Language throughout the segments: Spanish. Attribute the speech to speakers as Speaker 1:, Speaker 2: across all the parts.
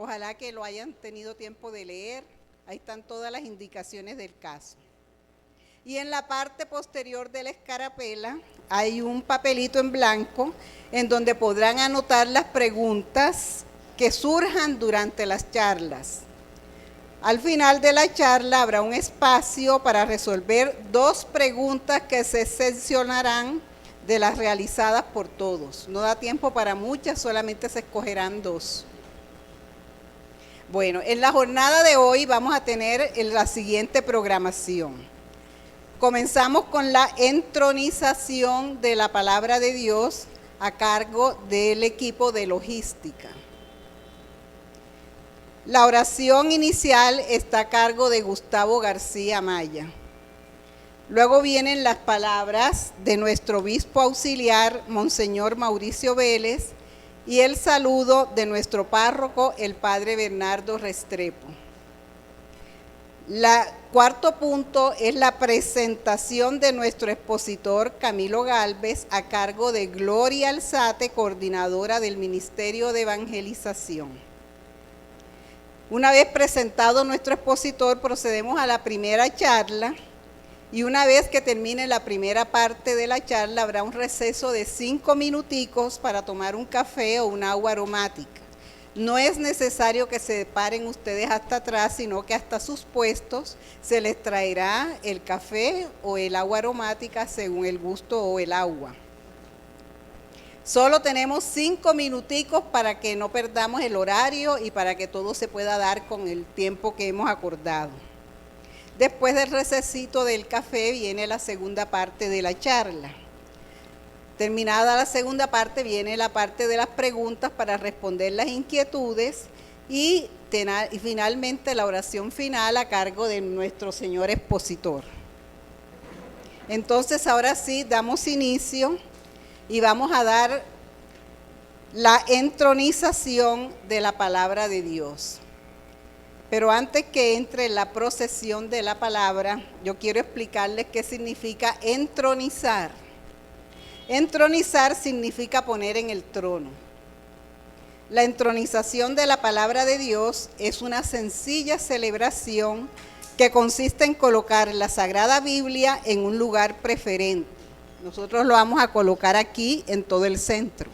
Speaker 1: Ojalá que lo hayan tenido tiempo de leer. Ahí están todas las indicaciones del caso. Y en la parte posterior de la escarapela hay un papelito en blanco en donde podrán anotar las preguntas que surjan durante las charlas. Al final de la charla habrá un espacio para resolver 2 preguntas que se seleccionarán de las realizadas por todos. No da tiempo para muchas, solamente se escogerán 2. Bueno, en la jornada de hoy vamos a tener la siguiente programación. Comenzamos con la entronización de la palabra de Dios a cargo del equipo de logística. La oración inicial está a cargo de Gustavo García Maya. Luego vienen las palabras de nuestro obispo auxiliar, Monseñor Mauricio Vélez, y el saludo de nuestro párroco, el padre Bernardo Restrepo. Cuarto punto es la presentación de nuestro expositor Camilo Gálvez a cargo de Gloria Alzate, coordinadora del Ministerio de Evangelización. Una vez presentado nuestro expositor, procedemos a la primera charla y una vez que termine la primera parte de la charla habrá un receso de 5 minuticos para tomar un café o un agua aromática. No es necesario que se paren ustedes hasta atrás, sino que hasta sus puestos se les traerá el café o el agua aromática según el gusto o el agua. Solo tenemos 5 minuticos para que no perdamos el horario y para que todo se pueda dar con el tiempo que hemos acordado. Después del recesito del café viene la segunda parte de la charla. Terminada la segunda parte viene la parte de las preguntas para responder las inquietudes y finalmente la oración final a cargo de nuestro señor expositor. Entonces ahora sí damos inicio y vamos a dar la entronización de la palabra de Dios. Pero antes que entre la procesión de la palabra, yo quiero explicarles qué significa entronizar. Entronizar significa poner en el trono. La entronización de la palabra de Dios es una sencilla celebración que consiste en colocar la Sagrada Biblia en un lugar preferente. Nosotros lo vamos a colocar aquí en todo el centro.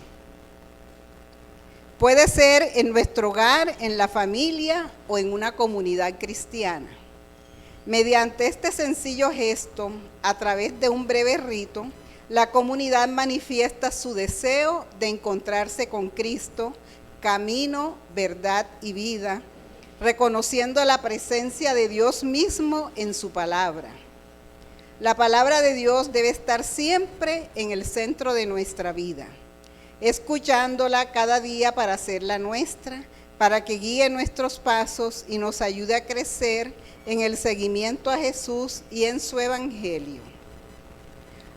Speaker 1: Puede ser en nuestro hogar, en la familia o en una comunidad cristiana. Mediante este sencillo gesto, a través de un breve rito, la comunidad manifiesta su deseo de encontrarse con Cristo, camino, verdad y vida, reconociendo la presencia de Dios mismo en su palabra. La palabra de Dios debe estar siempre en el centro de nuestra vida, escuchándola cada día para hacerla nuestra, para que guíe nuestros pasos y nos ayude a crecer en el seguimiento a Jesús y en su evangelio.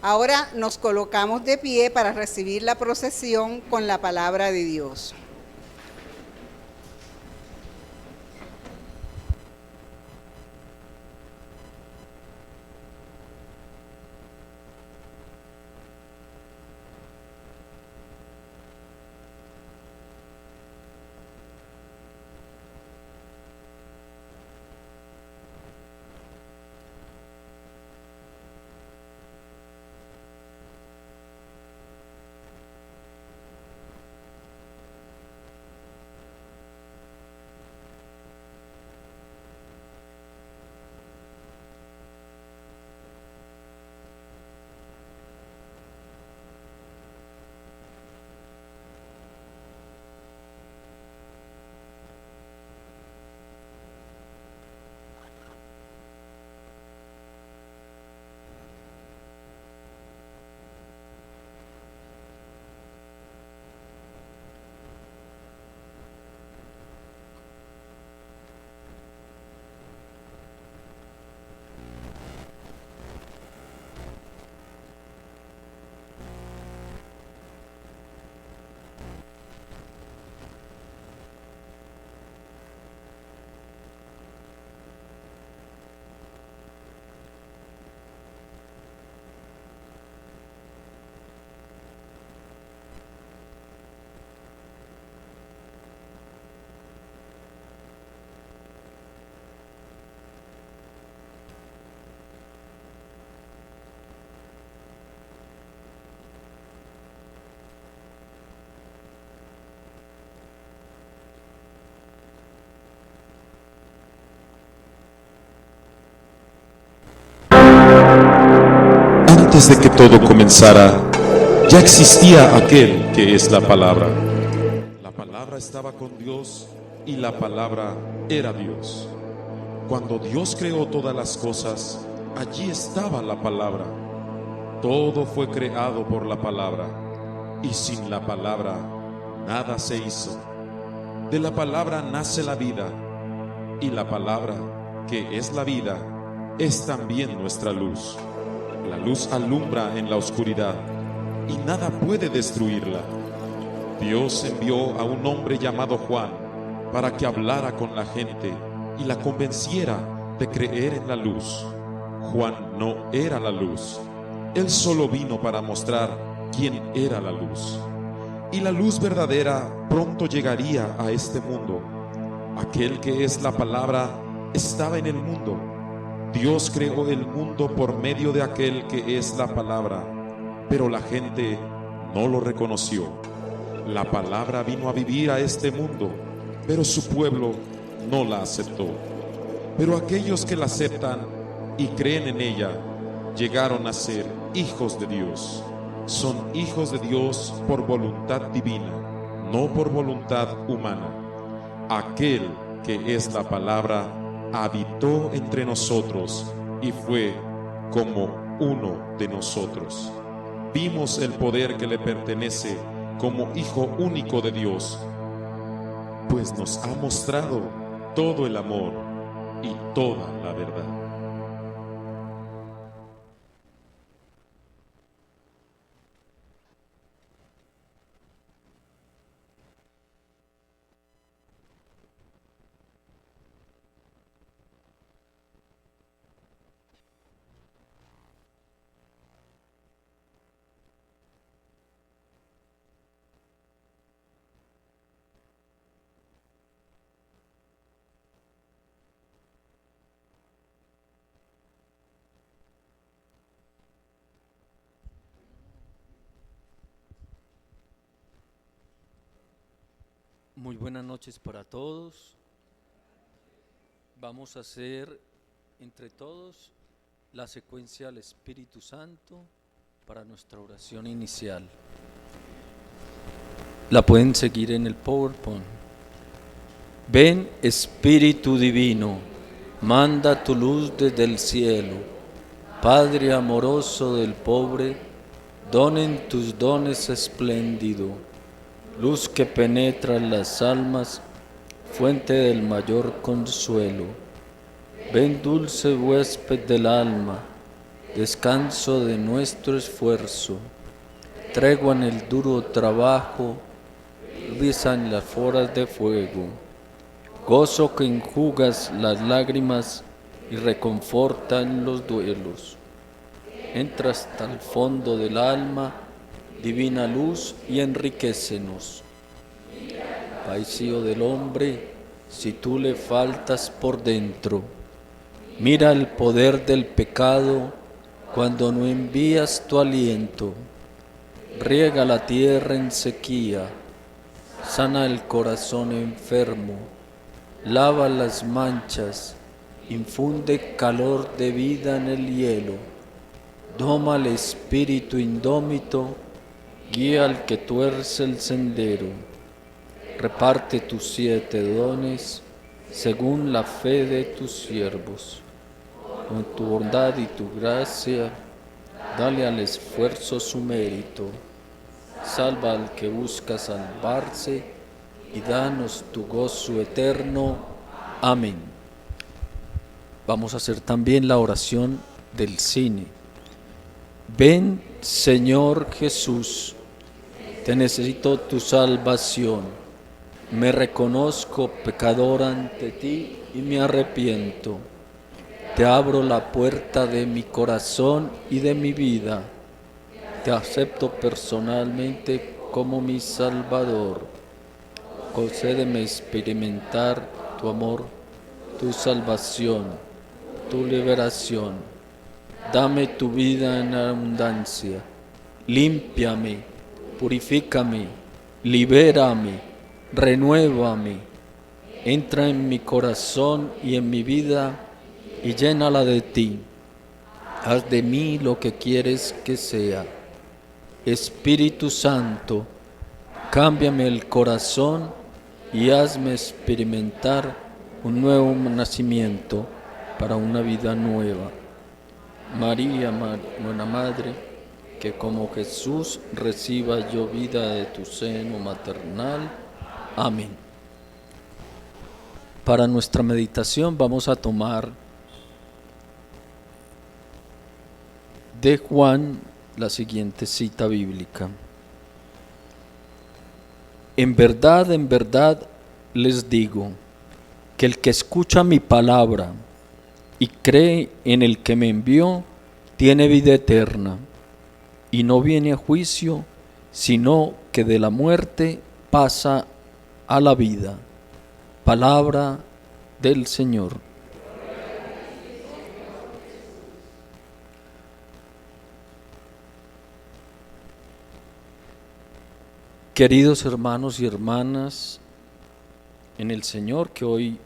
Speaker 1: Ahora nos colocamos de pie para recibir la procesión con la palabra de Dios.
Speaker 2: antes de que todo comenzara, ya existía aquel que es la palabra. La palabra estaba con Dios y la palabra era Dios. Cuando Dios creó todas las cosas, allí estaba la palabra. Todo fue creado por la palabra, y sin la palabra nada se hizo. De la palabra nace la vida, y la palabra, que es la vida, es también nuestra luz. La luz alumbra en la oscuridad, y nada puede destruirla. Dios envió a un hombre llamado Juan para que hablara con la gente y la convenciera de creer en la luz. Juan no era la luz. Él solo vino para mostrar quién era la luz. Y la luz verdadera pronto llegaría a este mundo. Aquel que es la palabra estaba en el mundo. Dios creó el mundo por medio de aquel que es la palabra, pero la gente no lo reconoció. La palabra vino a vivir a este mundo, pero su pueblo no la aceptó. Pero aquellos que la aceptan y creen en ella, llegaron a ser hijos de Dios. Son hijos de Dios por voluntad divina, no por voluntad humana. Aquel que es la palabra habitó entre nosotros y fue como uno de nosotros. Vimos el poder que le pertenece como Hijo único de Dios, pues nos ha mostrado todo el amor y toda la verdad.
Speaker 3: Muy buenas noches para todos. Vamos a hacer entre todos la secuencia al Espíritu Santo para nuestra oración inicial. La pueden seguir en el PowerPoint. Ven, Espíritu Divino, manda tu luz desde el cielo. Padre amoroso del pobre, donen tus dones espléndido. Luz que penetra en las almas, fuente del mayor consuelo. Ven dulce huésped del alma, descanso de nuestro esfuerzo, tregua en el duro trabajo, risa en las foras de fuego, gozo que enjugas las lágrimas y reconforta en los duelos. Entra hasta el fondo del alma, divina luz, y enriquécenos. Vacío del hombre, si tú le faltas por dentro. Mira el poder del pecado cuando no envías tu aliento. Riega la tierra en sequía, sana el corazón enfermo, lava las manchas, infunde calor de vida en el hielo. Doma al espíritu indómito, guía al que tuerce el sendero. Reparte tus 7 dones según la fe de tus siervos. Con tu bondad y tu gracia, dale al esfuerzo su mérito. Salva al que busca salvarse y danos tu gozo eterno. Amén. Vamos a hacer también la oración del cine. Ven, Señor Jesús, te necesito tu salvación. Me reconozco pecador ante ti y me arrepiento. Te abro la puerta de mi corazón y de mi vida. Te acepto personalmente como mi Salvador. Concédeme experimentar tu amor, tu salvación, tu liberación. Dame tu vida en abundancia. Límpiame, purifícame, libérame, renuévame. Entra en mi corazón y en mi vida y llénala de ti. Haz de mí lo que quieres que sea. Espíritu Santo, cámbiame el corazón y hazme experimentar un nuevo nacimiento para una vida nueva. María, buena Madre, que como Jesús reciba yo vida de tu seno maternal. Amén. Para nuestra meditación vamos a tomar de Juan la siguiente cita bíblica. En verdad les digo, que el que escucha mi palabra y cree en el que me envió, tiene vida eterna, y no viene a juicio, sino que de la muerte pasa a la vida. Palabra del Señor. Queridos hermanos y hermanas en el Señor, que hoy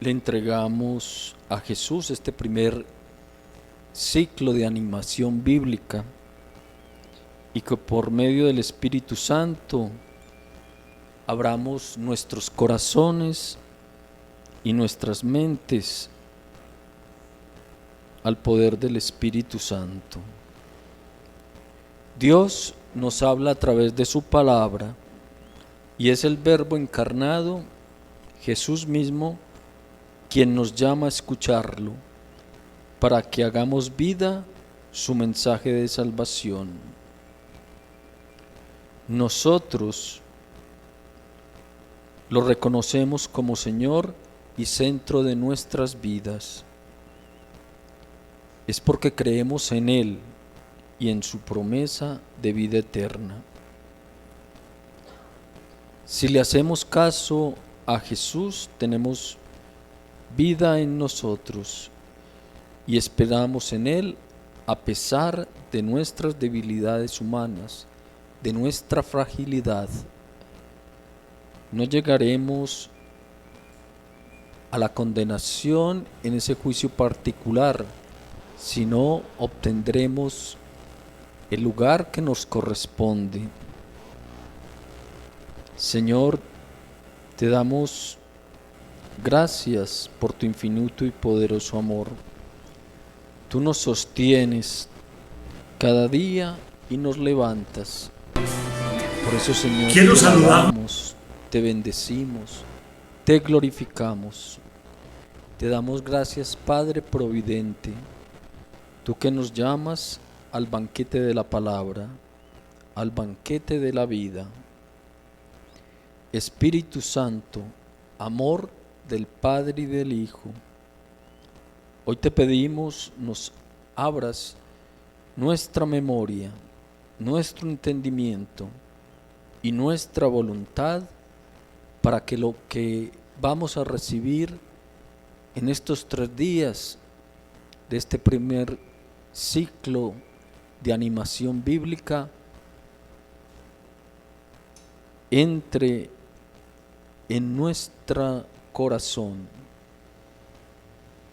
Speaker 3: le entregamos a Jesús este primer ciclo de animación bíblica, y que por medio del Espíritu Santo abramos nuestros corazones y nuestras mentes al poder del Espíritu Santo. Dios nos habla a través de su palabra y es el Verbo encarnado, Jesús mismo, quien nos llama a escucharlo para que hagamos vida su mensaje de salvación. Nosotros lo reconocemos como Señor y centro de nuestras vidas. Es porque creemos en Él y en su promesa de vida eterna. Si le hacemos caso a Jesús, tenemos vida en nosotros y esperamos en Él a pesar de nuestras debilidades humanas, de nuestra fragilidad. No llegaremos a la condenación en ese juicio particular, sino obtendremos el lugar que nos corresponde. Señor, te damos gracias por tu infinito y poderoso amor. Tú nos sostienes cada día y nos levantas. Por eso, Señor, te alabamos, te bendecimos, te glorificamos. Te damos gracias, Padre Providente, tú que nos llamas al banquete de la palabra, al banquete de la vida. Espíritu Santo, amor del Padre y del Hijo, hoy te pedimos nos abras nuestra memoria, nuestro entendimiento y nuestra voluntad para que lo que vamos a recibir en estos 3 días de este primer ciclo de animación bíblica entre en nuestro corazón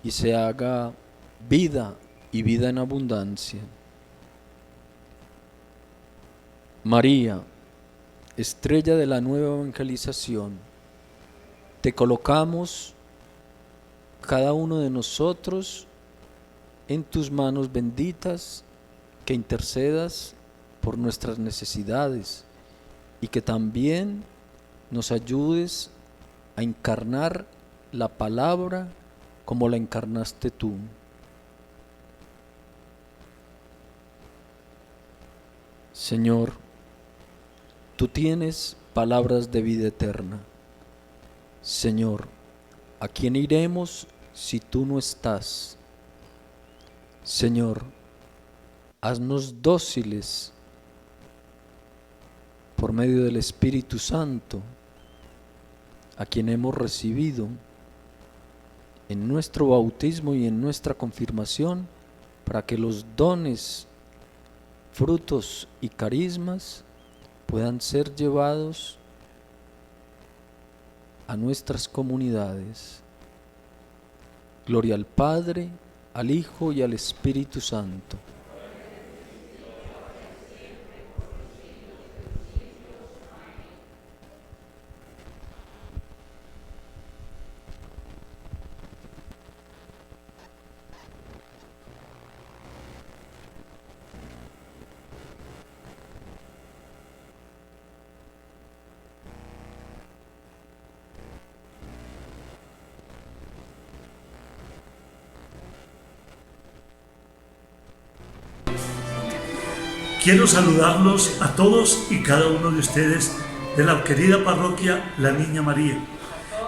Speaker 3: y se haga vida y vida en abundancia. María, estrella de la nueva evangelización, te colocamos cada uno de nosotros en tus manos benditas, que intercedas por nuestras necesidades y que también nos ayudes a encarnar la palabra como la encarnaste tú. Señor, tú tienes palabras de vida eterna. Señor, ¿a quién iremos si tú no estás? Señor, haznos dóciles por medio del Espíritu Santo, a quien hemos recibido en nuestro bautismo y en nuestra confirmación, para que los dones, frutos y carismas puedan ser llevados a nuestras comunidades. Gloria al Padre, al Hijo y al Espíritu Santo.
Speaker 4: Quiero saludarlos a todos y cada uno de ustedes de la querida parroquia La Niña María,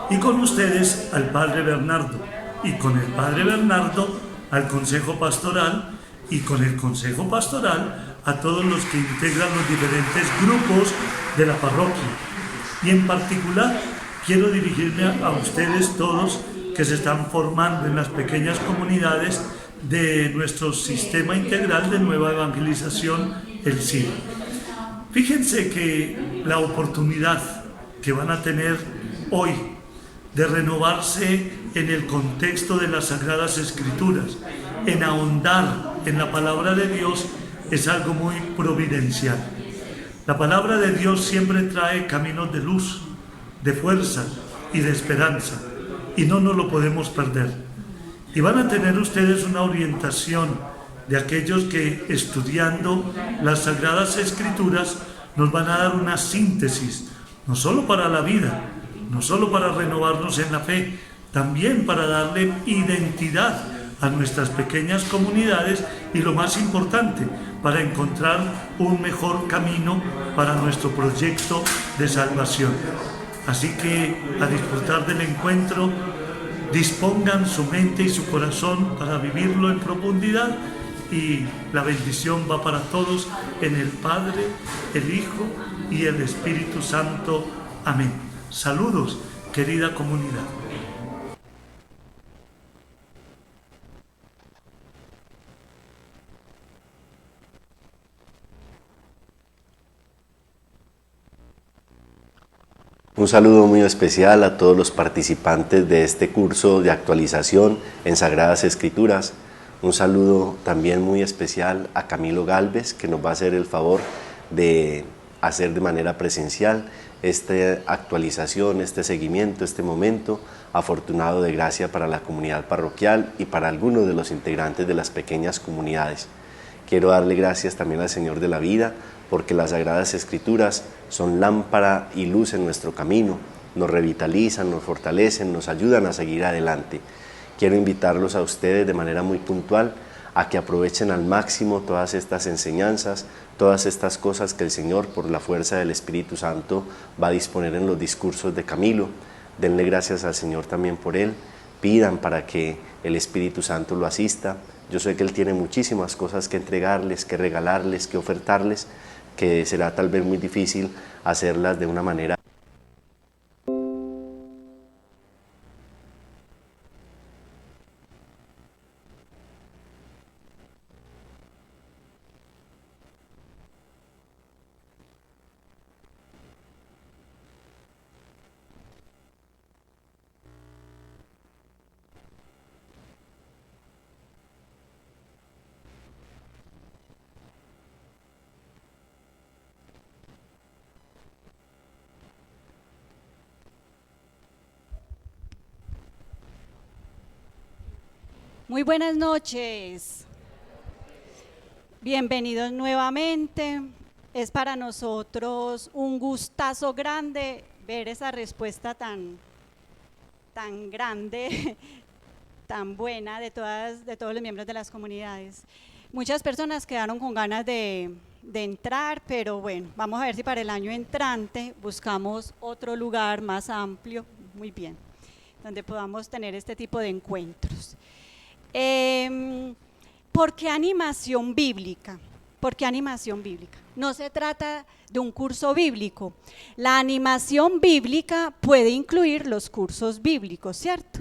Speaker 4: y con ustedes al Padre Bernardo, y con el Padre Bernardo al Consejo Pastoral, y con el Consejo Pastoral a todos los que integran los diferentes grupos de la parroquia. Y en particular quiero dirigirme a ustedes todos que se están formando en las pequeñas comunidades de nuestro sistema integral de nueva evangelización, el CIR. Fíjense que la oportunidad que van a tener hoy de renovarse en el contexto de las Sagradas Escrituras, en ahondar en la palabra de Dios, es algo muy providencial. La palabra de Dios siempre trae caminos de luz, de fuerza y de esperanza, y no nos lo podemos perder. Y van a tener ustedes una orientación de aquellos que, estudiando las Sagradas Escrituras, nos van a dar una síntesis, no solo para la vida, no solo para renovarnos en la fe, también para darle identidad a nuestras pequeñas comunidades y, lo más importante, para encontrar un mejor camino para nuestro proyecto de salvación. Así que a disfrutar del encuentro, dispongan su mente y su corazón para vivirlo en profundidad, y la bendición va para todos en el Padre, el Hijo y el Espíritu Santo. Amén. Saludos, querida comunidad.
Speaker 5: Un saludo muy especial a todos los participantes de este curso de actualización en Sagradas Escrituras. Un saludo también muy especial a Camilo Galvez, que nos va a hacer el favor de hacer de manera presencial esta actualización, este seguimiento, este momento afortunado de gracia para la comunidad parroquial y para algunos de los integrantes de las pequeñas comunidades. Quiero darle gracias también al Señor de la vida, porque las Sagradas Escrituras son lámpara y luz en nuestro camino, nos revitalizan, nos fortalecen, nos ayudan a seguir adelante. Quiero invitarlos a ustedes de manera muy puntual a que aprovechen al máximo todas estas enseñanzas, todas estas cosas que el Señor, por la fuerza del Espíritu Santo, va a disponer en los discursos de Camilo. Denle gracias al Señor también por él, pidan para que el Espíritu Santo lo asista. Yo sé que Él tiene muchísimas cosas que entregarles, que regalarles, que ofertarles, que será tal vez muy difícil hacerlas de una manera.
Speaker 6: Muy buenas noches, bienvenidos nuevamente. Es para nosotros un gustazo grande ver esa respuesta tan grande, tan buena de todos los miembros de las comunidades. Muchas personas quedaron con ganas de entrar, pero bueno, vamos a ver si para el año entrante buscamos otro lugar más amplio, muy bien, donde podamos tener este tipo de encuentros. ¿Por qué animación bíblica? ¿Por qué animación bíblica? No se trata de un curso bíblico. La animación bíblica puede incluir los cursos bíblicos, ¿cierto?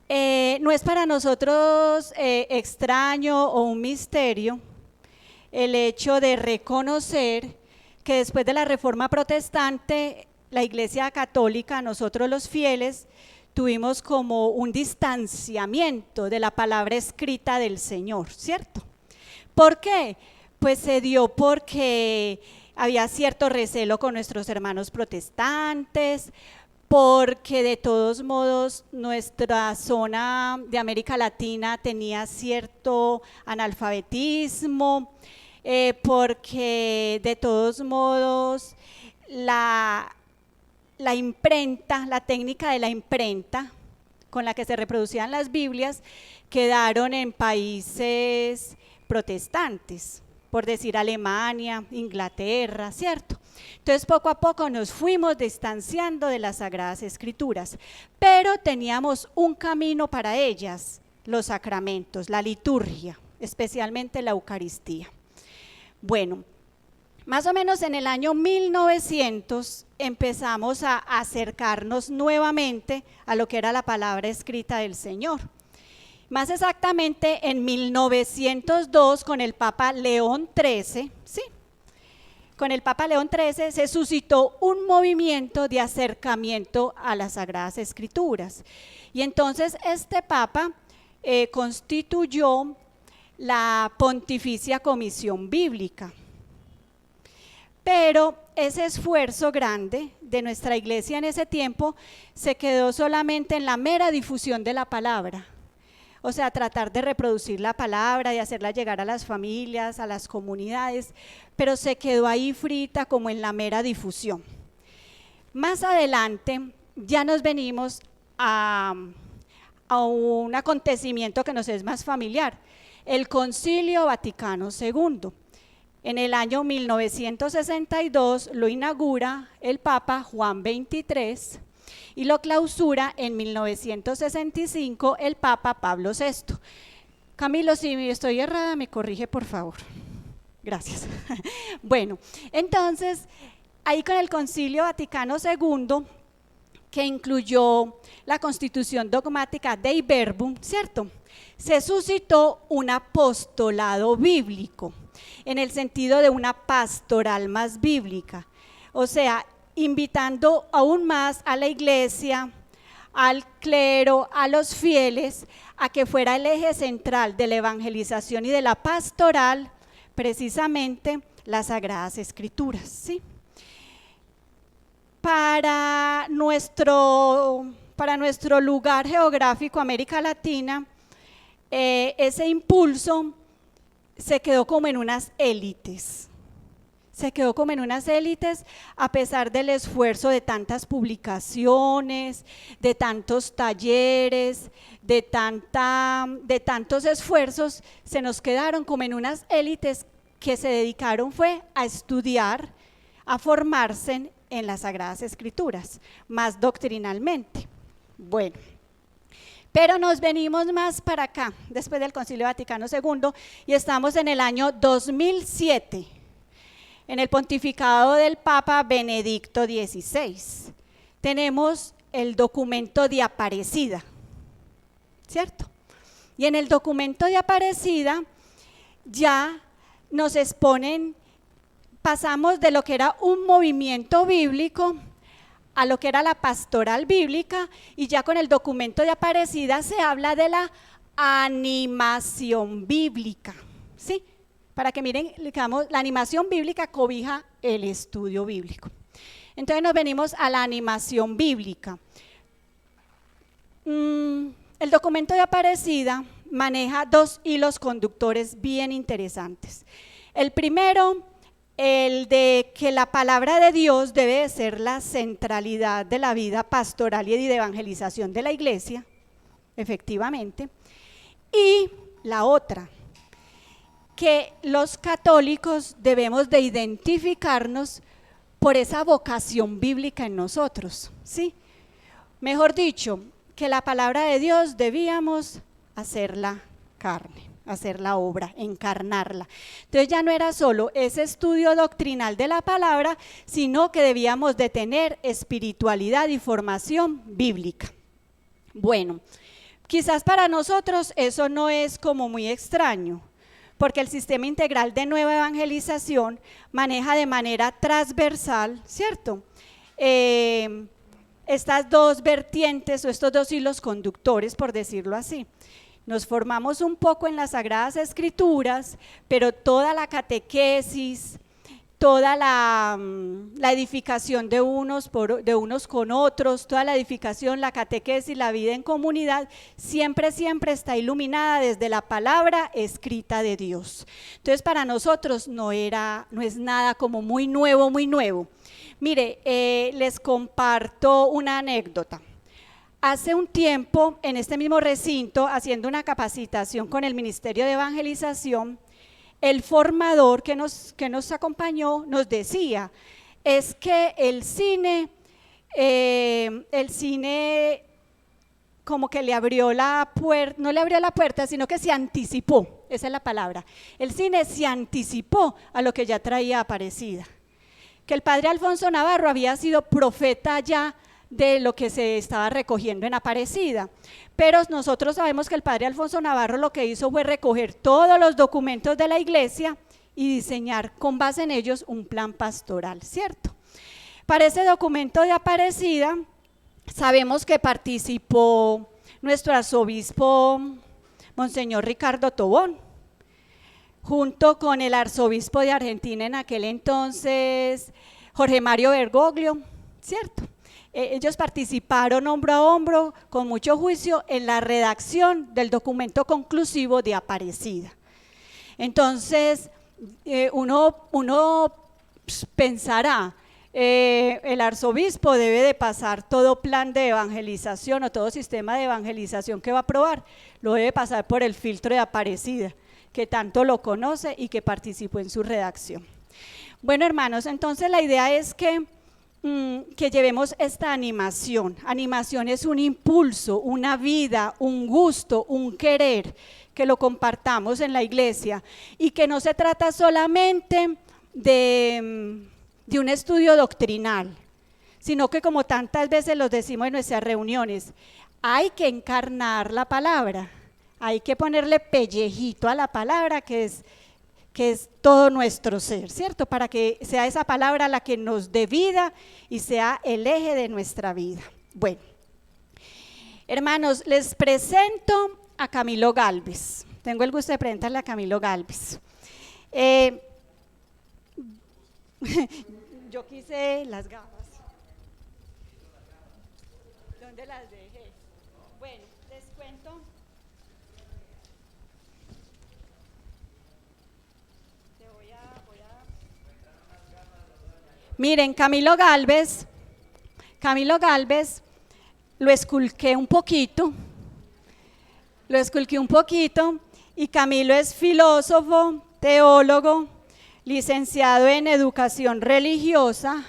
Speaker 6: No es para nosotros extraño o un misterio el hecho de reconocer que después de la Reforma Protestante, la Iglesia Católica, nosotros los fieles, tuvimos como un distanciamiento de la palabra escrita del Señor, ¿cierto? ¿Por qué? Pues se dio porque había cierto recelo con nuestros hermanos protestantes, porque de todos modos nuestra zona de América Latina tenía cierto analfabetismo, porque de todos modos la imprenta, la técnica de la imprenta con la que se reproducían las Biblias quedaron en países protestantes, por decir Alemania, Inglaterra, ¿cierto? Entonces poco a poco nos fuimos distanciando de las Sagradas Escrituras, pero teníamos un camino para ellas, los sacramentos, la liturgia, especialmente la Eucaristía. Bueno, más o menos en el año 1900 empezamos a acercarnos nuevamente a lo que era la palabra escrita del Señor. Más exactamente en 1902 con el Papa León XIII, ¿sí? Con el Papa León XIII se suscitó un movimiento de acercamiento a las Sagradas Escrituras. Y entonces este Papa constituyó la Pontificia Comisión Bíblica. Pero ese esfuerzo grande de nuestra iglesia en ese tiempo se quedó solamente en la mera difusión de la palabra. O sea, tratar de reproducir la palabra, de hacerla llegar a las familias, a las comunidades, pero se quedó ahí frita como en la mera difusión. Más adelante ya nos venimos a un acontecimiento que nos es más familiar, el Concilio Vaticano II. En el año 1962 lo inaugura el Papa Juan XXIII y lo clausura en 1965 el Papa Pablo VI. Camilo, si estoy errada, me corrige por favor. Gracias. Bueno, entonces, ahí con el Concilio Vaticano II, que incluyó la Constitución Dogmática Dei Verbum, ¿cierto? Se suscitó un apostolado bíblico, en el sentido de una pastoral más bíblica, o sea, invitando aún más a la iglesia, al clero, a los fieles, a que fuera el eje central de la evangelización y de la pastoral, precisamente las Sagradas Escrituras, ¿sí? Para nuestro lugar geográfico, América Latina, ese impulso se quedó como en unas élites. Se quedó como en unas élites a pesar del esfuerzo de tantas publicaciones, de tantos talleres, de tantos esfuerzos, se nos quedaron como en unas élites que se dedicaron fue a estudiar, a formarse en las Sagradas Escrituras, más doctrinalmente. Bueno, pero nos venimos más para acá, después del Concilio Vaticano II, y estamos en el año 2007, en el pontificado del Papa Benedicto XVI. Tenemos el documento de Aparecida, ¿cierto? Y en el documento de Aparecida ya nos exponen, pasamos de lo que era un movimiento bíblico a lo que era la pastoral bíblica, y ya con el documento de Aparecida se habla de la animación bíblica, ¿sí? Para que miren, digamos, la animación bíblica cobija el estudio bíblico. Entonces nos venimos a la animación bíblica. El documento de Aparecida maneja dos hilos conductores bien interesantes. El primero, el de que la palabra de Dios debe de ser la centralidad de la vida pastoral y de evangelización de la iglesia, efectivamente. Y la otra, que los católicos debemos de identificarnos por esa vocación bíblica en nosotros, ¿sí? Mejor dicho, que la palabra de Dios debíamos hacerla carne, hacer la obra, encarnarla. Entonces ya no era solo ese estudio doctrinal de la palabra, sino que debíamos de tener espiritualidad y formación bíblica. Bueno, quizás para nosotros eso no es como muy extraño, porque el sistema integral de nueva evangelización maneja de manera transversal, ¿cierto? estas dos vertientes o estos dos hilos conductores, por decirlo así. Nos formamos un poco en las Sagradas Escrituras, pero toda la catequesis, toda la edificación de unos con otros, toda la edificación, la catequesis, la vida en comunidad, siempre está iluminada desde la palabra escrita de Dios. Entonces para nosotros no es nada como muy nuevo, muy nuevo. Mire, les comparto una anécdota. Hace un tiempo, en este mismo recinto, haciendo una capacitación con el Ministerio de Evangelización, el formador que nos acompañó nos decía, es que el cine como que le abrió la puerta, no le abrió la puerta, sino que se anticipó, esa es la palabra. El cine se anticipó a lo que ya traía Aparecida. Que el padre Alfonso Navarro había sido profeta ya de lo que se estaba recogiendo en Aparecida, pero nosotros sabemos que el padre Alfonso Navarro lo que hizo fue recoger todos los documentos de la iglesia y diseñar con base en ellos un plan pastoral, ¿cierto? Para ese documento de Aparecida sabemos que participó nuestro arzobispo Monseñor Ricardo Tobón, junto con el arzobispo de Argentina en aquel entonces, Jorge Mario Bergoglio, ¿cierto? Ellos participaron hombro a hombro, con mucho juicio, en la redacción del documento conclusivo de Aparecida. Entonces, uno pensará, el arzobispo debe de pasar todo plan de evangelización o todo sistema de evangelización que va a aprobar, lo debe pasar por el filtro de Aparecida, que tanto lo conoce y que participó en su redacción. Bueno, hermanos, entonces la idea es que llevemos esta animación. Animación es un impulso, una vida, un gusto, un querer, que lo compartamos en la iglesia y que no se trata solamente de un estudio doctrinal, sino que como tantas veces los decimos en nuestras reuniones, hay que encarnar la palabra, hay que ponerle pellejito a la palabra que es todo nuestro ser, ¿cierto? Para que sea esa palabra la que nos dé vida y sea el eje de nuestra vida. Bueno, hermanos, les presento a Camilo Gálvez. Tengo el gusto de presentarle a Camilo Gálvez. Yo quise las gafas. ¿Dónde las dejé? Bueno, les cuento. Miren, Camilo Gálvez lo esculqué un poquito y Camilo es filósofo, teólogo, licenciado en educación religiosa,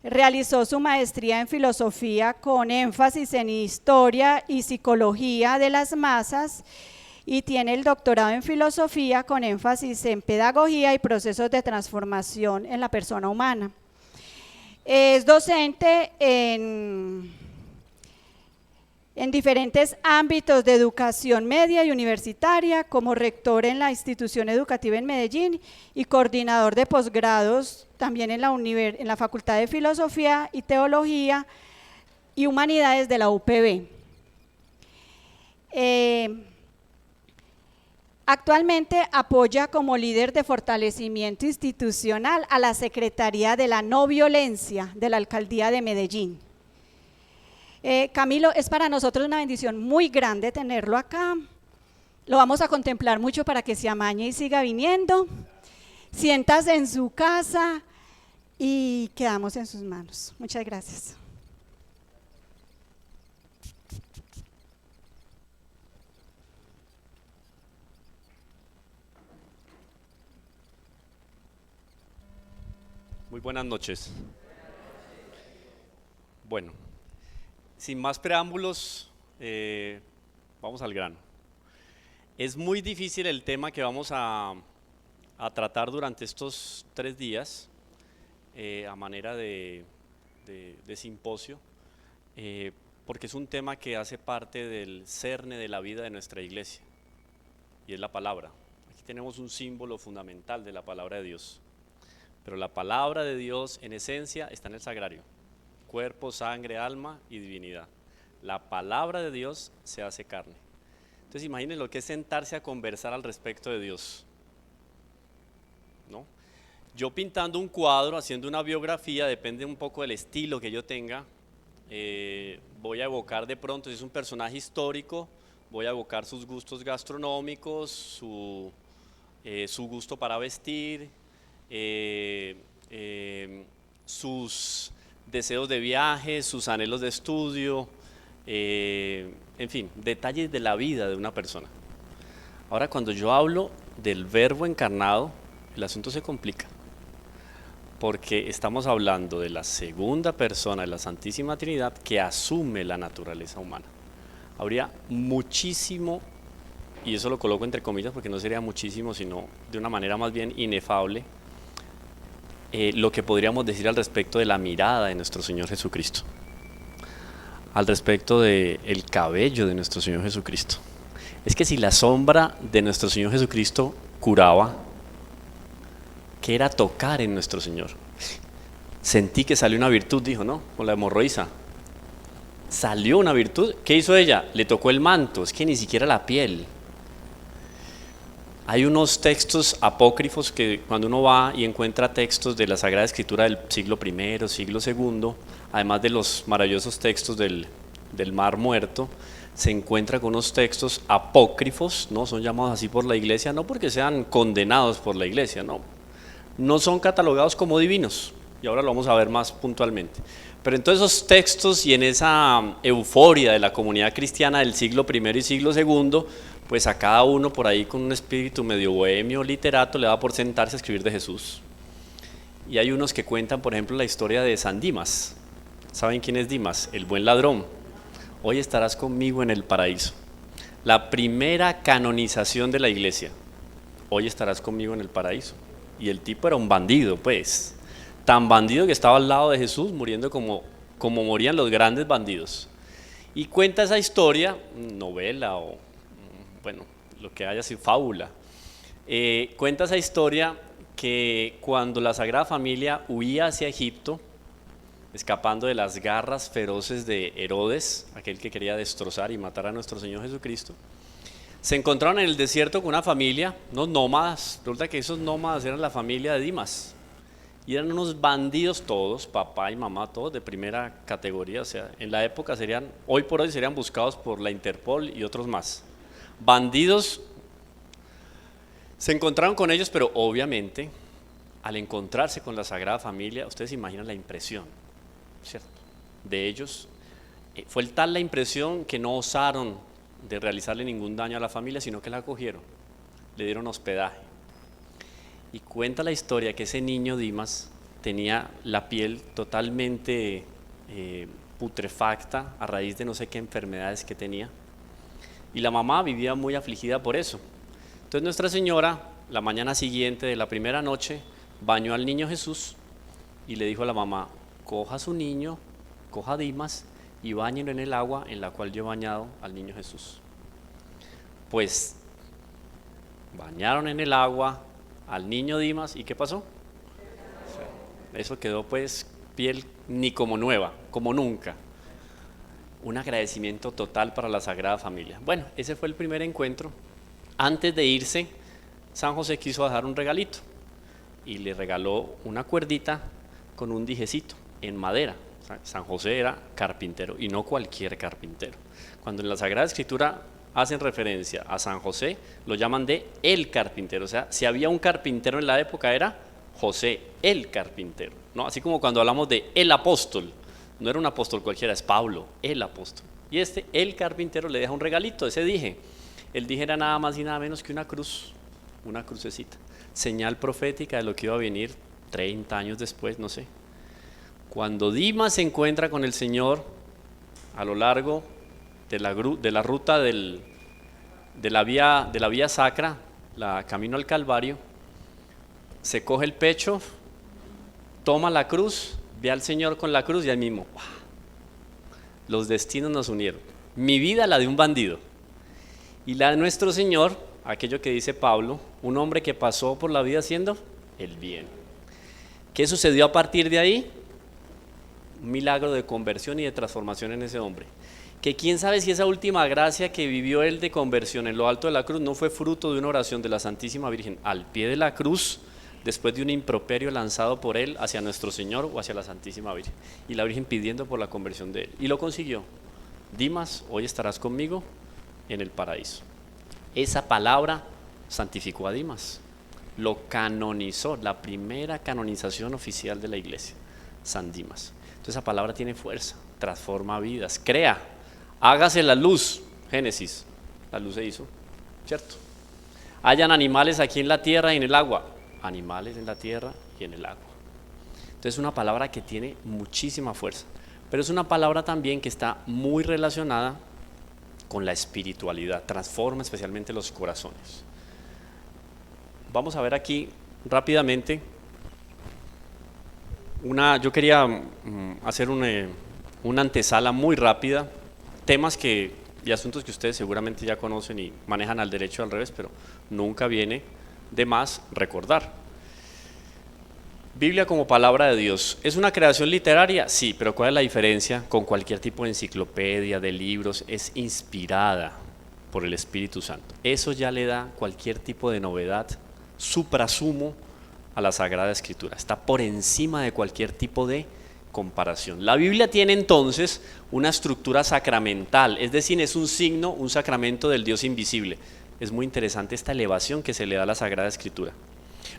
Speaker 6: realizó su maestría en filosofía con énfasis en historia y psicología de las masas y tiene el doctorado en filosofía con énfasis en pedagogía y procesos de transformación en la persona humana. Es docente en diferentes ámbitos de educación media y universitaria, como rector en la institución educativa en Medellín y coordinador de posgrados también en la Facultad de Filosofía y Teología y Humanidades de la UPB. Actualmente apoya como líder de fortalecimiento institucional a la Secretaría de la No Violencia de la Alcaldía de Medellín. Camilo, es para nosotros una bendición muy grande tenerlo acá. Lo vamos a contemplar mucho para que se amañe y siga viniendo. Siéntase en su casa y quedamos en sus manos. Muchas gracias.
Speaker 7: Muy buenas noches. Bueno, sin más preámbulos, vamos al grano. Es muy difícil el tema que vamos a tratar durante estos 3 días, a manera de simposio, porque es un tema que hace parte del cerne de la vida de nuestra iglesia, y es la palabra. Aquí tenemos un símbolo fundamental de la palabra de Dios. Pero la palabra de Dios en esencia está en el sagrario. cuerpo, sangre, alma y divinidad. La palabra de Dios se hace carne. Entonces imaginen lo que es sentarse a conversar al respecto de Dios, ¿no? Yo pintando un cuadro, haciendo una biografía, depende un poco del estilo que yo tenga, voy a evocar de pronto, si es un personaje histórico, voy a evocar sus gustos gastronómicos, su gusto para vestir, sus deseos de viaje, sus anhelos de estudio, en fin, detalles de la vida de una persona. Ahora, cuando yo hablo del Verbo encarnado, el asunto se complica, porque estamos hablando de la segunda persona de la Santísima Trinidad que asume la naturaleza humana. Habría muchísimo, y eso lo coloco entre comillas porque no sería muchísimo, sino de una manera más bien inefable, lo que podríamos decir al respecto de la mirada de nuestro Señor Jesucristo, al respecto del cabello de nuestro Señor Jesucristo. Es que si la sombra de nuestro Señor Jesucristo curaba, ¿qué era tocar en nuestro Señor? Sentí que salió una virtud, dijo, ¿no? Con la hemorroísa. Salió una virtud. ¿Qué hizo ella? Le tocó el manto, es que ni siquiera la piel. Hay unos textos apócrifos que cuando uno va y encuentra textos de la Sagrada Escritura del siglo I, siglo II, además de los maravillosos textos del Mar Muerto, se encuentra con unos textos apócrifos, ¿no? Son llamados así por la Iglesia, no porque sean condenados por la Iglesia, no son catalogados como divinos, y ahora lo vamos a ver más puntualmente. Pero en todos esos textos y en esa euforia de la comunidad cristiana del siglo I y siglo II, pues a cada uno por ahí con un espíritu medio bohemio, literato, le da por sentarse a escribir de Jesús. Y hay unos que cuentan, por ejemplo, la historia de San Dimas. ¿Saben quién es Dimas? El buen ladrón. Hoy estarás conmigo en el paraíso. La primera canonización de la Iglesia. Hoy estarás conmigo en el paraíso. Y el tipo era un bandido, pues. Tan bandido que estaba al lado de Jesús, muriendo como morían los grandes bandidos. Y cuenta esa historia, novela o, bueno, lo que haya sido, fábula. Cuenta esa historia que cuando la Sagrada Familia huía hacia Egipto, escapando de las garras feroces de Herodes, aquel que quería destrozar y matar a nuestro Señor Jesucristo, se encontraron en el desierto con una familia, unos nómadas. Resulta que esos nómadas eran la familia de Dimas, y eran unos bandidos todos, papá y mamá, todos de primera categoría. O sea, en la época hoy por hoy serían buscados por la Interpol y otros más. Bandidos. Se encontraron con ellos, pero obviamente, al encontrarse con la Sagrada Familia, ustedes imaginan la impresión, ¿cierto?, de ellos. Fue tal la impresión que no osaron de realizarle ningún daño a la familia, sino que la acogieron, le dieron hospedaje. Y cuenta la historia que ese niño Dimas tenía la piel totalmente putrefacta a raíz de no sé qué enfermedades que tenía, y la mamá vivía muy afligida por eso. Entonces Nuestra Señora, la mañana siguiente de la primera noche, bañó al niño Jesús y le dijo a la mamá: coja a su niño, coja a Dimas y báñelo en el agua en la cual yo he bañado al niño Jesús. Pues bañaron en el agua al niño Dimas, ¿y qué pasó? Eso quedó pues piel ni como nueva, como nunca. Un agradecimiento total para la Sagrada Familia. Bueno, ese fue el primer encuentro. Antes de irse, San José quiso dejar un regalito y le regaló una cuerdita con un dijecito en madera. San José era carpintero, y no cualquier carpintero. Cuando en la Sagrada Escritura hacen referencia a San José, lo llaman de el carpintero. O sea, si había un carpintero en la época, era José, el carpintero, ¿no? Así como cuando hablamos de el apóstol, no era un apóstol cualquiera, es Pablo, el apóstol. Y el carpintero, le deja un regalito, ese dije. El dije era nada más y nada menos que una cruz, una crucecita, señal profética de lo que iba a venir 30 años después, no sé. Cuando Dimas se encuentra con el Señor a lo largo de la ruta de la vía sacra, la camino al Calvario, se coge el pecho, toma la cruz, ve al Señor con la cruz y ahí mismo, ¡wow!, los destinos nos unieron. Mi vida, la de un bandido, y la de nuestro Señor, aquello que dice Pablo, un hombre que pasó por la vida haciendo el bien. ¿Qué sucedió a partir de ahí? un milagro de conversión y de transformación en ese hombre. Que quién sabe si esa última gracia que vivió él de conversión en lo alto de la cruz no fue fruto de una oración de la Santísima Virgen al pie de la cruz, después de un improperio lanzado por él hacia nuestro Señor o hacia la Santísima Virgen, y la Virgen pidiendo por la conversión de él, y lo consiguió. Dimas, hoy estarás conmigo en el paraíso. Esa palabra santificó a Dimas, lo canonizó, la primera canonización oficial de la iglesia, San Dimas. Entonces esa palabra tiene fuerza, transforma vidas, crea, hágase la luz, Génesis, la luz se hizo, ¿cierto? Hayan animales aquí en la tierra y en el agua, animales en la tierra y en el agua. Entonces es una palabra que tiene muchísima fuerza, pero es una palabra también que está muy relacionada con la espiritualidad, transforma especialmente los corazones. Vamos a ver aquí rápidamente yo quería hacer una antesala muy rápida, temas y asuntos que ustedes seguramente ya conocen y manejan al derecho al revés, pero nunca viene de más recordar. Biblia como palabra de Dios, ¿es una creación literaria? Sí, pero ¿cuál es la diferencia con cualquier tipo de enciclopedia, de libros? Es inspirada por el Espíritu Santo. Eso ya le da cualquier tipo de novedad, suprasumo a la Sagrada Escritura, está por encima de cualquier tipo de comparación. La Biblia tiene entonces una estructura sacramental, es decir, es un signo, un sacramento del Dios invisible. Es muy interesante esta elevación que se le da a la Sagrada Escritura.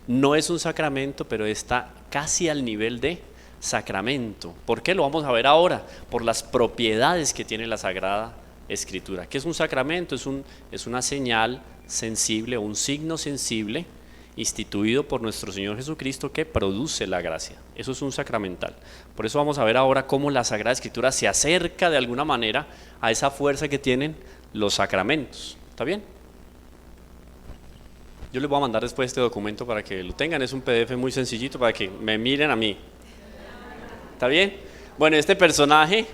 Speaker 7: No es un sacramento, pero está casi al nivel de sacramento. ¿Por qué? Lo vamos a ver ahora, por las propiedades que tiene la Sagrada Escritura. ¿Qué es un sacramento? Es una señal sensible, un signo sensible instituido por nuestro Señor Jesucristo que produce la gracia. Eso es un sacramental. Por eso vamos a ver ahora cómo la Sagrada Escritura se acerca de alguna manera a esa fuerza que tienen los sacramentos. ¿Está bien? Yo les voy a mandar después este documento para que lo tengan. Es un PDF muy sencillito para que me miren a mí. ¿Está bien? Bueno, este personaje,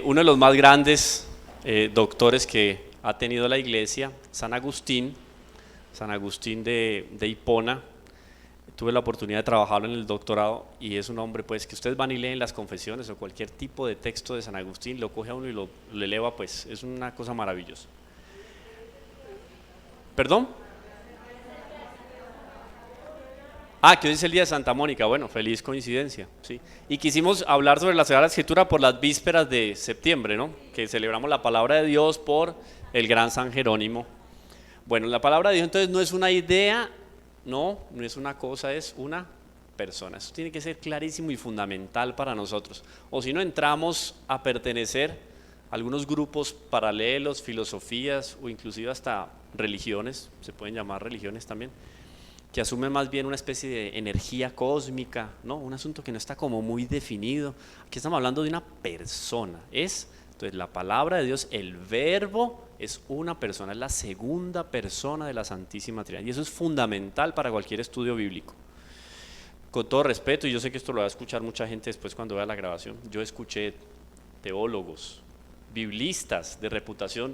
Speaker 7: uno de los más grandes doctores que ha tenido la iglesia, San Agustín de Hipona. Tuve la oportunidad de trabajarlo en el doctorado y es un hombre pues que ustedes van y leen las confesiones o cualquier tipo de texto de San Agustín, lo coge a uno y lo eleva, pues es una cosa maravillosa. ¿Perdón? Que hoy es el día de Santa Mónica. Bueno, feliz coincidencia, ¿sí? Y quisimos hablar sobre la Sagrada Escritura por las vísperas de septiembre, ¿no? Que celebramos la palabra de Dios por el gran San Jerónimo. Bueno, la palabra de Dios entonces no es una idea, no es una cosa, es una persona. Eso tiene que ser clarísimo y fundamental para nosotros. O si no, entramos a pertenecer a algunos grupos paralelos, filosofías o inclusive hasta religiones, se pueden llamar religiones también, que asumen más bien una especie de energía cósmica, ¿no? Un asunto que no está como muy definido. Aquí estamos hablando de una persona. Entonces la palabra de Dios, el verbo, es una persona, es la segunda persona de la Santísima Trinidad. Y eso es fundamental para cualquier estudio bíblico. Con todo respeto, y yo sé que esto lo va a escuchar mucha gente después cuando vea la grabación, yo escuché teólogos, biblistas de reputación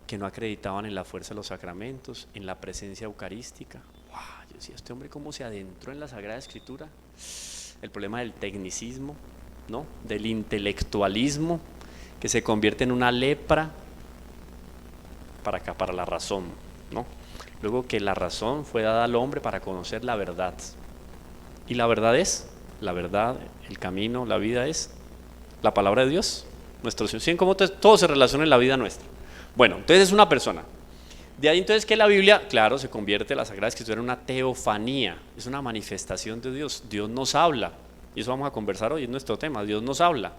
Speaker 7: que no acreditaban en la fuerza de los sacramentos, en la presencia eucarística. ¡Wow! Yo decía, este hombre cómo se adentró en la Sagrada Escritura. El problema del tecnicismo, ¿no? Del intelectualismo, que se convierte en una lepra para la razón, ¿no? Luego que la razón fue dada al hombre para conocer la verdad. Y la verdad, el camino, la vida es la palabra de Dios, nuestro Señor. ¿Sí? Cómo todo se relaciona en la vida nuestra. Bueno, entonces es una persona. De ahí entonces que la Biblia, claro, se convierte la Sagrada Escritura en una teofanía, es una manifestación de Dios. Dios nos habla, y eso vamos a conversar hoy, es nuestro tema, Dios nos habla.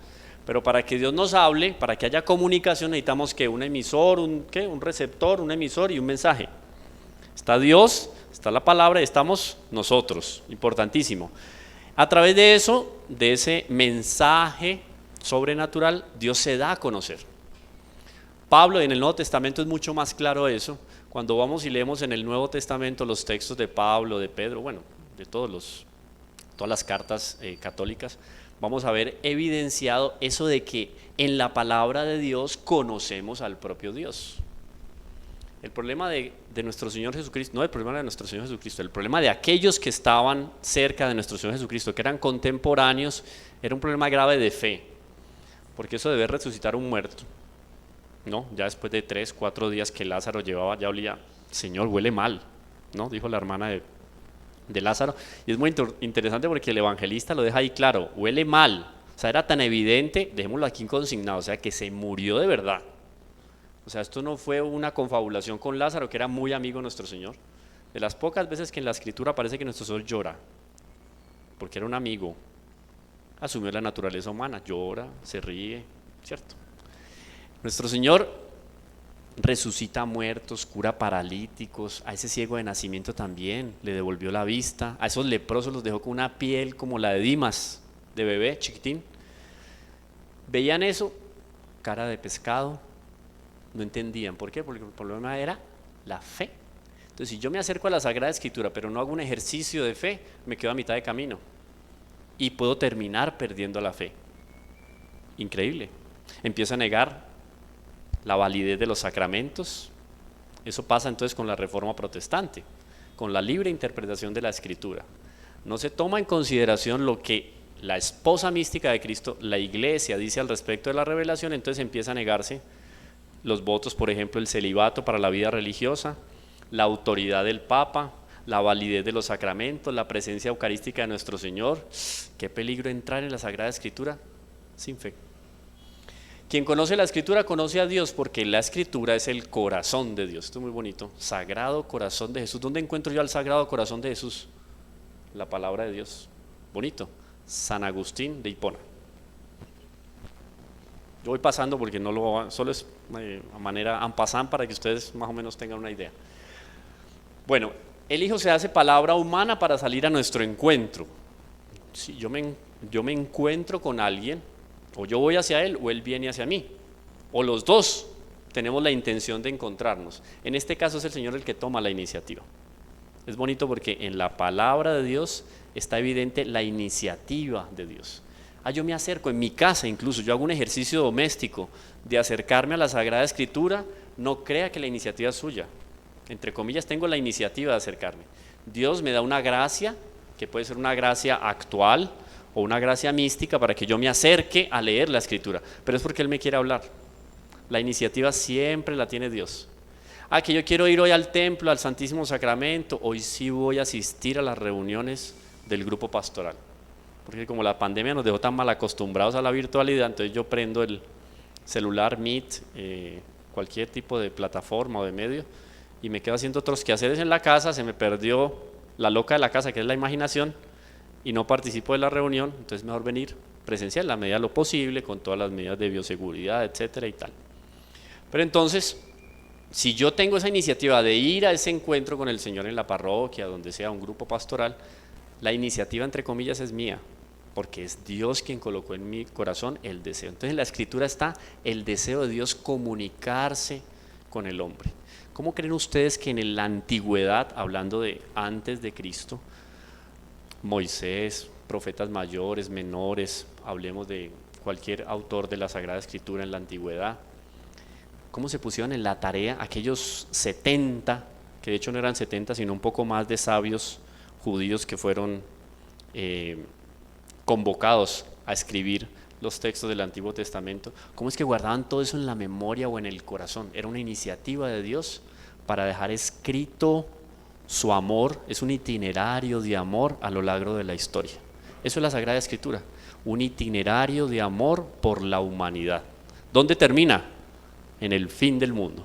Speaker 7: Pero para que Dios nos hable, para que haya comunicación, necesitamos que un emisor, un receptor, un emisor y un mensaje. Está Dios, está la palabra y estamos nosotros, importantísimo. A través de eso, de ese mensaje sobrenatural, Dios se da a conocer. Pablo en el Nuevo Testamento es mucho más claro eso. Cuando vamos y leemos en el Nuevo Testamento los textos de Pablo, de Pedro, bueno, de todas las cartas católicas, vamos a ver evidenciado eso de que en la palabra de Dios conocemos al propio Dios. El problema de nuestro Señor Jesucristo, no el problema de nuestro Señor Jesucristo, el problema de aquellos que estaban cerca de nuestro Señor Jesucristo, que eran contemporáneos, era un problema grave de fe, porque eso de ver resucitar a un muerto, ¿no? Ya después de 3, 4 días que Lázaro llevaba, ya olía, Señor, huele mal, ¿no? Dijo la hermana de Lázaro, y es muy interesante porque el evangelista lo deja ahí claro, huele mal, o sea, era tan evidente, dejémoslo aquí consignado, o sea, que se murió de verdad. O sea, esto no fue una confabulación con Lázaro, que era muy amigo de nuestro Señor. De las pocas veces que en la Escritura parece que nuestro Señor llora, porque era un amigo, asumió la naturaleza humana, llora, se ríe, ¿cierto? Nuestro Señor resucita muertos, cura paralíticos, a ese ciego de nacimiento también le devolvió la vista, a esos leprosos los dejó con una piel como la de Dimas, de bebé, chiquitín. Veían eso, cara de pescado, no entendían. ¿Por qué? Porque el problema era la fe. Entonces, si yo me acerco a la Sagrada Escritura, pero no hago un ejercicio de fe, me quedo a mitad de camino y puedo terminar perdiendo la fe. Increíble. Empiezo a negar la validez de los sacramentos. Eso pasa entonces con la Reforma Protestante, con la libre interpretación de la Escritura. No se toma en consideración lo que la esposa mística de Cristo, la Iglesia, dice al respecto de la revelación, entonces empieza a negarse los votos, por ejemplo, el celibato para la vida religiosa, la autoridad del Papa, la validez de los sacramentos, la presencia eucarística de nuestro Señor. Qué peligro entrar en la Sagrada Escritura sin fe. Quien conoce la Escritura conoce a Dios, porque la Escritura es el corazón de Dios. Esto es muy bonito, Sagrado Corazón de Jesús. ¿Dónde encuentro yo al Sagrado Corazón de Jesús? La palabra de Dios. Bonito, San Agustín de Hipona. Yo voy pasando porque no lo, solo es a manera en passant para que ustedes más o menos tengan una idea. Bueno, el Hijo se hace palabra humana para salir a nuestro encuentro. Si yo me encuentro con alguien, o yo voy hacia él o él viene hacia mí, o los dos tenemos la intención de encontrarnos. En este caso es el Señor el que toma la iniciativa. Es bonito porque en la palabra de Dios está evidente la iniciativa de Dios. Yo me acerco, en mi casa incluso, yo hago un ejercicio doméstico de acercarme a la Sagrada Escritura, no crea que la iniciativa es suya. Entre comillas, tengo la iniciativa de acercarme. Dios me da una gracia, que puede ser una gracia actual o una gracia mística, para que yo me acerque a leer la Escritura, pero es porque Él me quiere hablar. La iniciativa siempre la tiene Dios. Que yo quiero ir hoy al templo, al Santísimo Sacramento, hoy sí voy a asistir a las reuniones del grupo pastoral. Porque como la pandemia nos dejó tan mal acostumbrados a la virtualidad, entonces yo prendo el celular, Meet, cualquier tipo de plataforma o de medio, y me quedo haciendo otros quehaceres en la casa. Se me perdió la loca de la casa, que es la imaginación, y no participo de la reunión. Entonces mejor venir presencial en la medida de lo posible, con todas las medidas de bioseguridad, etcétera y tal. Pero entonces, si yo tengo esa iniciativa de ir a ese encuentro con el Señor en la parroquia, donde sea un grupo pastoral, la iniciativa entre comillas es mía, porque es Dios quien colocó en mi corazón el deseo. Entonces en la Escritura está el deseo de Dios comunicarse con el hombre. ¿Cómo creen ustedes que en la antigüedad, hablando de antes de Cristo, Moisés, profetas mayores, menores, hablemos de cualquier autor de la Sagrada Escritura en la antigüedad, cómo se pusieron en la tarea aquellos 70, que de hecho no eran 70 sino un poco más, de sabios judíos que fueron convocados a escribir los textos del Antiguo Testamento? ¿Cómo es que guardaban todo eso en la memoria o en el corazón? Era una iniciativa de Dios para dejar escrito su amor. Es un itinerario de amor a lo largo de la historia. Eso es la Sagrada Escritura, un itinerario de amor por la humanidad. ¿Dónde termina? En el fin del mundo,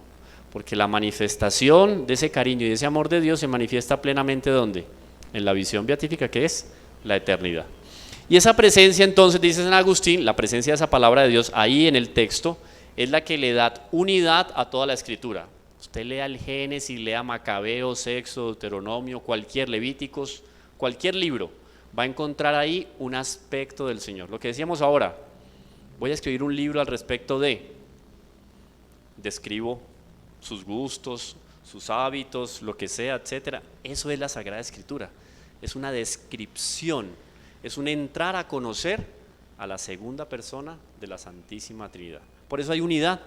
Speaker 7: porque la manifestación de ese cariño y de ese amor de Dios se manifiesta plenamente ¿dónde? En la visión beatífica, que es la eternidad. Y esa presencia, entonces, dice San Agustín, la presencia de esa palabra de Dios ahí en el texto es la que le da unidad a toda la Escritura. Usted lea el Génesis, lea Macabeos, Éxodo, Deuteronomio, cualquier Levíticos, cualquier libro, va a encontrar ahí un aspecto del Señor. Lo que decíamos ahora, voy a escribir un libro al respecto describo sus gustos, sus hábitos, lo que sea, etcétera. Eso es la Sagrada Escritura. Es una descripción, es un entrar a conocer a la segunda persona de la Santísima Trinidad. Por eso hay unidad,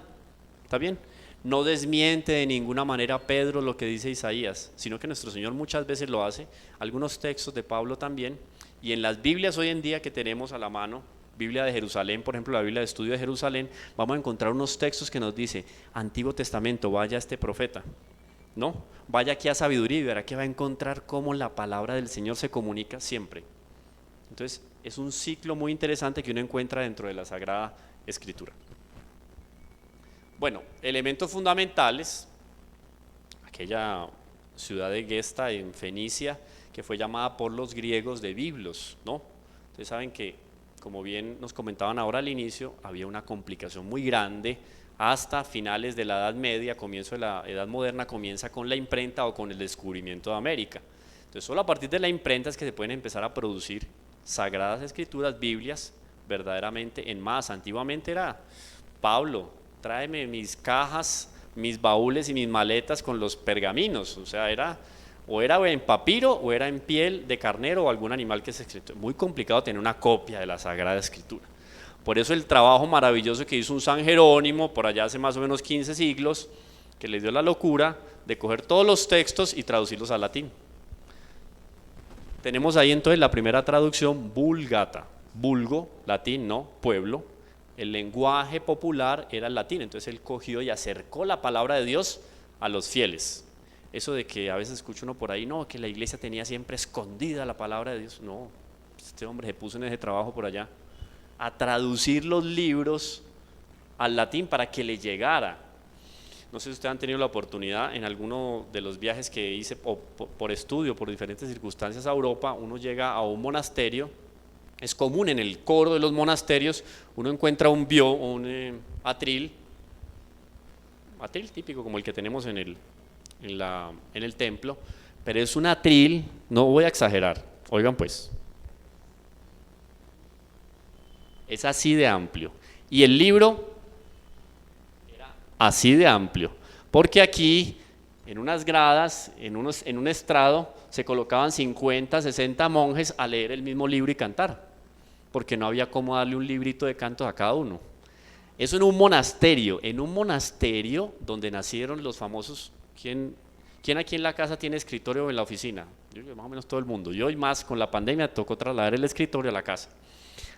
Speaker 7: ¿está bien? no desmiente de ninguna manera Pedro lo que dice Isaías, sino que nuestro Señor muchas veces lo hace, algunos textos de Pablo también, y en las Biblias hoy en día que tenemos a la mano, Biblia de Jerusalén, por ejemplo, la Biblia de Estudio de Jerusalén, vamos a encontrar unos textos que nos dice, Antiguo Testamento, vaya este profeta, ¿no? Vaya aquí a Sabiduría y verá que va a encontrar cómo la palabra del Señor se comunica siempre. Entonces, es un ciclo muy interesante que uno encuentra dentro de la Sagrada Escritura. Bueno, elementos fundamentales, aquella ciudad de Gesta en Fenicia, que fue llamada por los griegos de Biblos, ¿no? Ustedes saben que, como bien nos comentaban ahora al inicio, había una complicación muy grande hasta finales de la Edad Media, comienzo de la Edad Moderna, comienza con la imprenta o con el descubrimiento de América. Entonces, solo a partir de la imprenta es que se pueden empezar a producir sagradas escrituras, Biblias, verdaderamente en masa. Antiguamente era, Pablo, tráeme mis cajas, mis baúles y mis maletas con los pergaminos, o sea, era en papiro o era en piel de carnero o algún animal que se escribió. Muy complicado tener una copia de la Sagrada Escritura. Por eso el trabajo maravilloso que hizo un San Jerónimo por allá hace más o menos 15 siglos, que le dio la locura de coger todos los textos y traducirlos al latín. Tenemos ahí entonces la primera traducción, Vulgata, vulgo, latín, no, pueblo. El lenguaje popular era el latín, entonces él cogió y acercó la palabra de Dios a los fieles. Eso de que a veces escucha uno por ahí, no, que la iglesia tenía siempre escondida la palabra de Dios. No, este hombre se puso en ese trabajo por allá, a traducir los libros al latín para que le llegara. No sé si ustedes han tenido la oportunidad en alguno de los viajes que hice por estudio, por diferentes circunstancias a Europa, uno llega a un monasterio. Es común en el coro de los monasterios, uno encuentra un atril típico como el que tenemos en el templo, pero es un atril, no voy a exagerar, oigan pues, es así de amplio, y el libro era así de amplio, porque aquí en unas gradas, en un estrado, se colocaban 50, 60 monjes a leer el mismo libro y cantar, porque no había cómo darle un librito de cantos a cada uno. Eso en un monasterio donde nacieron los famosos. ¿Quién aquí en la casa tiene escritorio o en la oficina? Yo, más o menos todo el mundo. Yo y más con la pandemia tocó trasladar el escritorio a la casa.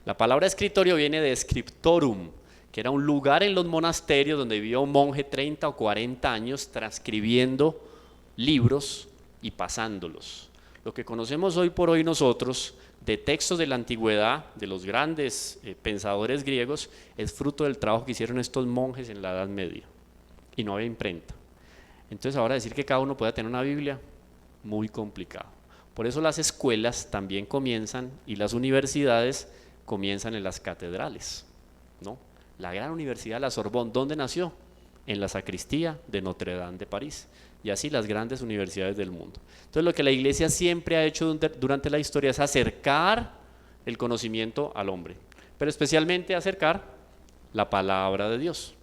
Speaker 7: La palabra escritorio viene de scriptorum, que era un lugar en los monasterios donde vivía un monje 30 o 40 años transcribiendo libros y pasándolos. Lo que conocemos hoy por hoy nosotros de textos de la antigüedad, de los grandes pensadores griegos, es fruto del trabajo que hicieron estos monjes en la Edad Media, y no había imprenta. Entonces ahora decir que cada uno pueda tener una Biblia, muy complicado. Por eso las escuelas también comienzan, y las universidades comienzan en las catedrales, ¿no? La gran universidad de la Sorbonne, ¿dónde nació? En la sacristía de Notre Dame de París, y así las grandes universidades del mundo. Entonces lo que la iglesia siempre ha hecho durante la historia es acercar el conocimiento al hombre, pero especialmente acercar la palabra de Dios.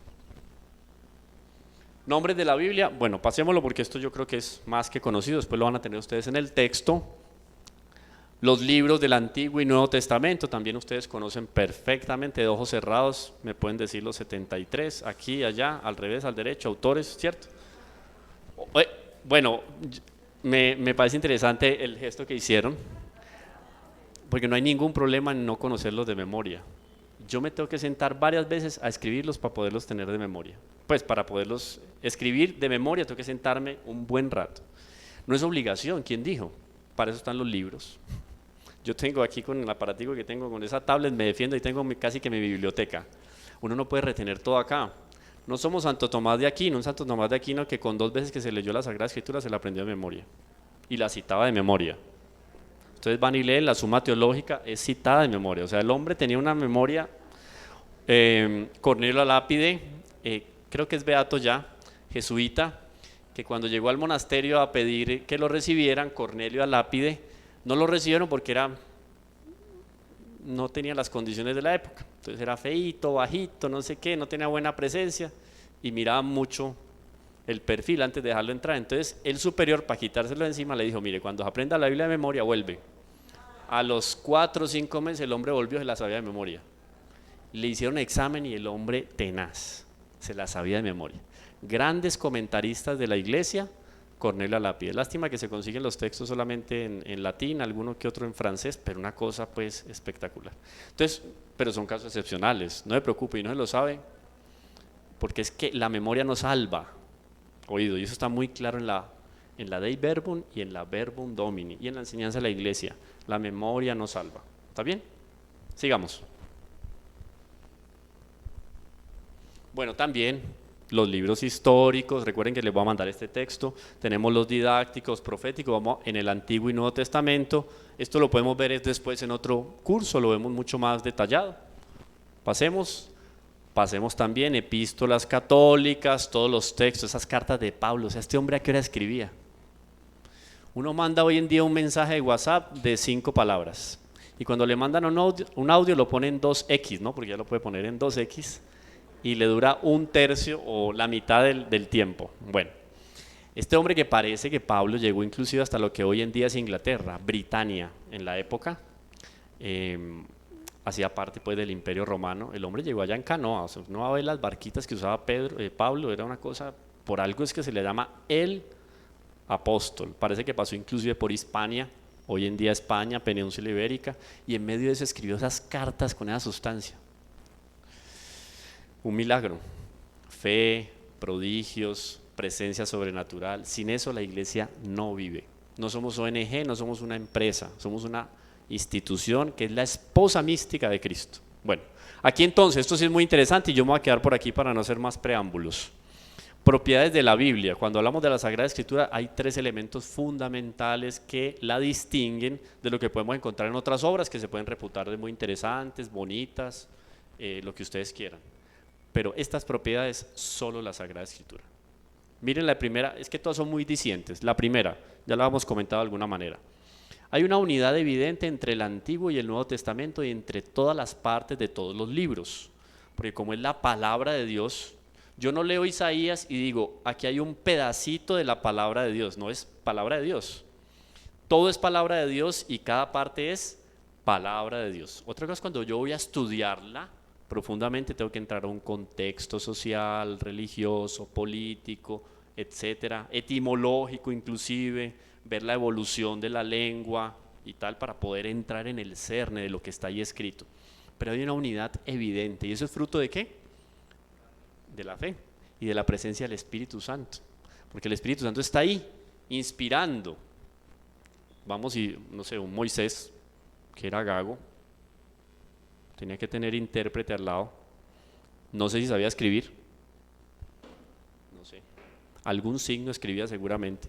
Speaker 7: Nombres de la Biblia, bueno, pasémoslo porque esto yo creo que es más que conocido, después lo van a tener ustedes en el texto. Los libros del Antiguo y Nuevo Testamento, también ustedes conocen perfectamente, de ojos cerrados, me pueden decir los 73, aquí, allá, al revés, al derecho, autores, ¿cierto? Bueno, me parece interesante el gesto que hicieron, porque no hay ningún problema en no conocerlos de memoria. Yo me tengo que sentar varias veces a escribirlos para poderlos tener de memoria. Pues para poderlos escribir de memoria tengo que sentarme un buen rato. No es obligación, ¿quién dijo? Para eso están los libros. Yo tengo aquí con el aparatico que tengo, con esa tablet me defiendo y tengo casi que mi biblioteca. Uno no puede retener todo acá. No somos Santo Tomás de Aquino, un Santo Tomás de Aquino que con 2 veces que se leyó la Sagrada Escritura se la aprendió de memoria y la citaba de memoria. Entonces van y leen la Suma Teológica, es citada de memoria. O sea, el hombre tenía una memoria. Cornelio Lápide, creo que es beato ya, jesuita, que cuando llegó al monasterio a pedir que lo recibieran, Cornelio Lápide, no lo recibieron porque no tenía las condiciones de la época. Entonces era feíto, bajito, no sé qué, no tenía buena presencia y miraba mucho el perfil antes de dejarlo entrar. Entonces el superior, para quitárselo de encima, le dijo: mire, cuando aprenda la Biblia de memoria, vuelve. A los 4 o 5 meses el hombre volvió y se la sabía de memoria. Le hicieron examen y el hombre tenaz, se las sabía de memoria. Grandes comentaristas de la iglesia, Cornelio Lápide. Lástima que se consiguen los textos solamente en latín, alguno que otro en francés, pero una cosa pues espectacular. Entonces, pero son casos excepcionales, no se preocupe, y no se lo sabe, porque es que la memoria nos salva, oído, y eso está muy claro en la Dei Verbum y en la Verbum Domini, y en la enseñanza de la iglesia, la memoria nos salva. ¿Está bien? Sigamos. Bueno, también los libros históricos, recuerden que les voy a mandar este texto, tenemos los didácticos, proféticos, vamos en el Antiguo y Nuevo Testamento, esto lo podemos ver después en otro curso, lo vemos mucho más detallado. Pasemos también epístolas católicas, todos los textos, esas cartas de Pablo, o sea, este hombre a qué hora escribía. Uno manda hoy en día un mensaje de WhatsApp de 5 palabras, y cuando le mandan un audio lo pone en 2x, ¿no? Porque ya lo puede poner en 2x, y le dura 1/3 o la mitad del tiempo. Bueno, este hombre que parece que Pablo llegó inclusive hasta lo que hoy en día es Inglaterra, Britania, en la época, hacía parte pues del Imperio Romano. El hombre llegó allá en canoa, o sea, uno va a ver las barquitas que usaba Pablo, era una cosa, por algo es que se le llama el apóstol. Parece que pasó inclusive por Hispania, hoy en día España, península ibérica, y en medio de eso escribió esas cartas con esa sustancia. Un milagro, fe, prodigios, presencia sobrenatural. Sin eso la iglesia no vive. No somos ONG, no somos una empresa, somos una institución que es la esposa mística de Cristo. Bueno, aquí entonces, esto sí es muy interesante y yo me voy a quedar por aquí para no hacer más preámbulos. Propiedades de la Biblia. Cuando hablamos de la Sagrada Escritura hay 3 elementos fundamentales que la distinguen de lo que podemos encontrar en otras obras que se pueden reputar de muy interesantes, bonitas, lo que ustedes quieran. Pero estas propiedades solo la Sagrada Escritura. Miren la primera, es que todas son muy discientes. La primera, ya la hemos comentado de alguna manera. Hay una unidad evidente entre el Antiguo y el Nuevo Testamento y entre todas las partes de todos los libros. Porque como es la palabra de Dios, yo no leo Isaías y digo, aquí hay un pedacito de la palabra de Dios. No es palabra de Dios. Todo es palabra de Dios y cada parte es palabra de Dios. Otra cosa es cuando yo voy a estudiarla profundamente, tengo que entrar a un contexto social, religioso, político, etcétera, etimológico inclusive, ver la evolución de la lengua y tal para poder entrar en el cerne de lo que está ahí escrito. Pero hay una unidad evidente, ¿y eso es fruto de qué? De la fe y de la presencia del Espíritu Santo, porque el Espíritu Santo está ahí, inspirando. Vamos y, no sé, un Moisés, que era gago, tenía que tener intérprete al lado, no sé si sabía escribir, no sé, algún signo escribía seguramente.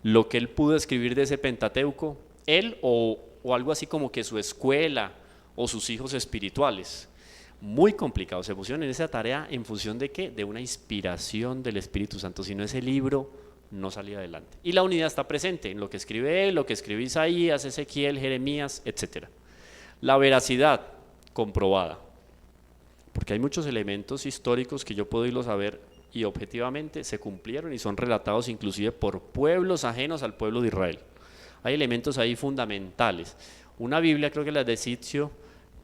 Speaker 7: Lo que él pudo escribir de ese Pentateuco, él o algo así como que su escuela o sus hijos espirituales, muy complicado, se pusieron en esa tarea en función de ¿qué? De una inspiración del Espíritu Santo, si no ese libro no salía adelante. Y la unidad está presente en lo que escribe él, lo que escribe Isaías, Ezequiel, Jeremías, etc. La veracidad comprobada, porque hay muchos elementos históricos que yo puedo irlos a ver y objetivamente se cumplieron y son relatados inclusive por pueblos ajenos al pueblo de Israel. Hay elementos ahí fundamentales. Una Biblia, creo que la de Sitio,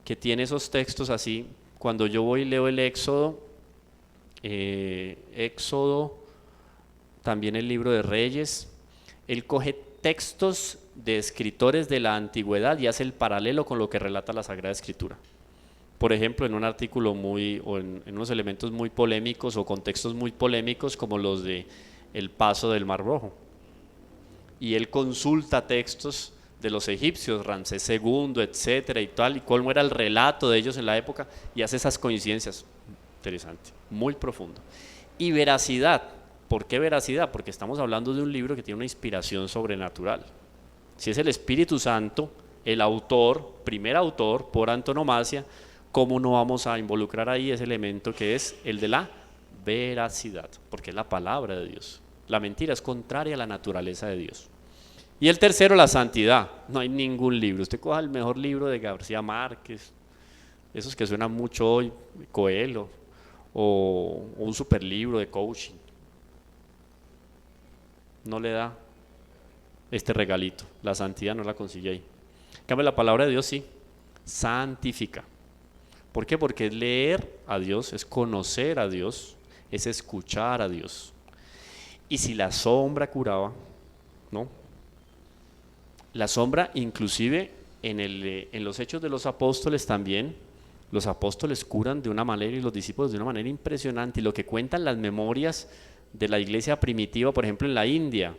Speaker 7: que tiene esos textos así, cuando yo voy y leo el Éxodo, también el libro de Reyes, él coge textos de escritores de la antigüedad y hace el paralelo con lo que relata la Sagrada Escritura. Por ejemplo, en un artículo o en unos elementos muy polémicos o contextos muy polémicos como los de el paso del Mar Rojo. Y él consulta textos de los egipcios, Ramsés II, etcétera y tal, y cómo era el relato de ellos en la época, y hace esas coincidencias. Interesante, muy profundo. Y veracidad. ¿Por qué veracidad? Porque estamos hablando de un libro que tiene una inspiración sobrenatural. Si es el Espíritu Santo, el autor, primer autor por antonomasia, ¿cómo no vamos a involucrar ahí ese elemento que es el de la veracidad? Porque es la palabra de Dios. La mentira es contraria a la naturaleza de Dios. Y el tercero, la santidad. No hay ningún libro. Usted coja el mejor libro de García Márquez, esos que suenan mucho hoy, Coelho, o un super libro de coaching. No le da este regalito. La santidad no la consigue ahí. En cambio, la palabra de Dios sí, santifica. ¿Por qué? Porque es leer a Dios, es conocer a Dios, es escuchar a Dios. Y si la sombra curaba, ¿no? La sombra inclusive en los Hechos de los Apóstoles también, los apóstoles curan de una manera y los discípulos de una manera impresionante. Y lo que cuentan las memorias de la iglesia primitiva, por ejemplo en la India,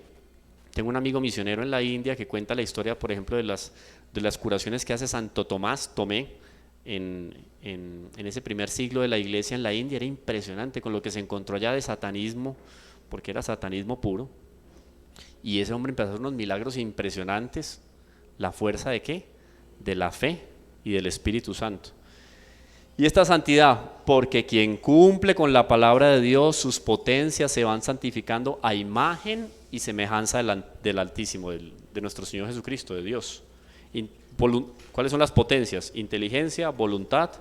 Speaker 7: tengo un amigo misionero en la India que cuenta la historia, por ejemplo, de las curaciones que hace Santo Tomé en ese primer siglo de la iglesia en la India. Era impresionante con lo que se encontró allá de satanismo, porque era satanismo puro. Y ese hombre empezó a hacer unos milagros impresionantes. ¿La fuerza de qué? De la fe y del Espíritu Santo. Y esta santidad, porque quien cumple con la palabra de Dios, sus potencias se van santificando a imagen y semejanza del Altísimo, de nuestro Señor Jesucristo, de Dios. ¿Cuáles son las potencias? Inteligencia, voluntad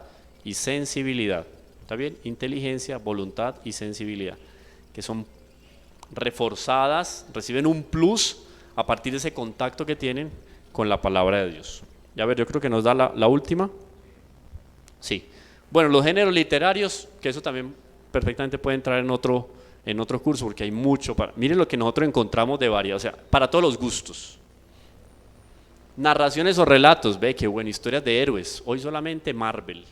Speaker 7: y sensibilidad. ¿Está bien? Inteligencia, voluntad y sensibilidad, que son reforzadas, reciben un plus a partir de ese contacto que tienen con la palabra de Dios. Ya ver, yo creo que nos da la última. Sí. Bueno, los géneros literarios, que eso también perfectamente puede entrar en otro curso, porque hay mucho miren lo que nosotros encontramos de varias, o sea, para todos los gustos. Narraciones o relatos, ve qué bueno, historias de héroes. Hoy solamente Marvel.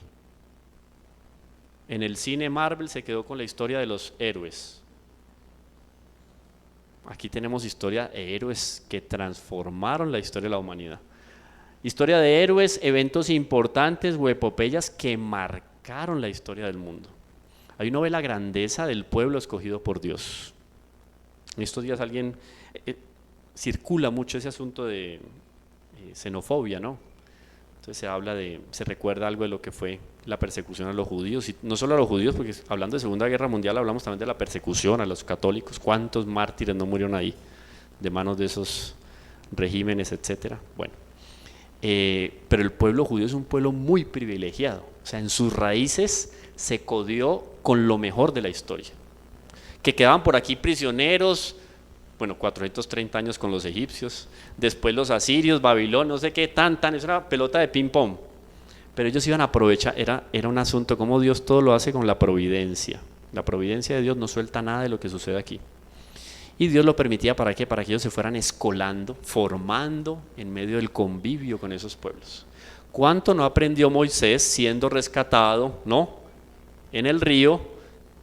Speaker 7: En el cine Marvel se quedó con la historia de los héroes. Aquí tenemos historia de héroes que transformaron la historia de la humanidad. Historia de héroes, eventos importantes o epopeyas que marcaron la historia del mundo. Ahí uno ve la grandeza del pueblo escogido por Dios. En estos días circula mucho ese asunto de xenofobia, ¿no? Entonces se recuerda algo de lo que fue la persecución a los judíos, y no solo a los judíos, porque hablando de Segunda Guerra Mundial hablamos también de la persecución a los católicos. ¿Cuántos mártires no murieron ahí de manos de esos regímenes, etcétera? Bueno, pero el pueblo judío es un pueblo muy privilegiado, o sea, en sus raíces se codió con lo mejor de la historia, que quedaban por aquí prisioneros, bueno, 430 años con los egipcios, después los asirios, Babilonia, no sé qué, es una pelota de ping pong, pero ellos iban a aprovechar, era un asunto como Dios todo lo hace con la providencia de Dios no suelta nada de lo que sucede aquí, y Dios lo permitía ¿para qué? Para que ellos se fueran escolando, formando en medio del convivio con esos pueblos. ¿Cuánto no aprendió Moisés siendo rescatado, no? En el río,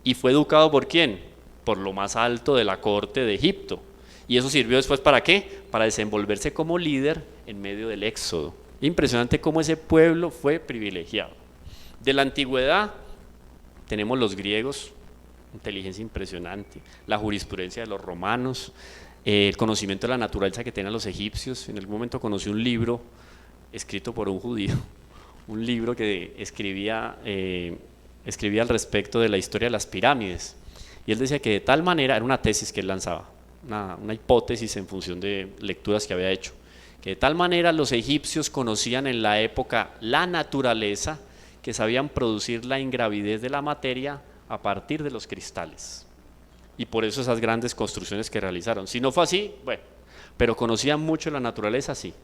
Speaker 7: y fue educado ¿por quién? Por lo más alto de la corte de Egipto. Y eso sirvió después ¿para qué? Para desenvolverse como líder en medio del éxodo. Impresionante cómo ese pueblo fue privilegiado. De la antigüedad tenemos los griegos, inteligencia impresionante, la jurisprudencia de los romanos, el conocimiento de la naturaleza que tenían los egipcios. En algún momento conocí un libro escrito por un judío, un libro que escribía al respecto de la historia de las pirámides, y él decía que de tal manera, era una tesis que él lanzaba, una hipótesis en función de lecturas que había hecho, que de tal manera los egipcios conocían en la época la naturaleza, que sabían producir la ingravidez de la materia a partir de los cristales, y por eso esas grandes construcciones que realizaron. Si no fue así, bueno, pero conocían mucho la naturaleza, sí.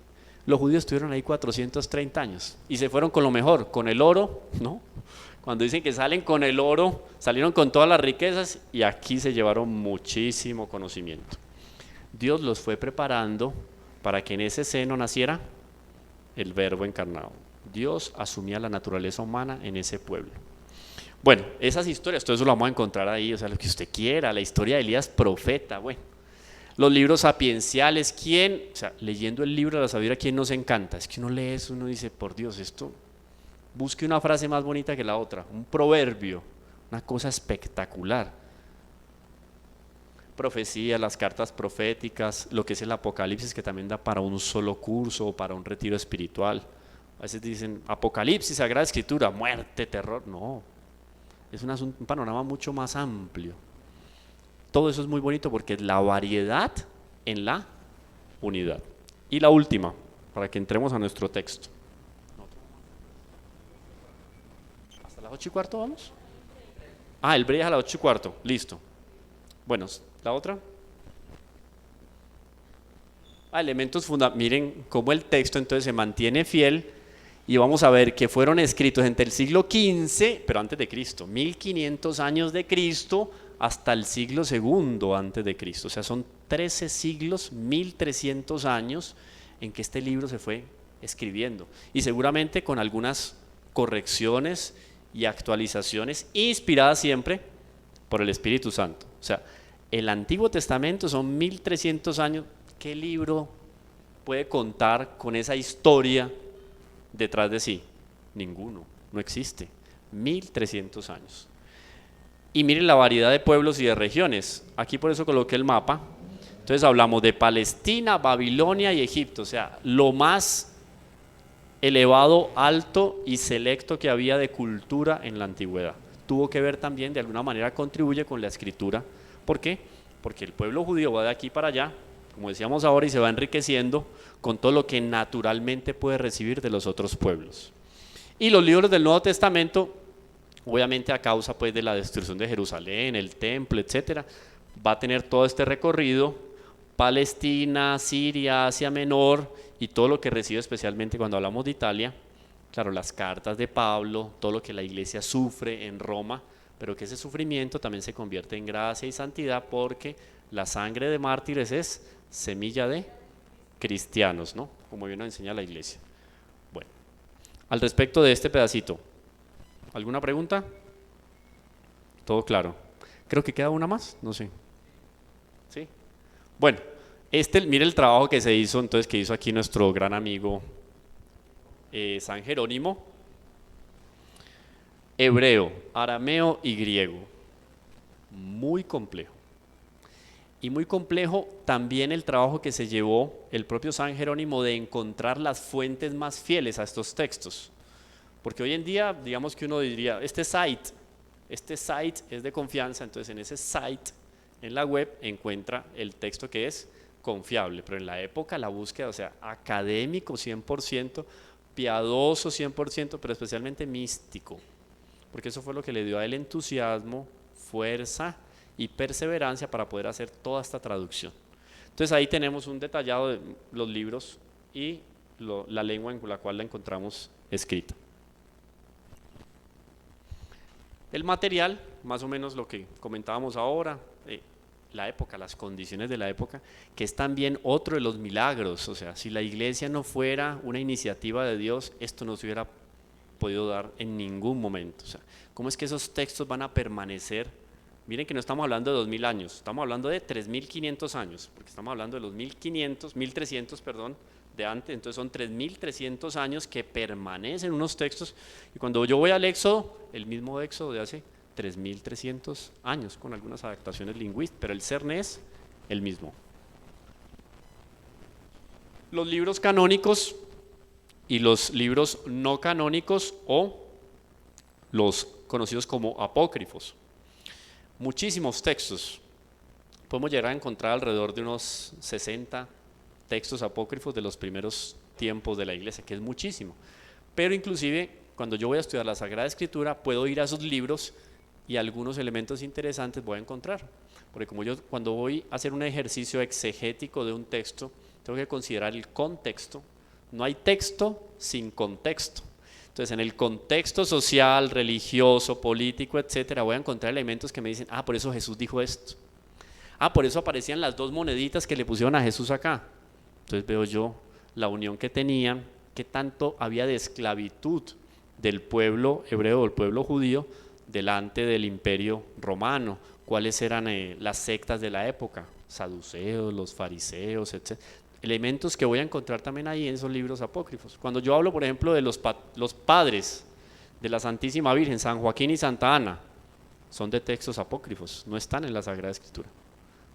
Speaker 7: Los judíos estuvieron ahí 430 años y se fueron con lo mejor, con el oro, ¿no? Cuando dicen que salen con el oro, salieron con todas las riquezas, y aquí se llevaron muchísimo conocimiento. Dios los fue preparando para que en ese seno naciera el Verbo encarnado. Dios asumía la naturaleza humana en ese pueblo. Bueno, esas historias, todo eso lo vamos a encontrar ahí, o sea, lo que usted quiera, la historia de Elías profeta, bueno. Los libros sapienciales, o sea, leyendo el libro de la sabiduría, ¿quién nos encanta? Es que uno lee eso, uno dice, por Dios, esto, busque una frase más bonita que la otra, un proverbio, una cosa espectacular. Profecía, las cartas proféticas, lo que es el Apocalipsis, que también da para un solo curso o para un retiro espiritual. A veces dicen, Apocalipsis, Sagrada Escritura, muerte, terror, no, es un panorama mucho más amplio. Todo eso es muy bonito porque es la variedad en la unidad. Y la última, para que entremos a nuestro texto. ¿Hasta las 8:15 vamos? El break es a las 8:15, listo. Bueno, ¿la otra? Elementos fundamentales. Miren cómo el texto entonces se mantiene fiel, y vamos a ver que fueron escritos entre el siglo XV, pero antes de Cristo, 1500 años de Cristo, hasta el siglo II antes de Cristo. O sea, son 13 siglos, 1300 años en que este libro se fue escribiendo. Y seguramente con algunas correcciones y actualizaciones inspiradas siempre por el Espíritu Santo. O sea, el Antiguo Testamento son 1300 años. ¿Qué libro puede contar con esa historia detrás de sí? Ninguno, no existe. 1300 años. Y miren la variedad de pueblos y de regiones. Aquí por eso coloqué el mapa. Entonces hablamos de Palestina, Babilonia y Egipto. O sea, lo más elevado, alto y selecto que había de cultura en la antigüedad. Tuvo que ver también, de alguna manera contribuye con la escritura. ¿Por qué? Porque el pueblo judío va de aquí para allá, como decíamos ahora, y se va enriqueciendo con todo lo que naturalmente puede recibir de los otros pueblos. Y los libros del Nuevo Testamento, obviamente a causa pues de la destrucción de Jerusalén, el templo, etcétera, va a tener todo este recorrido: Palestina, Siria, Asia Menor y todo lo que recibe, especialmente cuando hablamos de Italia. Claro, las cartas de Pablo, todo lo que la iglesia sufre en Roma, pero que ese sufrimiento también se convierte en gracia y santidad, porque la sangre de mártires es semilla de cristianos, ¿no? Como bien nos enseña la iglesia. Bueno, al respecto de este pedacito, ¿alguna pregunta? ¿Todo claro? Creo que queda una más, no sé. ¿Sí? Bueno, mire el trabajo que se hizo, entonces, que hizo aquí nuestro gran amigo San Jerónimo. Hebreo, arameo y griego. Muy complejo. Y muy complejo también el trabajo que se llevó el propio San Jerónimo de encontrar las fuentes más fieles a estos textos. Porque hoy en día, digamos que uno diría, este site es de confianza, entonces en ese site, en la web, encuentra el texto que es confiable. Pero en la época la búsqueda, o sea, académico 100%, piadoso 100%, pero especialmente místico. Porque eso fue lo que le dio a él entusiasmo, fuerza y perseverancia para poder hacer toda esta traducción. Entonces ahí tenemos un detallado de los libros y la lengua en la cual la encontramos escrita. El material, más o menos lo que comentábamos ahora, la época, las condiciones de la época, que es también otro de los milagros. O sea, si la iglesia no fuera una iniciativa de Dios, esto no se hubiera podido dar en ningún momento. O sea, ¿cómo es que esos textos van a permanecer? Miren que no estamos hablando de 2000 años, estamos hablando de 3500 años, porque estamos hablando de los 1300, perdón, de antes. Entonces son 3300 años que permanecen unos textos, y cuando yo voy al Éxodo, el mismo Éxodo de hace 3300 años, con algunas adaptaciones lingüísticas, pero el cerne es el mismo. Los libros canónicos y los libros no canónicos, o los conocidos como apócrifos. Muchísimos textos. Podemos llegar a encontrar alrededor de unos 60 textos apócrifos de los primeros tiempos de la iglesia, que es muchísimo. Pero inclusive cuando yo voy a estudiar la Sagrada Escritura, puedo ir a esos libros y algunos elementos interesantes voy a encontrar. Porque como yo, cuando voy a hacer un ejercicio exegético de un texto, tengo que considerar el contexto. No hay texto sin contexto. Entonces, en el contexto social, religioso, político, etcétera, voy a encontrar elementos que me dicen, por eso Jesús dijo esto. Por eso aparecían las 2 moneditas que le pusieron a Jesús acá. Entonces veo yo la unión que tenían, qué tanto había de esclavitud del pueblo hebreo, del pueblo judío, delante del imperio romano. Cuáles eran las sectas de la época, saduceos, los fariseos, etc. Elementos que voy a encontrar también ahí en esos libros apócrifos. Cuando yo hablo, por ejemplo, de los padres de la Santísima Virgen, San Joaquín y Santa Ana, son de textos apócrifos, no están en la Sagrada Escritura.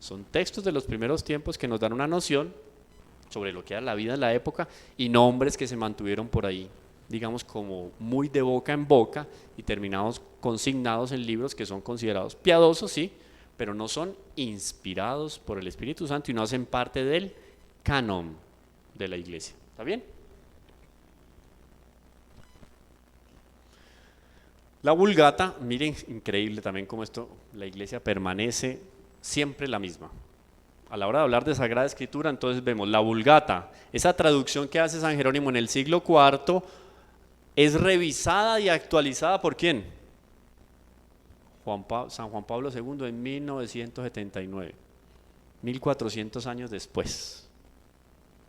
Speaker 7: Son textos de los primeros tiempos que nos dan una noción sobre lo que era la vida en la época y nombres que se mantuvieron por ahí, digamos como muy de boca en boca, y terminados consignados en libros que son considerados piadosos, sí, pero no son inspirados por el Espíritu Santo y no hacen parte del canon de la iglesia. ¿Está bien? La Vulgata, miren, increíble también cómo la iglesia permanece siempre la misma. A la hora de hablar de Sagrada Escritura, entonces vemos la Vulgata, esa traducción que hace San Jerónimo en el siglo IV, es revisada y actualizada ¿por quién? San Juan Pablo II en 1979, 1400 años después.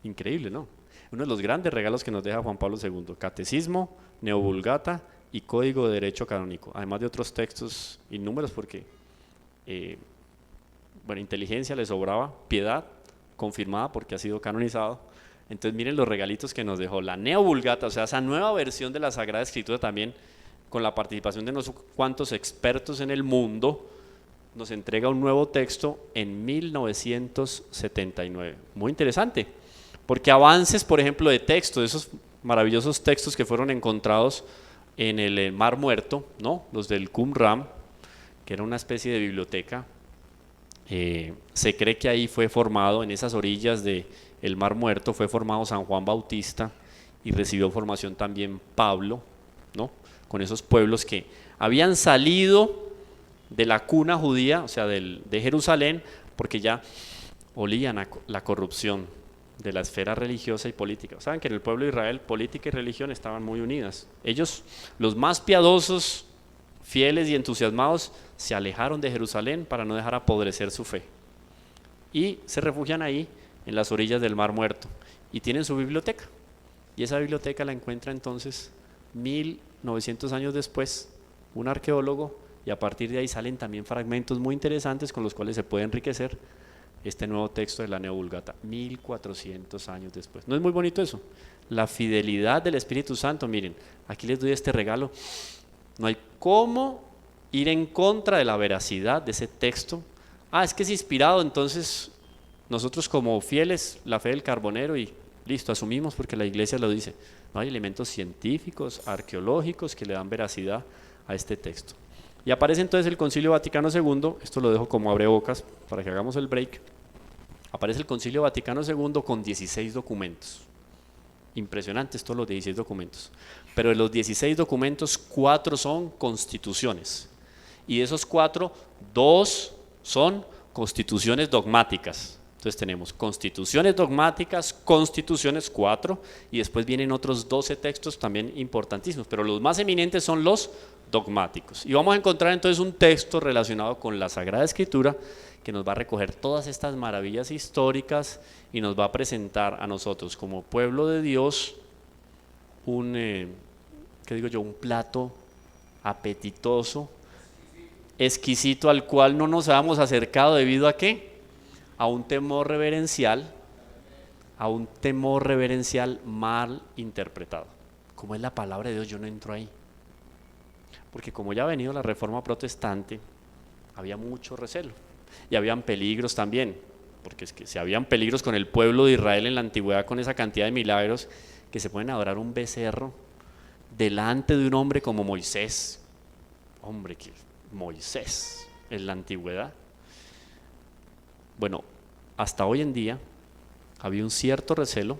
Speaker 7: Increíble, ¿no? Uno de los grandes regalos que nos deja Juan Pablo II, Catecismo, Neovulgata y Código de Derecho Canónico, además de otros textos y números porque, inteligencia le sobraba, piedad confirmada porque ha sido canonizado. Entonces miren los regalitos que nos dejó la Neovulgata, o sea, esa nueva versión de la Sagrada Escritura también, con la participación de unos cuantos expertos en el mundo, nos entrega un nuevo texto en 1979. Muy interesante, porque avances, por ejemplo, de texto, de esos maravillosos textos que fueron encontrados en el Mar Muerto, ¿no? Los del Qumran, que era una especie de biblioteca. Se cree que ahí fue formado, en esas orillas del Mar Muerto, fue formado San Juan Bautista y recibió formación también Pablo, ¿no? Con esos pueblos que habían salido de la cuna judía, o sea, de Jerusalén, porque ya olían a la corrupción de la esfera religiosa y política. Saben que en el pueblo de Israel política y religión estaban muy unidas. Ellos, los más piadosos, fieles y entusiasmados, se alejaron de Jerusalén para no dejar apodrecer su fe. Y se refugian ahí, en las orillas del Mar Muerto, y tienen su biblioteca. Y esa biblioteca la encuentra entonces 1900 años después un arqueólogo, y a partir de ahí salen también fragmentos muy interesantes con los cuales se puede enriquecer este nuevo texto de la Neovulgata, 1400 años después. ¿No es muy bonito eso? La fidelidad del Espíritu Santo. Miren, aquí les doy este regalo. No hay cómo ir en contra de la veracidad de ese texto. Es que es inspirado, entonces nosotros como fieles, la fe del carbonero y listo, asumimos porque la iglesia lo dice. No hay elementos científicos, arqueológicos que le dan veracidad a este texto. Y aparece entonces el Concilio Vaticano II, esto lo dejo como abrebocas para que hagamos el break. Aparece el Concilio Vaticano II con 16 documentos. Impresionante todos los 16 documentos. Pero de los 16 documentos, 4 son constituciones. Y de esos 4, 2 son constituciones dogmáticas. Entonces tenemos constituciones dogmáticas, constituciones 4, y después vienen otros 12 textos también importantísimos, pero los más eminentes son los dogmáticos. Y vamos a encontrar entonces un texto relacionado con la Sagrada Escritura que nos va a recoger todas estas maravillas históricas y nos va a presentar a nosotros como pueblo de Dios un plato apetitoso, exquisito, al cual no nos habíamos acercado debido a ¿qué? A un temor reverencial mal interpretado. Como es la palabra de Dios, yo no entro ahí. Porque como ya ha venido la Reforma Protestante, había mucho recelo. Y habían peligros también, porque es que si habían peligros con el pueblo de Israel en la antigüedad, con esa cantidad de milagros, que se pueden adorar un becerro delante de un hombre como Moisés. Hombre, que Moisés en la antigüedad. Bueno, hasta hoy en día había un cierto recelo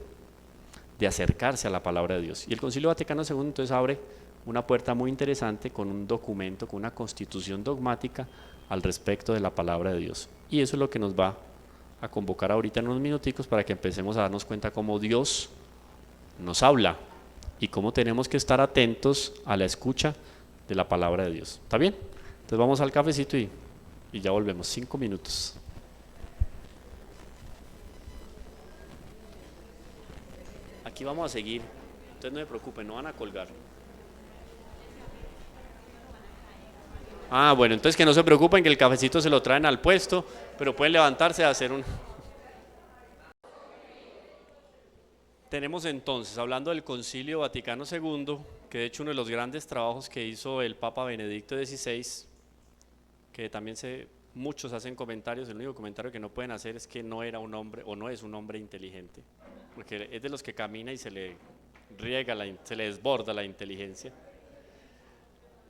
Speaker 7: de acercarse a la palabra de Dios. Y el Concilio Vaticano II entonces abre una puerta muy interesante con un documento, con una constitución dogmática al respecto de la palabra de Dios. Y eso es lo que nos va a convocar ahorita en unos minuticos para que empecemos a darnos cuenta cómo Dios nos habla y cómo tenemos que estar atentos a la escucha de la palabra de Dios. ¿Está bien? Entonces vamos al cafecito y ya volvemos, 5 minutos. Aquí vamos a seguir, entonces no se preocupen, no van a colgar. Bueno, entonces que no se preocupen, que el cafecito se lo traen al puesto, pero pueden levantarse a hacer un... Tenemos entonces, hablando del Concilio Vaticano II, que de hecho uno de los grandes trabajos que hizo el Papa Benedicto XVI, que también muchos hacen comentarios, el único comentario que no pueden hacer es que no era un hombre o no es un hombre inteligente, porque es de los que camina y se le riega, se le desborda la inteligencia.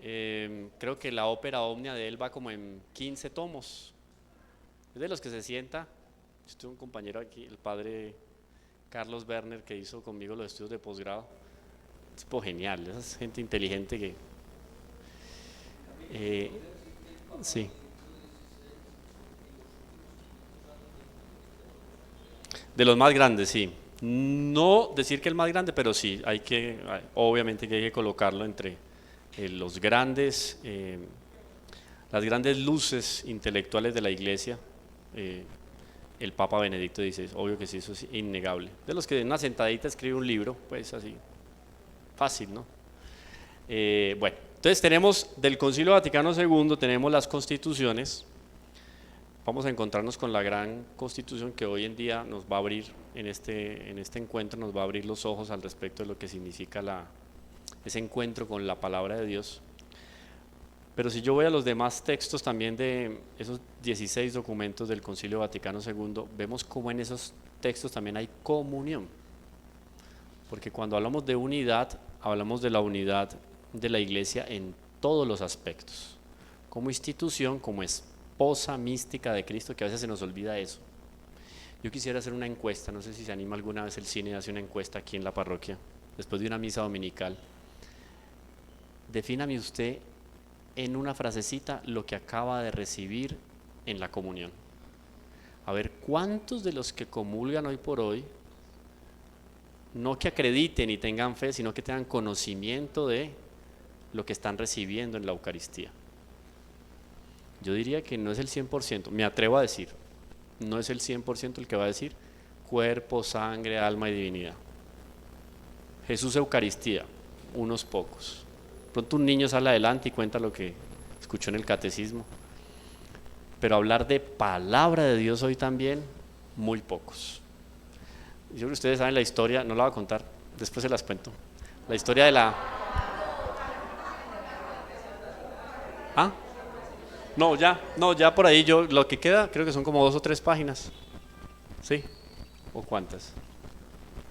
Speaker 7: Creo que la ópera Omnia de él va como en 15 tomos. Es de los que se sienta. Yo tuve un compañero aquí, el padre Carlos Werner, que hizo conmigo los estudios de posgrado. Tipo genial, esa es gente inteligente que sí. De los más grandes, sí. No decir que el más grande, pero sí, obviamente que hay que colocarlo entre los grandes las grandes luces intelectuales de la iglesia, el Papa Benedicto dice, obvio que sí, eso es innegable. De los que en una sentadita escribe un libro, pues así, fácil, ¿no? Bueno, entonces tenemos del Concilio Vaticano II, tenemos las constituciones. Vamos a encontrarnos con la gran constitución que hoy en día nos va a abrir, en este encuentro nos va a abrir los ojos al respecto de lo que significa ese encuentro con la palabra de Dios. Pero si yo voy a los demás textos también de esos 16 documentos del Concilio Vaticano II, vemos cómo en esos textos también hay comunión. Porque cuando hablamos de unidad, hablamos de la unidad de la iglesia en todos los aspectos. Como institución, como esposa mística de Cristo, que a veces se nos olvida eso. Yo quisiera hacer una encuesta, no sé si se anima alguna vez el cine a hacer una encuesta aquí en la parroquia, después de una misa dominical. Defíname usted en una frasecita lo que acaba de recibir en la comunión. A ver, ¿cuántos de los que comulgan hoy por hoy, no que acrediten y tengan fe, sino que tengan conocimiento de lo que están recibiendo en la Eucaristía? Yo diría que no es el 100%, me atrevo a decir, no es el 100% el que va a decir cuerpo, sangre, alma y divinidad. Jesús Eucaristía, unos pocos. Pronto un niño sale adelante y cuenta lo que escuchó en el catecismo. Pero hablar de palabra de Dios hoy también, muy pocos. Yo creo que ustedes saben la historia, no la voy a contar, después se las cuento. La historia de la... ¿Ah? No, ya por ahí lo que queda creo que son como 2 o 3 páginas. ¿Sí? ¿O cuántas?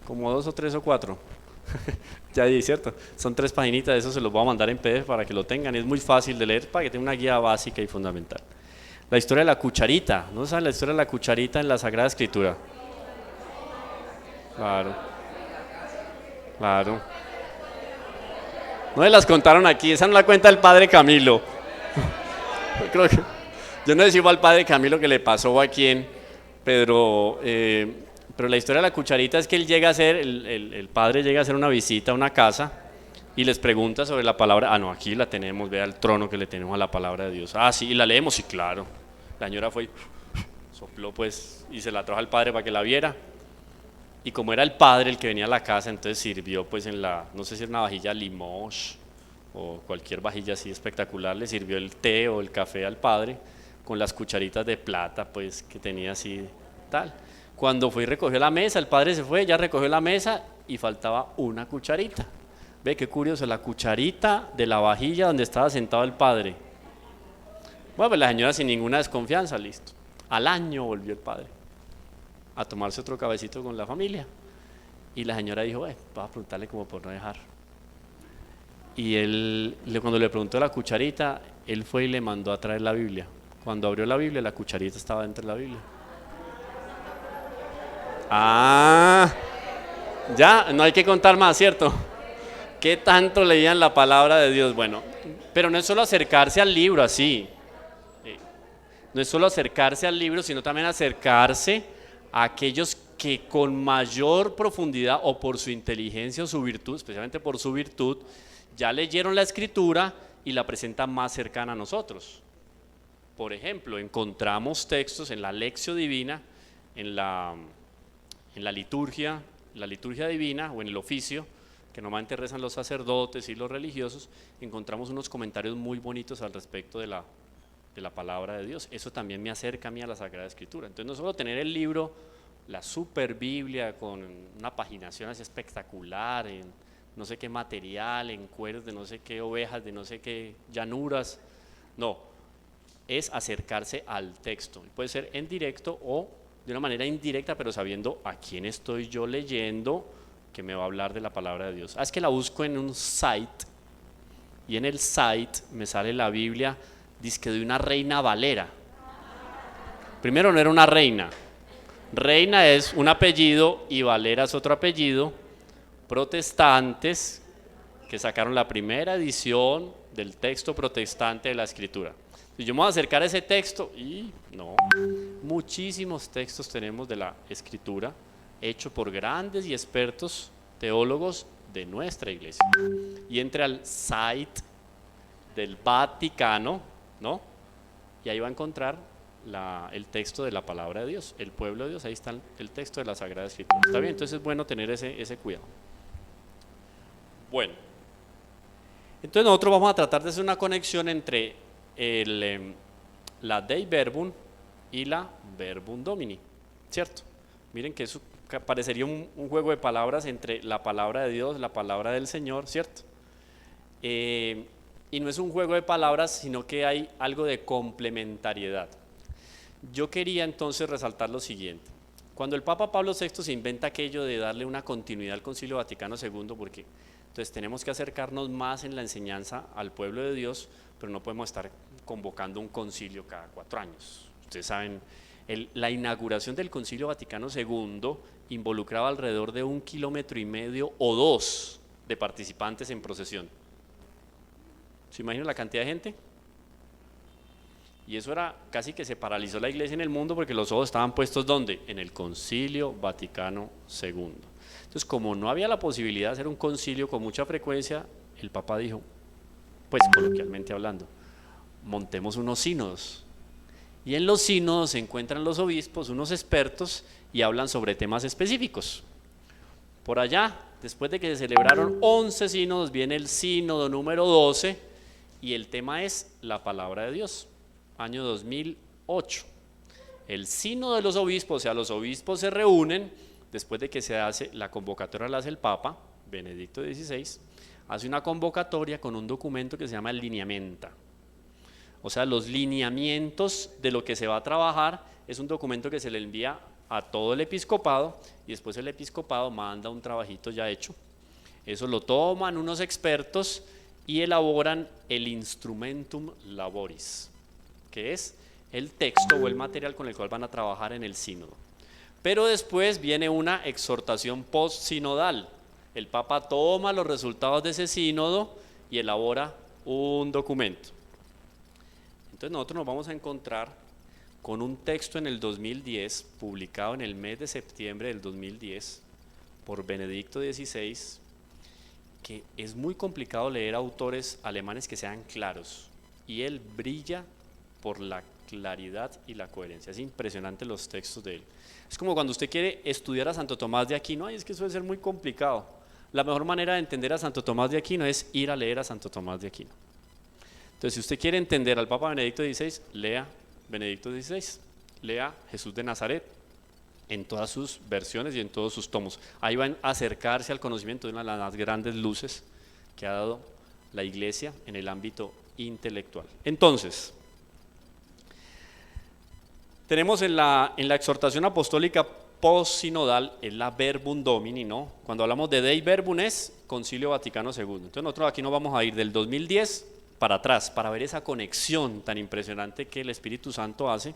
Speaker 7: Como 2 o 3 o 4. Ya es cierto, son 3 paginitas, eso se los voy a mandar en PDF para que lo tengan, es muy fácil de leer para que tenga una guía básica y fundamental. La historia de la cucharita, ¿no saben la historia de la cucharita en la Sagrada Escritura? Claro. No me las contaron aquí, esa no la cuenta el padre Camilo. Creo que, yo no sé si fue al padre Camilo que le pasó o a quién, pero la historia de la cucharita es que él llega a hacer, el padre llega a hacer una visita a una casa y les pregunta sobre la palabra. No, aquí la tenemos, vea el trono que le tenemos a la palabra de Dios. Sí, y la leemos, sí, claro. La señora fue y sopló pues y se la trajo al padre para que la viera. Y como era el padre el que venía a la casa, entonces sirvió pues no sé si era una vajilla Limoges o cualquier vajilla así espectacular, le sirvió el té o el café al padre con las cucharitas de plata pues que tenía así tal. Cuando fue y recogió la mesa, el padre se fue, ya recogió la mesa y faltaba una cucharita. Ve qué curioso, la cucharita de la vajilla donde estaba sentado el padre. Bueno, pues la señora sin ninguna desconfianza, listo. Al año volvió el padre a tomarse otro cabecito con la familia. Y la señora dijo, voy a preguntarle como por no dejar. Y él, cuando le preguntó la cucharita, él fue y le mandó a traer la Biblia. Cuando abrió la Biblia, la cucharita estaba dentro de la Biblia. Ya, no hay que contar más, ¿cierto? ¿Qué tanto leían la palabra de Dios? Bueno, pero no es solo acercarse al libro así. No es solo acercarse al libro, sino también acercarse a aquellos que con mayor profundidad o por su inteligencia o su virtud, especialmente por su virtud, ya leyeron la Escritura y la presentan más cercana a nosotros. Por ejemplo, encontramos textos en la Lectio Divina, en la liturgia divina o en el oficio, que normalmente rezan los sacerdotes y los religiosos, encontramos unos comentarios muy bonitos al respecto de la palabra de Dios. Eso también me acerca a mí a la Sagrada Escritura. Entonces no solo tener el libro, la super Biblia con una paginación así espectacular, en no sé qué material, en cueros de no sé qué ovejas, de no sé qué llanuras, no, es acercarse al texto. Puede ser en directo o de una manera indirecta, pero sabiendo a quién estoy yo leyendo que me va a hablar de la palabra de Dios. Es que la busco en un site y en el site me sale la Biblia, dizque de una Reina Valera. Primero no era una reina. Reina es un apellido y Valera es otro apellido. Protestantes que sacaron la primera edición del texto protestante de la Escritura. Si yo me voy a acercar a ese texto, y no, muchísimos textos tenemos de la Escritura hecho por grandes y expertos teólogos de nuestra iglesia. Y entre al site del Vaticano, ¿no? y ahí va a encontrar el texto de la palabra de Dios, el pueblo de Dios, ahí está el texto de la Sagrada Escritura. ¿Está bien? Entonces es bueno tener ese cuidado. Bueno, entonces nosotros vamos a tratar de hacer una conexión entre la Dei Verbum y la Verbum Domini, ¿cierto? Miren que eso parecería un juego de palabras entre la palabra de Dios, la palabra del Señor, ¿cierto? Y no es un juego de palabras, sino que hay algo de complementariedad. Yo quería entonces resaltar lo siguiente. Cuando el Papa Pablo VI se inventa aquello de darle una continuidad al Concilio Vaticano II, porque entonces tenemos que acercarnos más en la enseñanza al pueblo de Dios, pero no podemos estar convocando un concilio cada 4 años. Ustedes saben, la inauguración del Concilio Vaticano II involucraba alrededor de 1,5 kilómetros o 2 de participantes en procesión. ¿Se imaginan la cantidad de gente? Y eso era, casi que se paralizó la iglesia en el mundo porque los ojos estaban puestos ¿dónde? En el Concilio Vaticano II. Entonces, como no había la posibilidad de hacer un concilio con mucha frecuencia, el Papa dijo, pues coloquialmente hablando, montemos unos sínodos. Y en los sínodos se encuentran los obispos, unos expertos, y hablan sobre temas específicos. Por allá, después de que se celebraron 11 sínodos, viene el sínodo número 12, y el tema es la palabra de Dios, año 2008. El sínodo de los obispos, o sea, los obispos se reúnen, después de que se hace, la convocatoria la hace el Papa, Benedicto XVI, hace una convocatoria con un documento que se llama el lineamenta. O sea, los lineamientos de lo que se va a trabajar es un documento que se le envía a todo el episcopado y después el episcopado manda un trabajito ya hecho. Eso lo toman unos expertos y elaboran el instrumentum laboris, que es el texto o el material con el cual van a trabajar en el sínodo. Pero después viene una exhortación post-sinodal. El Papa toma los resultados de ese sínodo y elabora un documento. Entonces nosotros nos vamos a encontrar con un texto en el 2010, publicado en el mes de septiembre del 2010, por Benedicto XVI, que es muy complicado leer autores alemanes que sean claros, y él brilla por la claridad y la coherencia. Es impresionante los textos de él. Es como cuando usted quiere estudiar a Santo Tomás de Aquino, es que suele ser muy complicado. La mejor manera de entender a Santo Tomás de Aquino es ir a leer a Santo Tomás de Aquino. Entonces, si usted quiere entender al Papa Benedicto XVI, lea Benedicto XVI, lea Jesús de Nazaret, en todas sus versiones y en todos sus tomos. Ahí van a acercarse al conocimiento de una de las grandes luces que ha dado la Iglesia en el ámbito intelectual. Entonces, tenemos en la exhortación apostólica post-sinodal, es la Verbum Domini, ¿no? Cuando hablamos de Dei Verbum es Concilio Vaticano II. Entonces nosotros aquí nos vamos a ir del 2010 para atrás, para ver esa conexión tan impresionante que el Espíritu Santo hace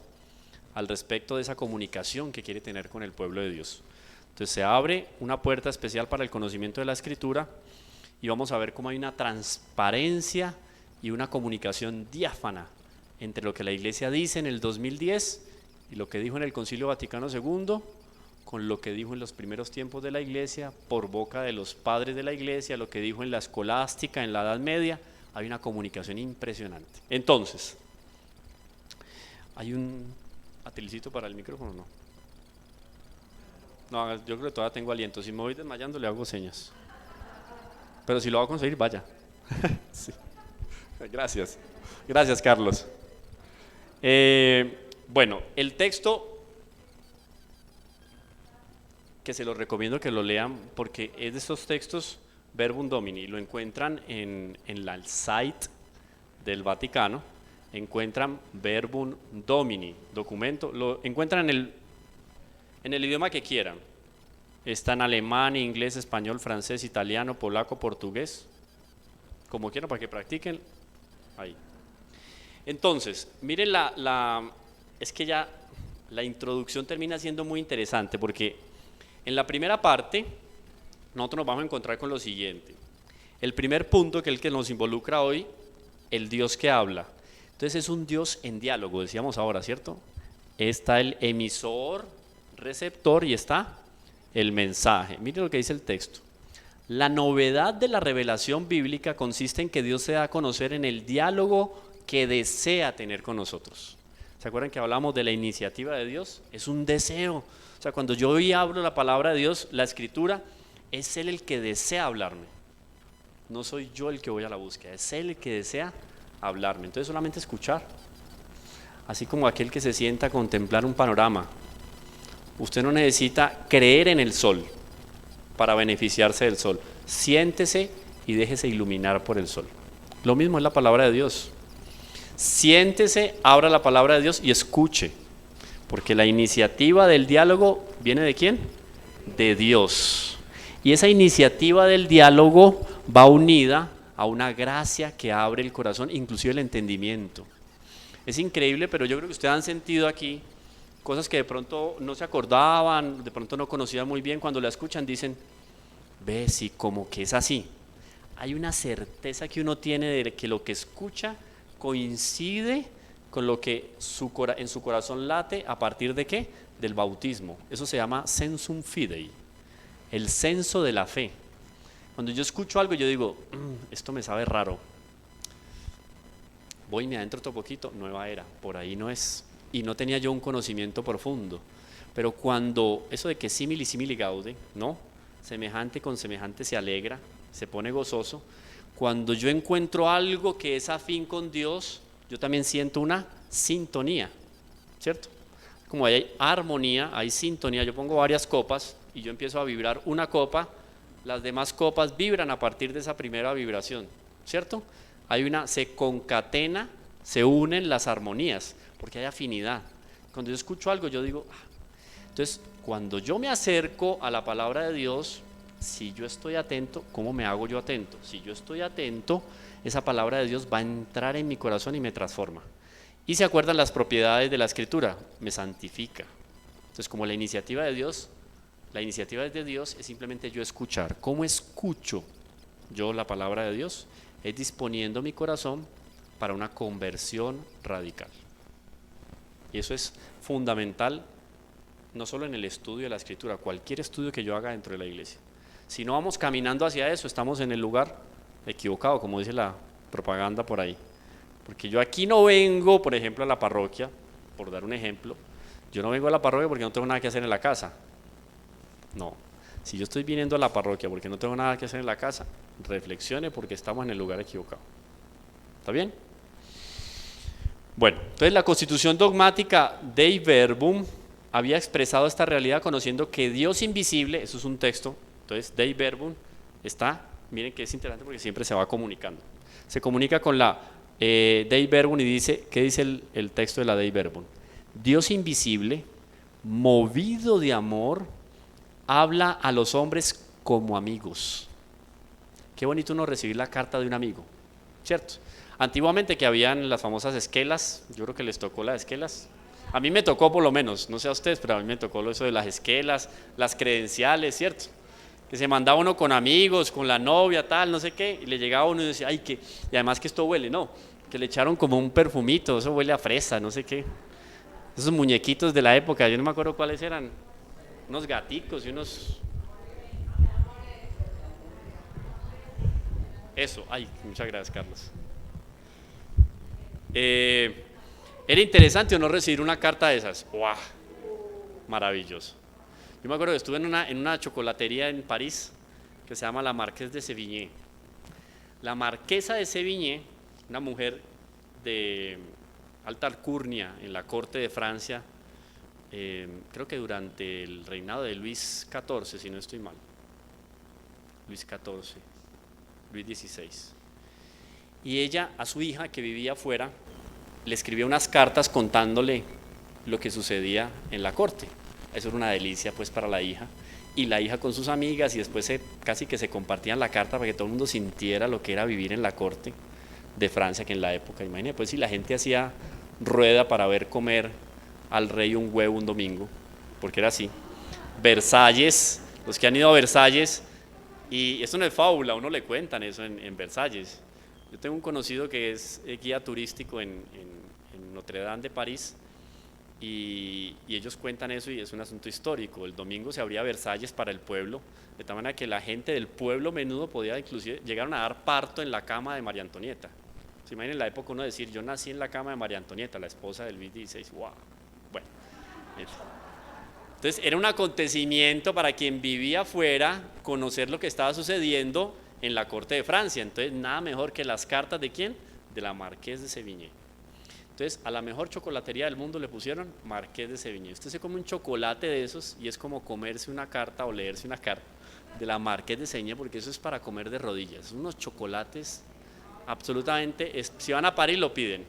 Speaker 7: al respecto de esa comunicación que quiere tener con el pueblo de Dios. Entonces se abre una puerta especial para el conocimiento de la Escritura y vamos a ver cómo hay una transparencia y una comunicación diáfana entre lo que la Iglesia dice en el 2010 y lo que dijo en el Concilio Vaticano II, con lo que dijo en los primeros tiempos de la Iglesia, por boca de los padres de la Iglesia, lo que dijo en la escolástica, en la Edad Media. Hay una comunicación impresionante. Entonces, ¿hay un atilicito para el micrófono o no? No, yo creo que todavía tengo aliento. Si me voy desmayando, le hago señas. Pero si lo voy a conseguir, vaya. Sí. Gracias. Gracias, Carlos. Bueno, el texto, que se los recomiendo que lo lean, porque es de esos textos Verbum Domini, lo encuentran en la site del Vaticano, encuentran Verbum Domini, documento, lo encuentran en el idioma que quieran, está en alemán, inglés, español, francés, italiano, polaco, portugués, como quieran para que practiquen, ahí. Entonces, miren es que ya la introducción termina siendo muy interesante, porque en la primera parte nosotros nos vamos a encontrar con lo siguiente. El primer punto, que es el que nos involucra hoy, el Dios que habla. Entonces es un Dios en diálogo, decíamos ahora, ¿cierto? Está el emisor, receptor y está el mensaje. Miren lo que dice el texto. La novedad de la revelación bíblica consiste en que Dios se da a conocer en el diálogo que desea tener con nosotros. ¿Se acuerdan que hablamos de la iniciativa de Dios? Es un deseo. O sea, cuando yo hoy hablo la palabra de Dios, la Escritura, es Él el que desea hablarme. No soy yo el que voy a la búsqueda, es Él el que desea hablarme. Entonces solamente escuchar. Así como aquel que se sienta a contemplar un panorama. Usted no necesita creer en el sol para beneficiarse del sol. Siéntese y déjese iluminar por el sol. Lo mismo es la palabra de Dios. Siéntese, abra la palabra de Dios y escuche. Porque la iniciativa del diálogo viene ¿de quién? De Dios. Y esa iniciativa del diálogo va unida a una gracia que abre el corazón, inclusive el entendimiento. Es increíble, pero yo creo que ustedes han sentido aquí cosas que de pronto no se acordaban, de pronto no conocían muy bien. Cuando la escuchan dicen, ve, sí, como que es así. Hay una certeza que uno tiene de que lo que escucha coincide con lo que en su corazón late a partir de ¿qué? Del bautismo. Eso se llama sensum fidei, el censo de la fe. Cuando yo escucho algo yo digo, esto me sabe raro. Voy y me adentro otro poquito, nueva era, por ahí no es. Y no tenía yo un conocimiento profundo. Pero cuando, eso de que simili simili gaude, ¿no? Semejante con semejante se alegra, se pone gozoso. Cuando yo encuentro algo que es afín con Dios, yo también siento una sintonía, ¿cierto? Como hay armonía, hay sintonía. Yo pongo varias copas y yo empiezo a vibrar una copa, las demás copas vibran a partir de esa primera vibración, ¿cierto? Se concatena, se unen las armonías, porque hay afinidad. Cuando yo escucho algo, yo digo, entonces, cuando yo me acerco a la palabra de Dios, si yo estoy atento, ¿cómo me hago yo atento? Si yo estoy atento, esa palabra de Dios va a entrar en mi corazón y me transforma. Y se acuerdan las propiedades de la Escritura, me santifica. Entonces, como la iniciativa de Dios es simplemente yo escuchar. ¿Cómo escucho yo la palabra de Dios? Es disponiendo mi corazón para una conversión radical. Y eso es fundamental, no solo en el estudio de la Escritura, cualquier estudio que yo haga dentro de la iglesia. Si no vamos caminando hacia eso, estamos en el lugar equivocado, como dice la propaganda por ahí. Porque yo aquí no vengo, por ejemplo, a la parroquia, por dar un ejemplo, yo no vengo a la parroquia porque no tengo nada que hacer en la casa. No, si yo estoy viniendo a la parroquia porque no tengo nada que hacer en la casa, reflexione porque estamos en el lugar equivocado. ¿Está bien? Bueno, entonces la Constitución dogmática Dei Verbum había expresado esta realidad conociendo que Dios invisible, eso es un texto, entonces Dei Verbum está, miren que es interesante porque siempre se va comunicando. Se comunica con la Dei Verbum y dice, ¿qué dice el texto de la Dei Verbum? Dios invisible, movido de amor, habla a los hombres como amigos. Qué bonito uno recibir la carta de un amigo, ¿cierto? Antiguamente que habían las famosas esquelas, yo creo que les tocó las esquelas. A mí me tocó por lo menos, no sé a ustedes, pero a mí me tocó eso de las esquelas, las credenciales, ¿cierto? Que se mandaba uno con amigos, con la novia, tal, no sé qué, y le llegaba uno y decía, ay, que, y además que esto huele, no, que le echaron como un perfumito, eso huele a fresa, no sé qué. Esos muñequitos de la época, yo no me acuerdo cuáles eran, unos gaticos y unos... Eso, ay, muchas gracias, Carlos. Era interesante o no recibir una carta de esas. ¡Wow! Maravilloso. Yo me acuerdo que estuve en una chocolatería en París que se llama la Marqués de Sévigné. La marquesa de Sévigné, una mujer de alta alcurnia en la corte de Francia, creo que durante el reinado de Luis XIV, si no estoy mal. Luis XIV, Luis XVI. Y ella a su hija que vivía afuera le escribía unas cartas contándole lo que sucedía en la corte. Eso era una delicia pues para la hija. Y la hija con sus amigas y después casi que se compartían la carta para que todo el mundo sintiera lo que era vivir en la corte de Francia, que en la época, imagínate, pues si la gente hacía rueda para ver comer al rey un huevo un domingo, porque era así. Versalles, los que han ido a Versalles, y esto no es fábula, uno le cuentan eso en Versalles. Yo tengo un conocido que es guía turístico en Notre Dame de París y ellos cuentan eso y es un asunto histórico. El domingo se abría Versalles para el pueblo, de tal manera que la gente del pueblo menudo podía inclusive, llegaron a dar parto en la cama de María Antonieta. Se imagina en la época uno decir, yo nací en la cama de María Antonieta, la esposa de Luis XVI. ¡Wow! Bueno, entonces era un acontecimiento para quien vivía afuera conocer lo que estaba sucediendo en la corte de Francia. Entonces nada mejor que las cartas de ¿quién? De la Marqués de Sévigné. Entonces a la mejor chocolatería del mundo le pusieron Marqués de Sévigné. Usted se come un chocolate de esos y es como comerse una carta o leerse una carta de la Marqués de Sévigné, porque eso es para comer de rodillas. Son unos chocolates absolutamente, si van a París lo piden.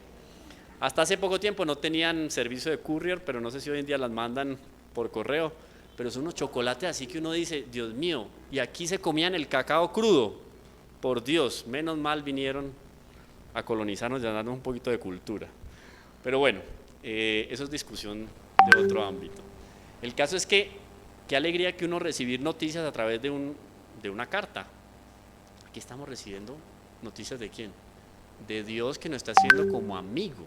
Speaker 7: Hasta hace poco tiempo no tenían servicio de courier, pero no sé si hoy en día las mandan por correo, pero son unos chocolates así que uno dice, Dios mío, y aquí se comían el cacao crudo. Por Dios, menos mal vinieron a colonizarnos y a darnos un poquito de cultura. Pero bueno, eso es discusión de otro ámbito. El caso es que, qué alegría que uno recibir noticias a través de una carta. Aquí estamos recibiendo noticias de ¿quién? De Dios, que nos está haciendo como amigo.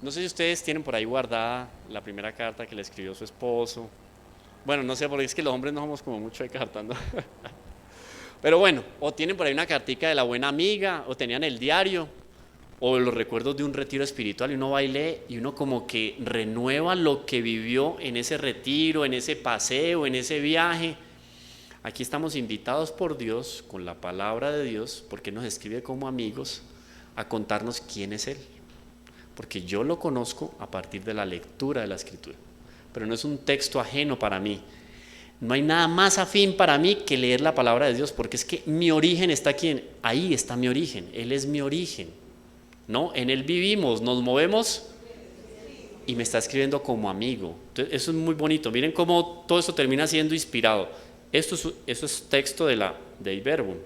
Speaker 7: No sé si ustedes tienen por ahí guardada la primera carta que le escribió su esposo. Bueno, no sé, porque es que los hombres no somos como mucho de cartas, ¿no? Pero bueno, o tienen por ahí una cartica de la buena amiga, o tenían el diario, o los recuerdos de un retiro espiritual, y uno va y lee, y uno como que renueva lo que vivió en ese retiro, en ese paseo, en ese viaje. Aquí estamos invitados por Dios, con la palabra de Dios, porque nos escribe como amigos, a contarnos quién es Él. Porque yo lo conozco a partir de la lectura de la Escritura, pero no es un texto ajeno para mí. No hay nada más afín para mí que leer la palabra de Dios, porque es que mi origen está aquí, ahí está mi origen, Él es mi origen, ¿no? En Él vivimos, nos movemos y me está escribiendo como amigo. Entonces, eso es muy bonito. Miren cómo todo eso termina siendo inspirado. Eso es texto del Verbum.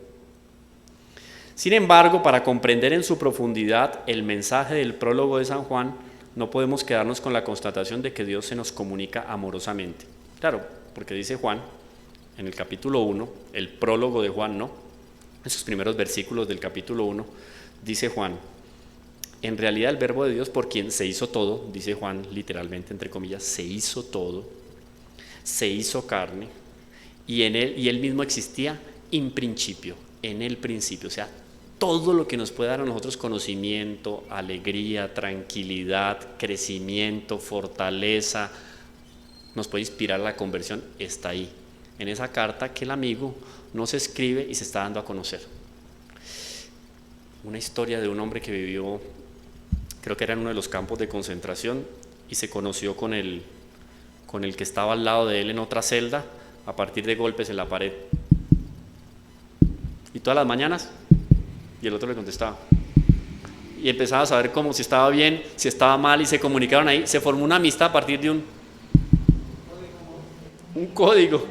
Speaker 7: Sin embargo, para comprender en su profundidad el mensaje del prólogo de San Juan, no podemos quedarnos con la constatación de que Dios se nos comunica amorosamente. Claro, porque dice Juan, en el capítulo 1, el prólogo de Juan, ¿no? Esos primeros versículos del capítulo 1, dice Juan, en realidad el verbo de Dios, por quien se hizo todo, dice Juan literalmente, entre comillas, se hizo todo, se hizo carne, y él mismo existía in principio, en el principio, o sea, todo lo que nos puede dar a nosotros conocimiento, alegría, tranquilidad, crecimiento, fortaleza, nos puede inspirar a la conversión, está ahí, en esa carta que el amigo nos escribe y se está dando a conocer. Una historia de un hombre que vivió, creo que era en uno de los campos de concentración, y se conoció con el que estaba al lado de él en otra celda, a partir de golpes en la pared. Y todas las mañanas, y el otro le contestaba. Y empezaba a saber cómo, si estaba bien, si estaba mal, y se comunicaron ahí. Se formó una amistad a partir de un código.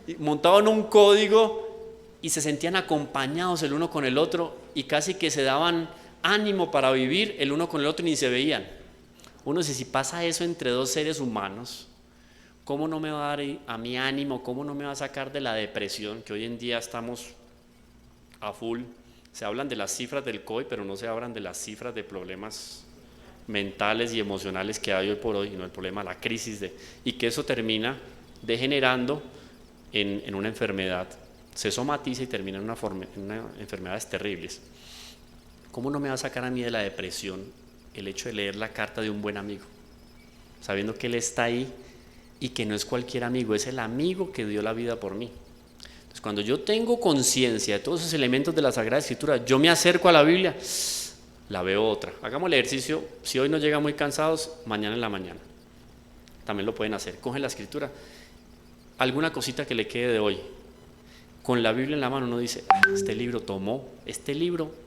Speaker 7: Y montaban un código y se sentían acompañados el uno con el otro, y casi que se daban ánimo para vivir el uno con el otro y ni se veían. Uno dice, si pasa eso entre dos seres humanos, ¿cómo no me va a dar a mi ánimo? ¿Cómo no me va a sacar de la depresión? Que hoy en día estamos a full. Se hablan de las cifras del COVID, pero no se hablan de las cifras de problemas mentales y emocionales que hay hoy por hoy, no el problema, la crisis y que eso termina degenerando en una enfermedad, se somatiza y termina en enfermedades terribles. ¿Cómo no me va a sacar a mí de la depresión el hecho de leer la carta de un buen amigo, sabiendo que Él está ahí y que no es cualquier amigo, es el amigo que dio la vida por mí? Entonces, cuando yo tengo conciencia de todos esos elementos de la Sagrada Escritura, yo me acerco a la Biblia, la veo otra. Hagamos el ejercicio, si hoy no llegan muy cansados, mañana en la mañana también lo pueden hacer. Cogen la Escritura, alguna cosita que le quede de hoy, con la Biblia en la mano uno dice, este libro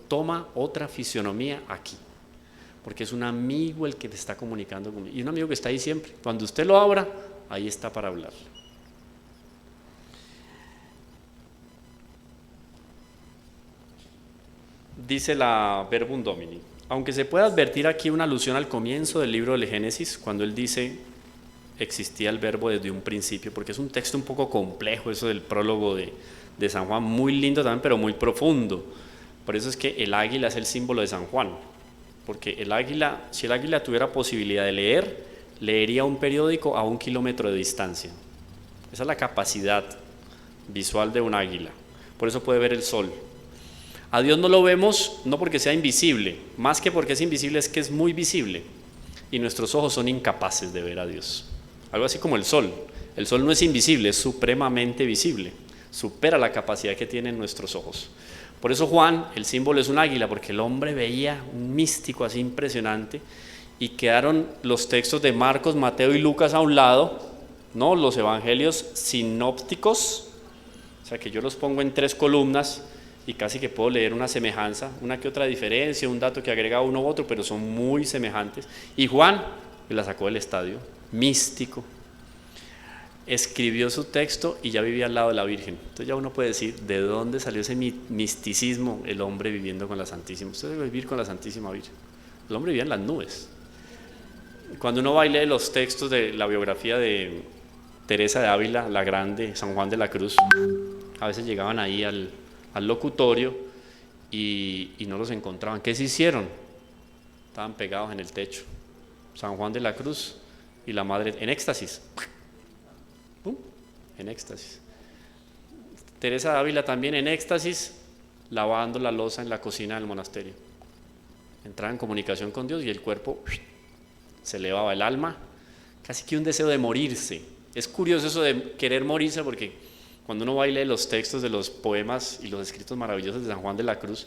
Speaker 7: toma otra fisionomía aquí, porque es un amigo el que te está comunicando conmigo, y un amigo que está ahí siempre. Cuando usted lo abra, ahí está para hablar. Dice la Verbum Domini, aunque se puede advertir aquí una alusión al comienzo del libro del Génesis, cuando él dice existía el verbo desde un principio, porque es un texto un poco complejo eso del prólogo de San Juan, muy lindo también, pero muy profundo. Por eso es que el águila es el símbolo de San Juan, porque el águila, si el águila tuviera posibilidad de leer, leería un periódico a 1 kilómetro de distancia. Esa es la capacidad visual de un águila, por eso puede ver el sol. A Dios no lo vemos no porque sea invisible, más que porque es invisible es que es muy visible y nuestros ojos son incapaces de ver a Dios. Algo así como el sol. El sol no es invisible, es supremamente visible, supera la capacidad que tienen nuestros ojos. Por eso Juan, el símbolo es un águila, porque el hombre veía un místico así impresionante y quedaron los textos de Marcos, Mateo y Lucas a un lado, ¿no? Los evangelios sinópticos, o sea que yo los pongo en 3 columnas y casi que puedo leer una semejanza, una que otra diferencia, un dato que agrega uno u otro, pero son muy semejantes. Y Juan, que la sacó del estadio, místico, escribió su texto y ya vivía al lado de la Virgen. Entonces ya uno puede decir, ¿de dónde salió ese misticismo? El hombre viviendo con la Santísima. Usted debe vivir con la Santísima Virgen. El hombre vivía en las nubes. Cuando uno va y lee los textos de la biografía de Teresa de Ávila, la Grande, San Juan de la Cruz, a veces llegaban ahí al locutorio y no los encontraban. ¿Qué se hicieron? Estaban pegados en el techo. San Juan de la Cruz y la Madre en éxtasis. ¡Pum! En éxtasis. Teresa de Ávila también en éxtasis, lavando la loza en la cocina del monasterio. Entraba en comunicación con Dios y el cuerpo se elevaba, el alma, casi que un deseo de morirse. Es curioso eso de querer morirse, porque cuando uno va y lee los textos de los poemas y los escritos maravillosos de San Juan de la Cruz,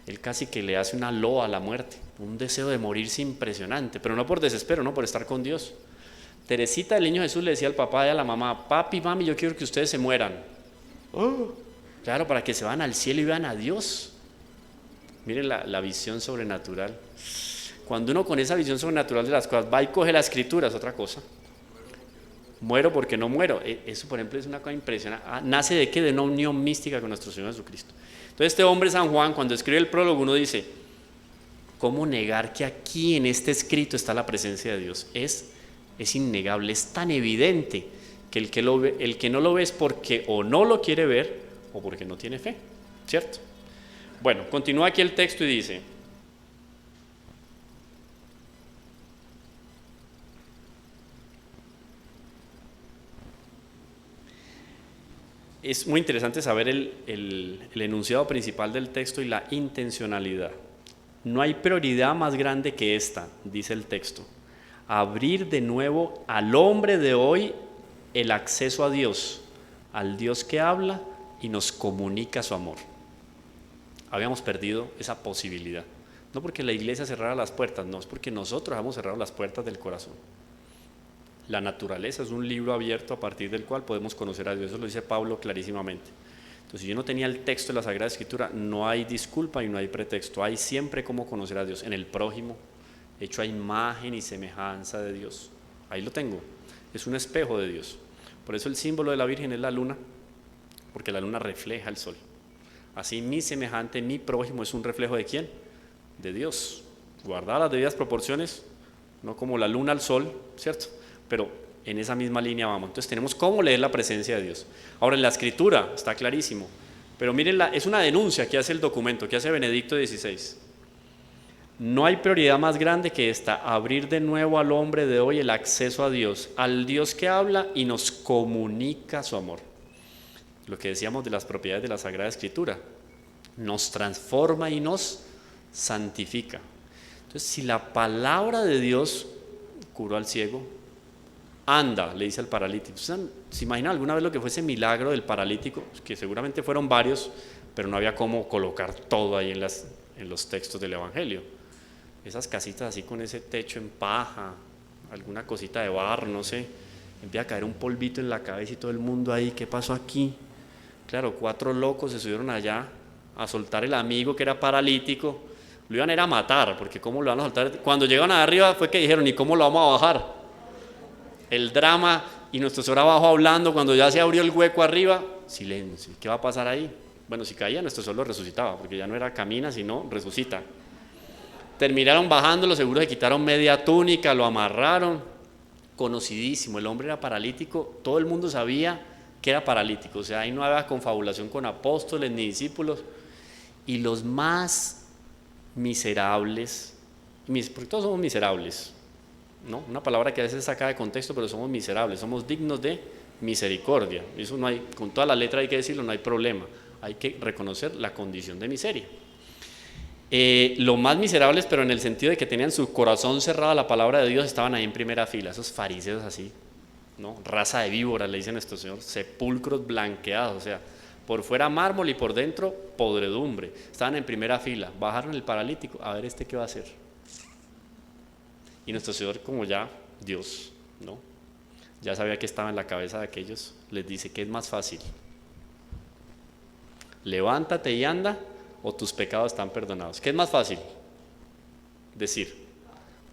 Speaker 7: él casi que le hace una loa a la muerte, un deseo de morirse impresionante, pero no por desespero, no por estar con Dios. Teresita del Niño Jesús le decía al papá y a la mamá, papi, mami, yo quiero que ustedes se mueran. Oh, claro, para que se van al cielo y vean a Dios. Miren la visión sobrenatural. Cuando uno con esa visión sobrenatural de las cosas va y coge la escritura, es otra cosa. Muero porque no muero. Eso, por ejemplo, es una cosa impresionante. ¿Nace de qué? De una unión mística con nuestro Señor Jesucristo. Entonces este hombre San Juan, cuando escribe el prólogo, uno dice, ¿cómo negar que aquí en este escrito está la presencia de Dios? Es innegable, es tan evidente que el que no lo ve es porque o no lo quiere ver o porque no tiene fe, ¿cierto? Bueno, continúa aquí el texto y dice, es muy interesante saber el enunciado principal del texto y la intencionalidad. No hay prioridad más grande que esta, dice el texto. Abrir de nuevo al hombre de hoy el acceso a Dios, al Dios que habla y nos comunica su amor. Habíamos perdido esa posibilidad. No porque la iglesia cerrara las puertas, no, es porque nosotros hemos cerrado las puertas del corazón. La naturaleza es un libro abierto a partir del cual podemos conocer a Dios, eso lo dice Pablo clarísimamente. Entonces, si yo no tenía el texto de la Sagrada Escritura, no hay disculpa y no hay pretexto, hay siempre cómo conocer a Dios, en el prójimo, hecho a imagen y semejanza de Dios. Ahí lo tengo, es un espejo de Dios. Por eso el símbolo de la Virgen es la luna, porque la luna refleja el sol. Así mi semejante, mi prójimo es un reflejo ¿de quién? De Dios. Guardar las debidas proporciones, no como la luna al sol, ¿cierto? Pero en esa misma línea vamos. Entonces tenemos cómo leer la presencia de Dios. Ahora en la Escritura está clarísimo, pero miren, es una denuncia que hace el documento, que hace Benedicto XVI. No hay prioridad más grande que esta, abrir de nuevo al hombre de hoy el acceso a Dios, al Dios que habla y nos comunica su amor. Lo que decíamos de las propiedades de la Sagrada Escritura, nos transforma y nos santifica. Entonces, si la palabra de Dios curó al ciego, anda, le dice al paralítico. ¿Se imagina alguna vez lo que fue ese milagro del paralítico? Que seguramente fueron varios, pero no había cómo colocar todo ahí en los textos del Evangelio. Esas casitas así con ese techo en paja, alguna cosita de barro, no sé, empieza a caer un polvito en la cabeza y todo el mundo ahí, ¿qué pasó aquí? Claro, 4 locos se subieron allá a soltar el amigo que era paralítico, lo iban a ir a matar, porque ¿cómo lo van a soltar? Cuando llegaron arriba fue que dijeron, ¿y cómo lo vamos a bajar? El drama, y nuestro Señor abajo hablando, cuando ya se abrió el hueco arriba, silencio, ¿qué va a pasar ahí? Bueno, si caía, nuestro Señor lo resucitaba, porque ya no era camina, sino resucita. Terminaron bajándolo, seguro se quitaron media túnica, lo amarraron, conocidísimo, el hombre era paralítico, todo el mundo sabía que era paralítico, o sea, ahí no había confabulación con apóstoles ni discípulos, y los más miserables, porque todos somos miserables, ¿no? Una palabra que a veces saca de contexto, pero somos miserables, somos dignos de misericordia, eso no hay, con toda la letra hay que decirlo, no hay problema, hay que reconocer la condición de miseria. Lo más miserables, pero en el sentido de que tenían su corazón cerrado a la palabra de Dios, estaban ahí en primera fila, esos fariseos así, ¿no? Raza de víboras, le dice nuestro Señor, sepulcros blanqueados, o sea, por fuera mármol y por dentro podredumbre. Estaban en primera fila, bajaron el paralítico, a ver este qué va a hacer. Y nuestro Señor, como ya Dios, ¿no? Ya sabía que estaba en la cabeza de aquellos, les dice que es más fácil: levántate y anda, o tus pecados están perdonados. ¿Qué es más fácil decir?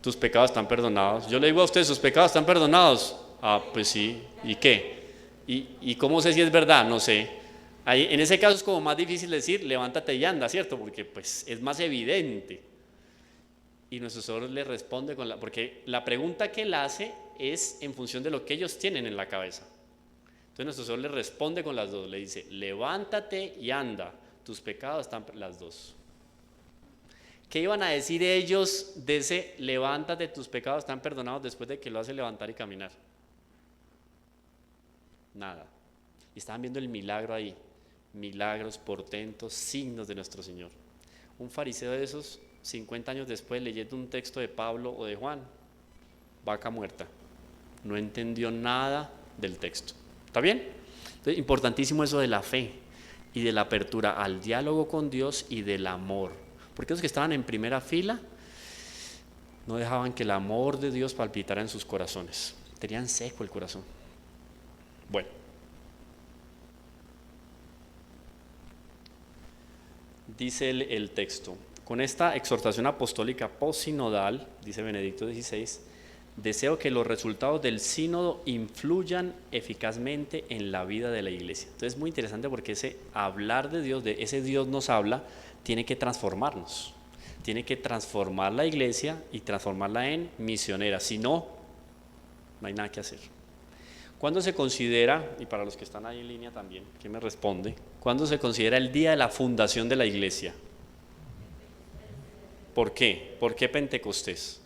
Speaker 7: Tus pecados están perdonados. Yo le digo a ustedes, sus pecados están perdonados. Ah, pues sí. ¿Y qué? ¿Y cómo sé si es verdad? No sé. Ahí, en ese caso es como más difícil decir, levántate y anda, ¿cierto? Porque pues es más evidente. Y nuestro Señor le responde porque la pregunta que él hace es en función de lo que ellos tienen en la cabeza. Entonces nuestro Señor le responde con las dos, le dice, levántate y anda, tus pecados están, las dos. ¿Qué iban a decir ellos de ese levántate, tus pecados están perdonados después de que lo hace levantar y caminar? Nada. Y estaban viendo el milagro ahí, milagros, portentos, signos de nuestro Señor. Un fariseo de esos, 50 años después, leyendo un texto de Pablo o de Juan, vaca muerta, no entendió nada del texto. ¿Está bien? Entonces, importantísimo eso de la fe y de la apertura al diálogo con Dios y del amor, porque los que estaban en primera fila no dejaban que el amor de Dios palpitara en sus corazones, tenían seco el corazón. Bueno, dice el texto, con esta exhortación apostólica posinodal, dice Benedicto XVI, deseo que los resultados del sínodo influyan eficazmente en la vida de la iglesia. Entonces es muy interesante porque ese hablar de Dios, de ese Dios nos habla, tiene que transformarnos, tiene que transformar la iglesia y transformarla en misionera, si no, no hay nada que hacer. ¿Cuándo se considera, y para los que están ahí en línea también, ¿quién me responde? ¿Cuándo se considera el día de la fundación de la iglesia? ¿Por qué? ¿Por qué Pentecostés?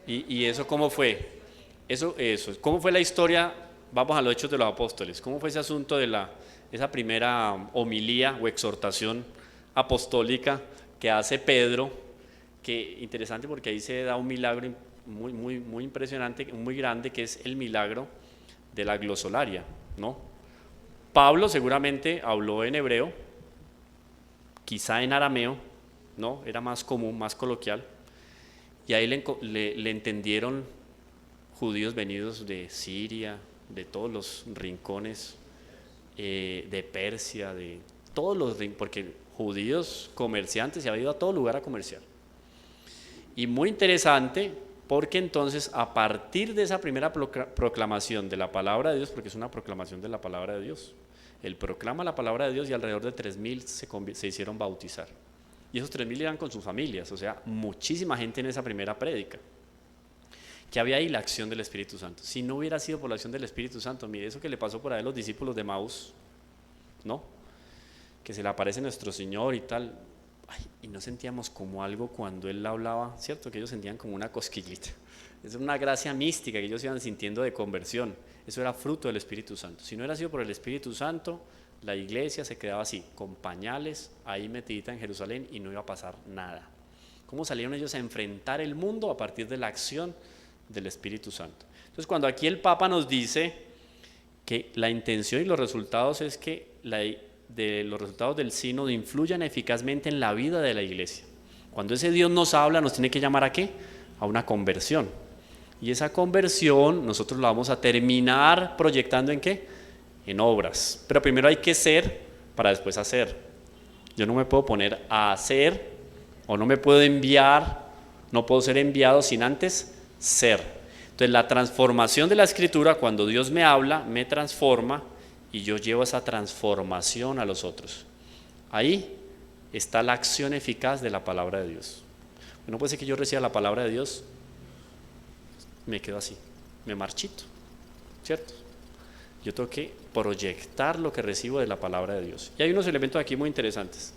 Speaker 7: ¿Y eso cómo fue? Eso, ¿cómo fue la historia? Vamos a los Hechos de los Apóstoles. ¿Cómo fue ese asunto de esa primera homilía o exhortación apostólica que hace Pedro? Que interesante porque ahí se da un milagro muy impresionante, muy grande, que es el milagro de la glosolaria, ¿no? Pablo seguramente habló en hebreo, quizá en arameo, ¿no? Era más común, más coloquial. Y ahí le entendieron judíos venidos de Siria, de todos los rincones, de Persia, de todos los rincones, porque judíos comerciantes se habían ido a todo lugar a comerciar. Y muy interesante, porque entonces a partir de esa primera proclamación de la palabra de Dios, porque es una proclamación de la palabra de Dios, él proclama la palabra de Dios y alrededor de 3,000 se hicieron bautizar. Y esos 3,000 iban con sus familias, o sea, muchísima gente en esa primera prédica. Que había ahí la acción del Espíritu Santo. Si no hubiera sido por la acción del Espíritu Santo, mire eso que le pasó por ahí a los discípulos de Maús, ¿no? Que se le aparece nuestro Señor y tal. Ay, y no sentíamos como algo cuando Él hablaba, ¿cierto? Que ellos sentían como una cosquillita. Es una gracia mística que ellos iban sintiendo de conversión. Eso era fruto del Espíritu Santo. Si no hubiera sido por el Espíritu Santo, la iglesia se quedaba así, con pañales, ahí metidita en Jerusalén y no iba a pasar nada. ¿Cómo salieron ellos a enfrentar el mundo? A partir de la acción del Espíritu Santo. Entonces, cuando aquí el Papa nos dice que la intención y los resultados es que los resultados del sínodo influyan eficazmente en la vida de la iglesia. Cuando ese Dios nos habla, nos tiene que llamar ¿a qué? A una conversión. Y esa conversión nosotros la vamos a terminar proyectando ¿en qué? En obras, pero primero hay que ser para después hacer. Yo no me puedo poner a hacer o no me puedo enviar, no puedo ser enviado sin antes ser. Entonces la transformación de la Escritura, cuando Dios me habla, me transforma y yo llevo esa transformación a los otros. Ahí está la acción eficaz de la palabra de Dios. No puede ser que yo reciba la palabra de Dios, me quedo así, me marchito, ¿cierto? Yo tengo que proyectar lo que recibo de la palabra de Dios. Y hay unos elementos aquí muy interesantes.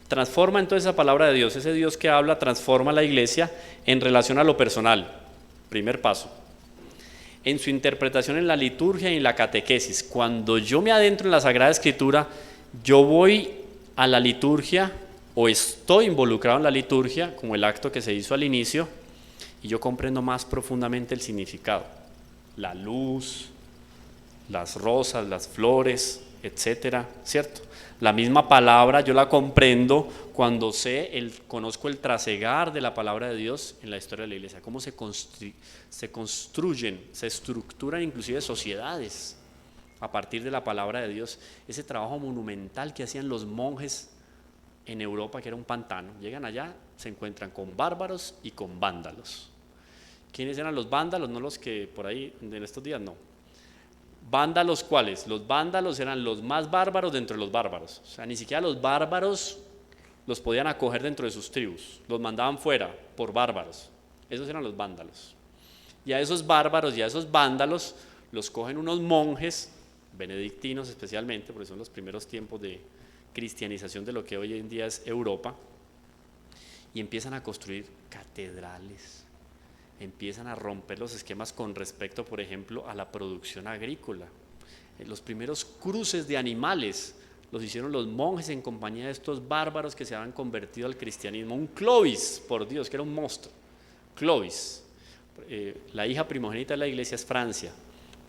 Speaker 7: Transforma entonces esa palabra de Dios, ese Dios que habla, transforma la iglesia en relación a lo personal. Primer paso. En su interpretación en la liturgia y en la catequesis. Cuando yo me adentro en la Sagrada Escritura Yo voy a la liturgia o estoy involucrado en la liturgia como el acto que se hizo al inicio y yo comprendo más profundamente el significado, la luz, las rosas, las flores, etcétera, ¿cierto? La misma palabra yo la comprendo cuando conozco el trasegar de la palabra de Dios en la historia de la iglesia, cómo se construyen, se estructuran inclusive sociedades a partir de la palabra de Dios. Ese trabajo monumental que hacían los monjes en Europa, que era un pantano, llegan allá, se encuentran con bárbaros y con vándalos. ¿Quiénes eran los vándalos? No los que por ahí en estos días, no. ¿Vándalos cuáles? Los vándalos eran los más bárbaros dentro de los bárbaros. O sea, ni siquiera los bárbaros los podían acoger dentro de sus tribus. Los mandaban fuera por bárbaros. Esos eran los vándalos. Y a esos bárbaros y a esos vándalos los cogen unos monjes, benedictinos especialmente, porque son los primeros tiempos de cristianización de lo que hoy en día es Europa, y empiezan a construir catedrales. Empiezan a romper los esquemas con respecto, por ejemplo, a la producción agrícola. Los primeros cruces de animales los hicieron los monjes en compañía de estos bárbaros que se habían convertido al cristianismo. Un Clovis, por Dios, que era un monstruo. Clovis, la hija primogénita de la iglesia es Francia.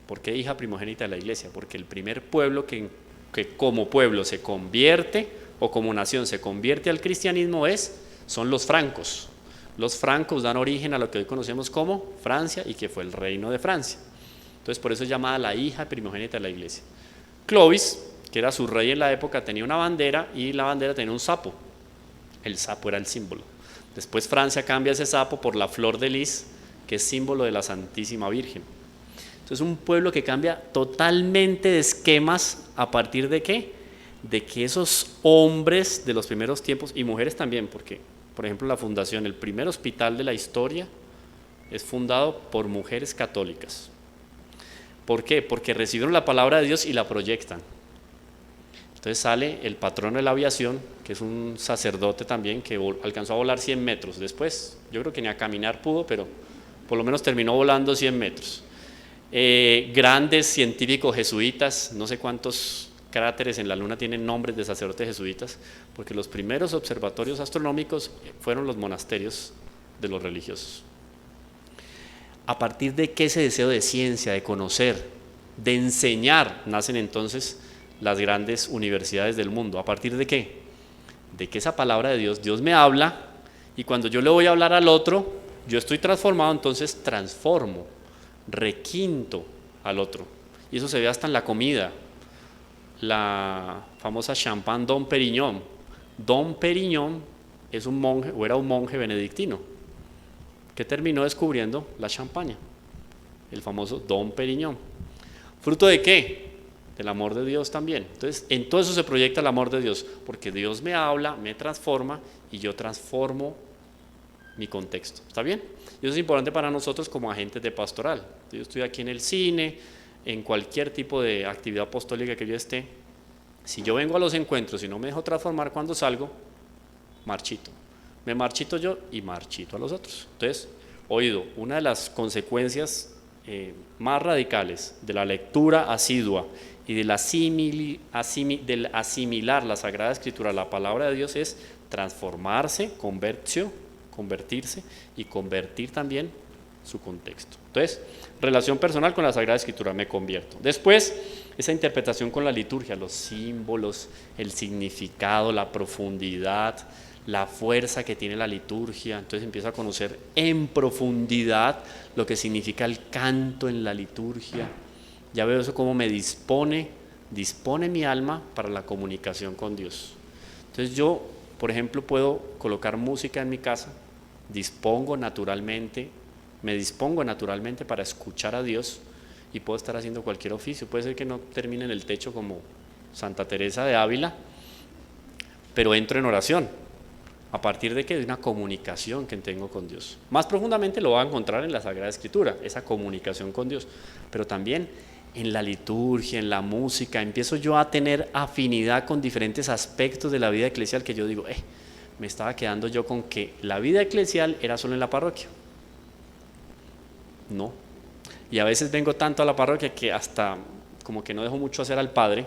Speaker 7: ¿Por qué hija primogénita de la iglesia? Porque el primer pueblo que como pueblo se convierte, o como nación se convierte al cristianismo son los francos. Los francos dan origen a lo que hoy conocemos como Francia y que fue el reino de Francia. Entonces por eso es llamada la hija primogénita de la iglesia. Clovis, que era su rey en la época, tenía una bandera y la bandera tenía un sapo. El sapo era el símbolo. Después Francia cambia ese sapo por la flor de lis, que es símbolo de la Santísima Virgen. Entonces un pueblo que cambia totalmente de esquemas a partir de ¿qué? De que esos hombres de los primeros tiempos, y mujeres también, porque por ejemplo la fundación, el primer hospital de la historia es fundado por mujeres católicas. ¿Por qué? Porque recibieron la palabra de Dios y la proyectan. Entonces sale el patrono de la aviación, que es un sacerdote también, que alcanzó a volar 100 metros. Después, yo creo que ni a caminar pudo, pero por lo menos terminó volando 100 metros. Grandes científicos jesuitas, no sé cuántos cráteres en la luna tienen nombres de sacerdotes jesuitas, porque los primeros observatorios astronómicos fueron los monasterios de los religiosos. A partir de que ese deseo de ciencia, de conocer, de enseñar, nacen entonces las grandes universidades del mundo. ¿A partir de qué? De que esa palabra de Dios, Dios me habla, y cuando yo le voy a hablar al otro, yo estoy transformado, entonces transformo, requinto al otro. Y eso se ve hasta en la comida. La famosa champán Dom Perignon. Dom Perignon es un monje, o era un monje benedictino, que terminó descubriendo la champaña, el famoso Dom Perignon. ¿Fruto de qué? Del amor de Dios también. Entonces, en todo eso se proyecta el amor de Dios, porque Dios me habla, me transforma y yo transformo mi contexto. ¿Está bien? Y eso es importante para nosotros como agentes de pastoral. Yo estoy aquí en el cine, en cualquier tipo de actividad apostólica que yo esté. Si yo vengo a los encuentros y no me dejo transformar cuando salgo, marchito. Me marchito yo y marchito a los otros. Entonces, oído, una de las consecuencias más radicales de la lectura asidua y del asimilar la Sagrada Escritura, la palabra de Dios, es transformarse, convertirse y convertir también su contexto. Entonces, relación personal con la Sagrada Escritura, me convierto. Después, esa interpretación con la liturgia, los símbolos, el significado, la profundidad, la fuerza que tiene la liturgia. Entonces empiezo a conocer en profundidad lo que significa el canto en la liturgia. Ya veo eso como me dispone mi alma para la comunicación con Dios. Entonces yo, por ejemplo, puedo colocar música en mi casa, me dispongo naturalmente para escuchar a Dios, y puedo estar haciendo cualquier oficio. Puede ser que no termine en el techo como Santa Teresa de Ávila, pero entro en oración. ¿A partir de qué? De una comunicación que tengo con Dios. Más profundamente lo va a encontrar en la Sagrada Escritura, esa comunicación con Dios, pero también en la liturgia, en la música. Empiezo yo a tener afinidad con diferentes aspectos de la vida eclesial que yo digo, me estaba quedando yo con que la vida eclesial era solo en la parroquia. No. Y a veces vengo tanto a la parroquia que hasta como que no dejo mucho hacer al padre,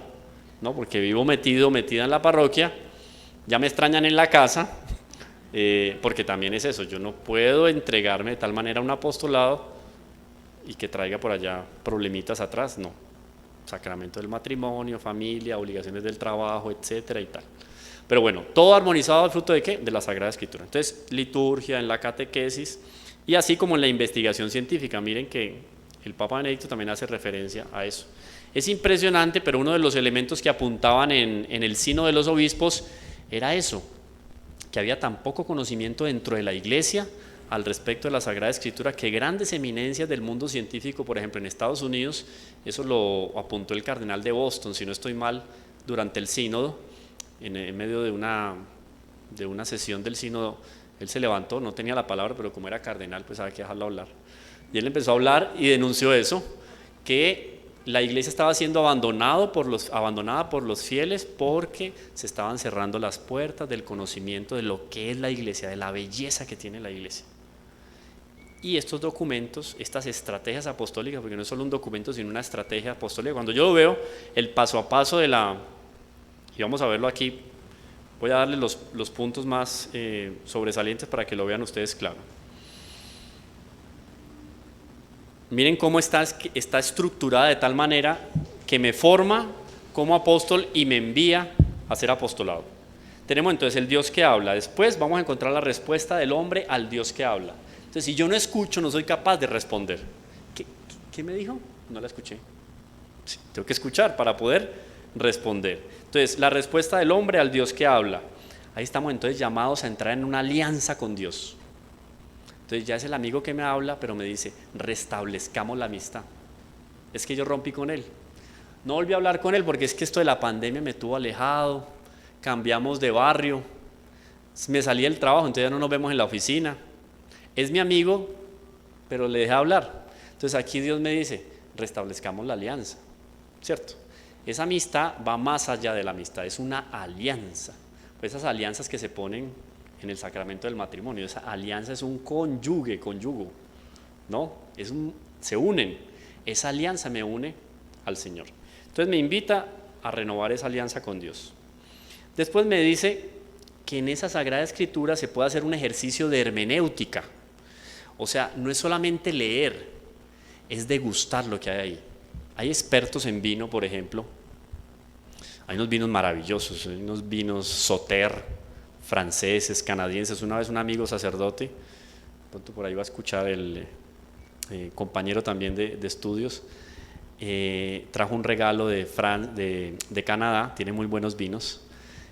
Speaker 7: ¿no? Porque vivo metida en la parroquia, ya me extrañan en la casa, porque también es eso, yo no puedo entregarme de tal manera a un apostolado y que traiga por allá problemitas atrás, no. Sacramento del matrimonio, familia, obligaciones del trabajo, etcétera y tal. Pero bueno, todo armonizado al fruto de ¿qué? De la Sagrada Escritura. Entonces, liturgia, en la catequesis y así como en la investigación científica. Miren que el Papa Benedicto también hace referencia a eso. Es impresionante, pero uno de los elementos que apuntaban en el Sínodo de los Obispos era eso, que había tan poco conocimiento dentro de la Iglesia al respecto de la Sagrada Escritura, que grandes eminencias del mundo científico, por ejemplo en Estados Unidos, eso lo apuntó el cardenal de Boston, si no estoy mal, durante el sínodo, en medio de una sesión del sínodo, él se levantó, no tenía la palabra, pero como era cardenal, pues había que dejarlo hablar. Y él empezó a hablar y denunció eso, que la iglesia estaba siendo abandonada por los fieles porque se estaban cerrando las puertas del conocimiento de lo que es la iglesia, de la belleza que tiene la iglesia. Y estos documentos, estas estrategias apostólicas, porque no es solo un documento, sino una estrategia apostólica, cuando yo lo veo, el paso a paso y vamos a verlo aquí, voy a darle los puntos más sobresalientes para que lo vean ustedes claro. Miren cómo está estructurada de tal manera que me forma como apóstol y me envía a ser apostolado. Tenemos entonces el Dios que habla, después vamos a encontrar la respuesta del hombre al Dios que habla. Entonces, si yo no escucho, no soy capaz de responder. ¿Qué me dijo? No la escuché. Sí, tengo que escuchar para poder responder. Entonces, la respuesta del hombre al Dios que habla. Ahí estamos entonces llamados a entrar en una alianza con Dios. Entonces, ya es el amigo que me habla, pero me dice, restablezcamos la amistad. Es que yo rompí con él. No volví a hablar con él porque es que esto de la pandemia me tuvo alejado. Cambiamos de barrio. Me salí del trabajo, entonces ya no nos vemos en la oficina. Es mi amigo, pero le dejé hablar. Entonces aquí Dios me dice, restablezcamos la alianza, ¿cierto? Esa amistad va más allá de la amistad, es una alianza. Esas alianzas que se ponen en el sacramento del matrimonio, esa alianza es un conyugo, ¿no? Se unen. Esa alianza me une al Señor. Entonces me invita a renovar esa alianza con Dios. Después me dice que en esa Sagrada Escritura se puede hacer un ejercicio de hermenéutica. O sea, no es solamente leer, es degustar lo que hay ahí. Hay expertos en vino, por ejemplo. Hay unos vinos maravillosos, hay unos vinos Sauterre, franceses, canadienses. Una vez un amigo sacerdote, pronto por ahí va a escuchar el compañero también de estudios, trajo un regalo de Canadá, tiene muy buenos vinos,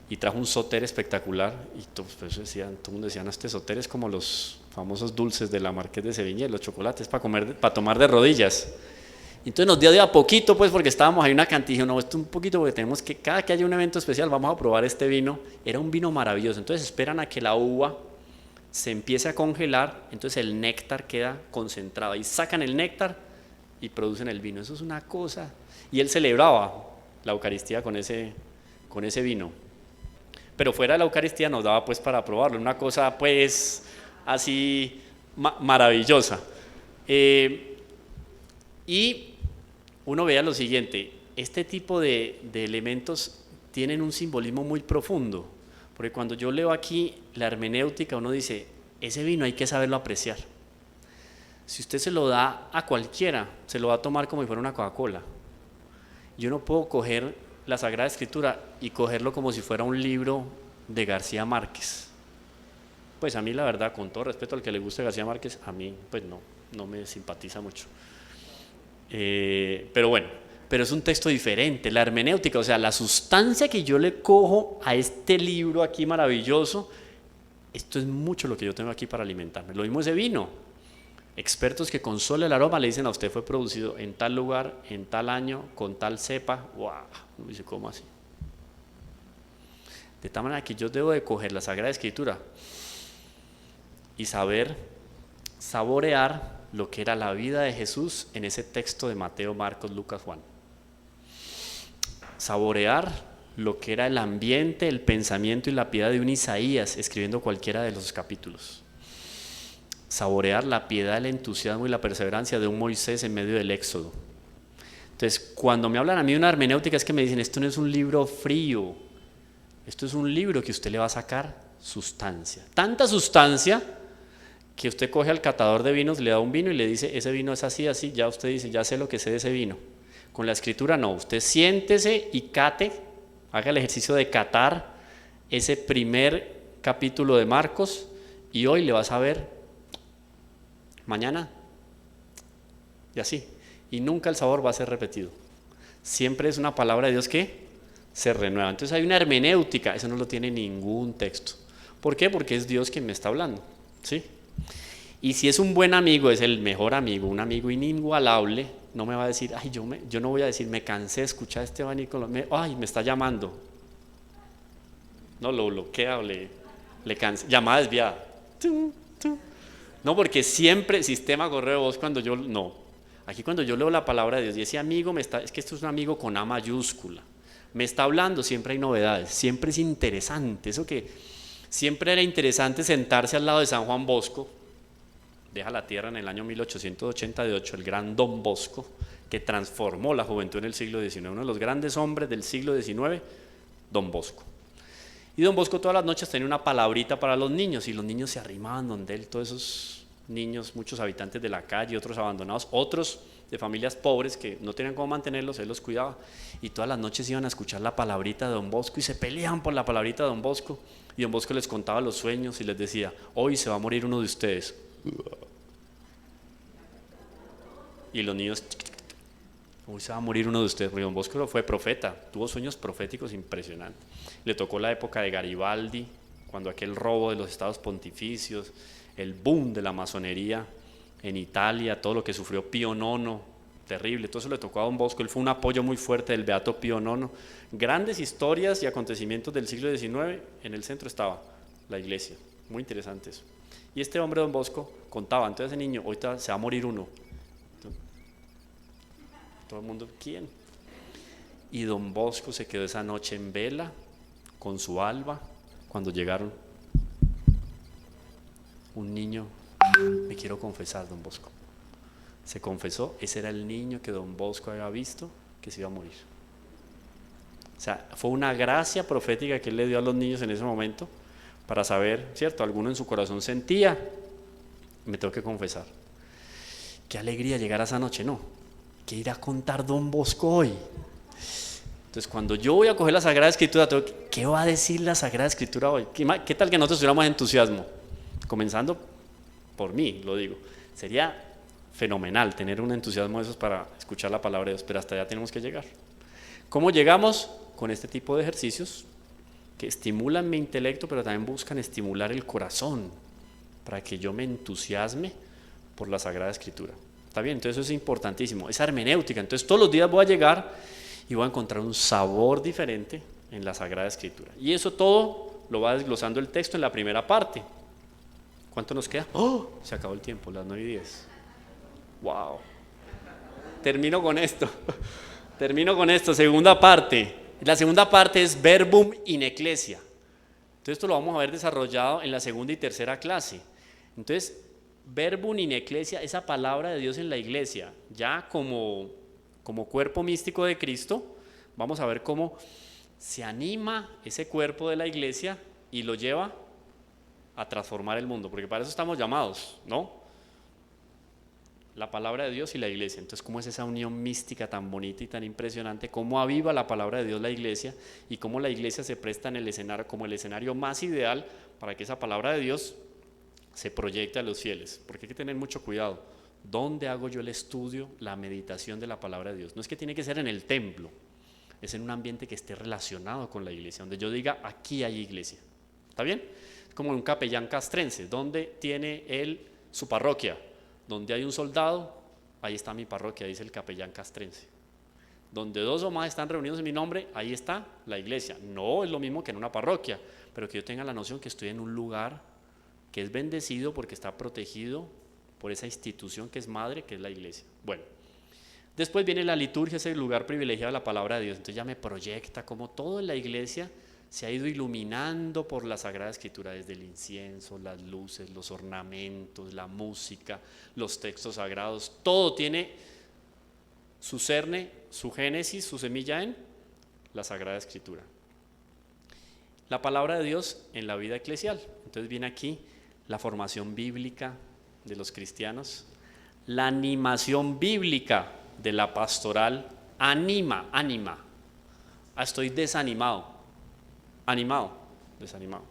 Speaker 7: y trajo un Sauterre espectacular, y todo el mundo decía, no, este Sauterre es como los famosos dulces de la Marqués de Sevigné, los chocolates para tomar de rodillas. Entonces nos dio de a poquito, pues, porque estábamos ahí una cantidad, y no, esto un poquito, porque tenemos que, cada que haya un evento especial, vamos a probar este vino. Era un vino maravilloso. Entonces esperan a que la uva se empiece a congelar, entonces el néctar queda concentrado, y sacan el néctar y producen el vino. Eso es una cosa. Y él celebraba la Eucaristía con ese vino. Pero fuera de la Eucaristía nos daba pues para probarlo, una cosa pues así maravillosa. Y uno vea lo siguiente, este tipo de elementos tienen un simbolismo muy profundo, porque cuando yo leo aquí la hermenéutica, uno dice, ese vino hay que saberlo apreciar. Si usted se lo da a cualquiera, se lo va a tomar como si fuera una Coca-Cola. Yo no puedo coger la Sagrada Escritura y cogerlo como si fuera un libro de García Márquez. Pues a mí la verdad, con todo respeto al que le guste García Márquez, a mí pues no me simpatiza mucho. Pero bueno, pero es un texto diferente, la hermenéutica, o sea, la sustancia que yo le cojo a este libro aquí maravilloso, esto es mucho lo que yo tengo aquí para alimentarme. Lo mismo ese vino. Expertos que con solo el aroma le dicen a usted fue producido en tal lugar, en tal año, con tal cepa. ¡Wow! Uno dice, ¿cómo así? De tal manera que yo debo de coger la Sagrada Escritura y saber saborear lo que era la vida de Jesús en ese texto de Mateo, Marcos, Lucas, Juan. Saborear lo que era el ambiente, el pensamiento y la piedad de un Isaías escribiendo cualquiera de los capítulos. Saborear la piedad, el entusiasmo y la perseverancia de un Moisés en medio del Éxodo. Entonces, cuando me hablan a mí de una hermenéutica es que me dicen, esto no es un libro frío, esto es un libro que usted le va a sacar sustancia. Tanta sustancia que usted coge al catador de vinos, le da un vino y le dice, ese vino es así, así, ya usted dice, ya sé lo que sé de ese vino. Con la escritura no, usted siéntese y cate, haga el ejercicio de catar ese primer capítulo de Marcos y hoy le vas a ver, mañana, y así. Y nunca el sabor va a ser repetido. Siempre es una palabra de Dios que se renueva. Entonces hay una hermenéutica, eso no lo tiene ningún texto. ¿Por qué? Porque es Dios quien me está hablando, ¿sí? Y si es un buen amigo, es el mejor amigo, un amigo inigualable, no me va a decir, ay, yo no voy a decir, me cansé de escuchar a este abanico, ay, me está llamando. No, lo bloquea o le cansa. Llamada desviada. No, porque siempre, sistema correo voz cuando yo, no. Aquí cuando yo leo la palabra de Dios y ese amigo es que esto es un amigo con A mayúscula. Me está hablando, siempre hay novedades, siempre es interesante. Eso que siempre era interesante sentarse al lado de San Juan Bosco, deja la tierra en el año 1888, el gran Don Bosco, que transformó la juventud en el siglo XIX, uno de los grandes hombres del siglo XIX, Don Bosco. Y Don Bosco todas las noches tenía una palabrita para los niños y los niños se arrimaban donde él, todos esos niños, muchos habitantes de la calle, otros abandonados, otros de familias pobres que no tenían cómo mantenerlos, él los cuidaba y todas las noches iban a escuchar la palabrita de Don Bosco y se peleaban por la palabrita de Don Bosco y Don Bosco les contaba los sueños y les decía, hoy se va a morir uno de ustedes. Y los niños, hoy se va a morir uno de ustedes, porque Don Bosco fue profeta, tuvo sueños proféticos impresionantes. Le tocó la época de Garibaldi, cuando aquel robo de los estados pontificios, el boom de la masonería en Italia, todo lo que sufrió Pío IX, terrible, todo eso le tocó a Don Bosco, él fue un apoyo muy fuerte del Beato Pío IX. Grandes historias y acontecimientos del siglo XIX, en el centro estaba la iglesia, muy interesante eso. Y este hombre, Don Bosco, contaba, entonces ese niño, hoy se va a morir uno. Todo el mundo, ¿quién? Y Don Bosco se quedó esa noche en vela con su alba cuando llegaron. Un niño, me quiero confesar, Don Bosco. Se confesó, ese era el niño que Don Bosco había visto que se iba a morir. O sea, fue una gracia profética que él le dio a los niños en ese momento para saber, ¿cierto? Alguno en su corazón sentía, me tengo que confesar. Qué alegría llegar a esa noche, ¿no? ¿Qué irá a contar Don Bosco hoy? Entonces, cuando yo voy a coger la Sagrada Escritura, ¿qué va a decir la Sagrada Escritura hoy? ¿Qué tal que nosotros tuviéramos entusiasmo? Comenzando por mí, lo digo. Sería fenomenal tener un entusiasmo de esos para escuchar la palabra de Dios, pero hasta allá tenemos que llegar. ¿Cómo llegamos? Con este tipo de ejercicios que estimulan mi intelecto, pero también buscan estimular el corazón para que yo me entusiasme por la Sagrada Escritura. ¿Está bien? Entonces eso es importantísimo, esa hermenéutica. Entonces todos los días voy a llegar y voy a encontrar un sabor diferente en la Sagrada Escritura. Y eso todo lo va desglosando el texto en la primera parte. ¿Cuánto nos queda? ¡Oh! Se acabó el tiempo, las 9:10. ¡Wow! Termino con esto, segunda parte. La segunda parte es verbum in ecclesia. Entonces esto lo vamos a ver desarrollado en la segunda y tercera clase. Entonces, verbum in ecclesia, esa palabra de Dios en la iglesia, ya como cuerpo místico de Cristo, vamos a ver cómo se anima ese cuerpo de la iglesia y lo lleva a transformar el mundo, porque para eso estamos llamados, ¿no? La palabra de Dios y la iglesia. Entonces, ¿cómo es esa unión mística tan bonita y tan impresionante? ¿Cómo aviva la palabra de Dios la iglesia? Y cómo la iglesia se presta en el escenario como el escenario más ideal para que esa palabra de Dios se proyecte a los fieles. Porque hay que tener mucho cuidado. ¿Dónde hago yo el estudio, la meditación de la palabra de Dios? No es que tiene que ser en el templo, es en un ambiente que esté relacionado con la iglesia, donde yo diga, aquí hay iglesia. ¿Está bien? Es como un capellán castrense, ¿dónde tiene él su parroquia? Donde hay un soldado, ahí está mi parroquia, dice el capellán castrense. Donde dos o más están reunidos en mi nombre, ahí está la iglesia. No es lo mismo que en una parroquia, pero que yo tenga la noción que estoy en un lugar que es bendecido porque está protegido por esa institución que es madre, que es la iglesia. Bueno, después viene la liturgia, ese lugar privilegiado de la palabra de Dios. Entonces ya me proyecta como todo en la iglesia se ha ido iluminando por la Sagrada Escritura, desde el incienso, las luces, los ornamentos, la música, los textos sagrados, todo tiene su cerne, su génesis, su semilla en la Sagrada Escritura. La palabra de Dios en la vida eclesial. Entonces viene aquí la formación bíblica de los cristianos, la animación bíblica de la pastoral, ánima. Estoy desanimado, desanimado.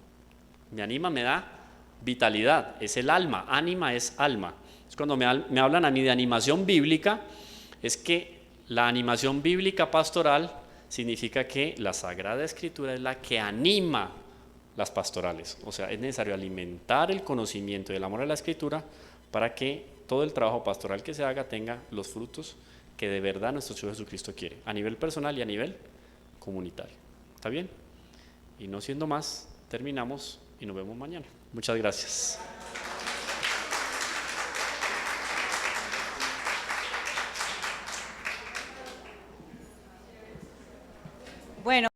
Speaker 7: Me anima, me da vitalidad, es el alma, ánima es alma. Es cuando me hablan a mí de animación bíblica, es que la animación bíblica pastoral significa que la Sagrada Escritura es la que anima las pastorales. O sea, es necesario alimentar el conocimiento y el amor a la Escritura para que todo el trabajo pastoral que se haga tenga los frutos que de verdad nuestro Señor Jesucristo quiere, a nivel personal y a nivel comunitario. ¿Está bien? Y no siendo más, terminamos y nos vemos mañana. Muchas gracias.
Speaker 6: Bueno.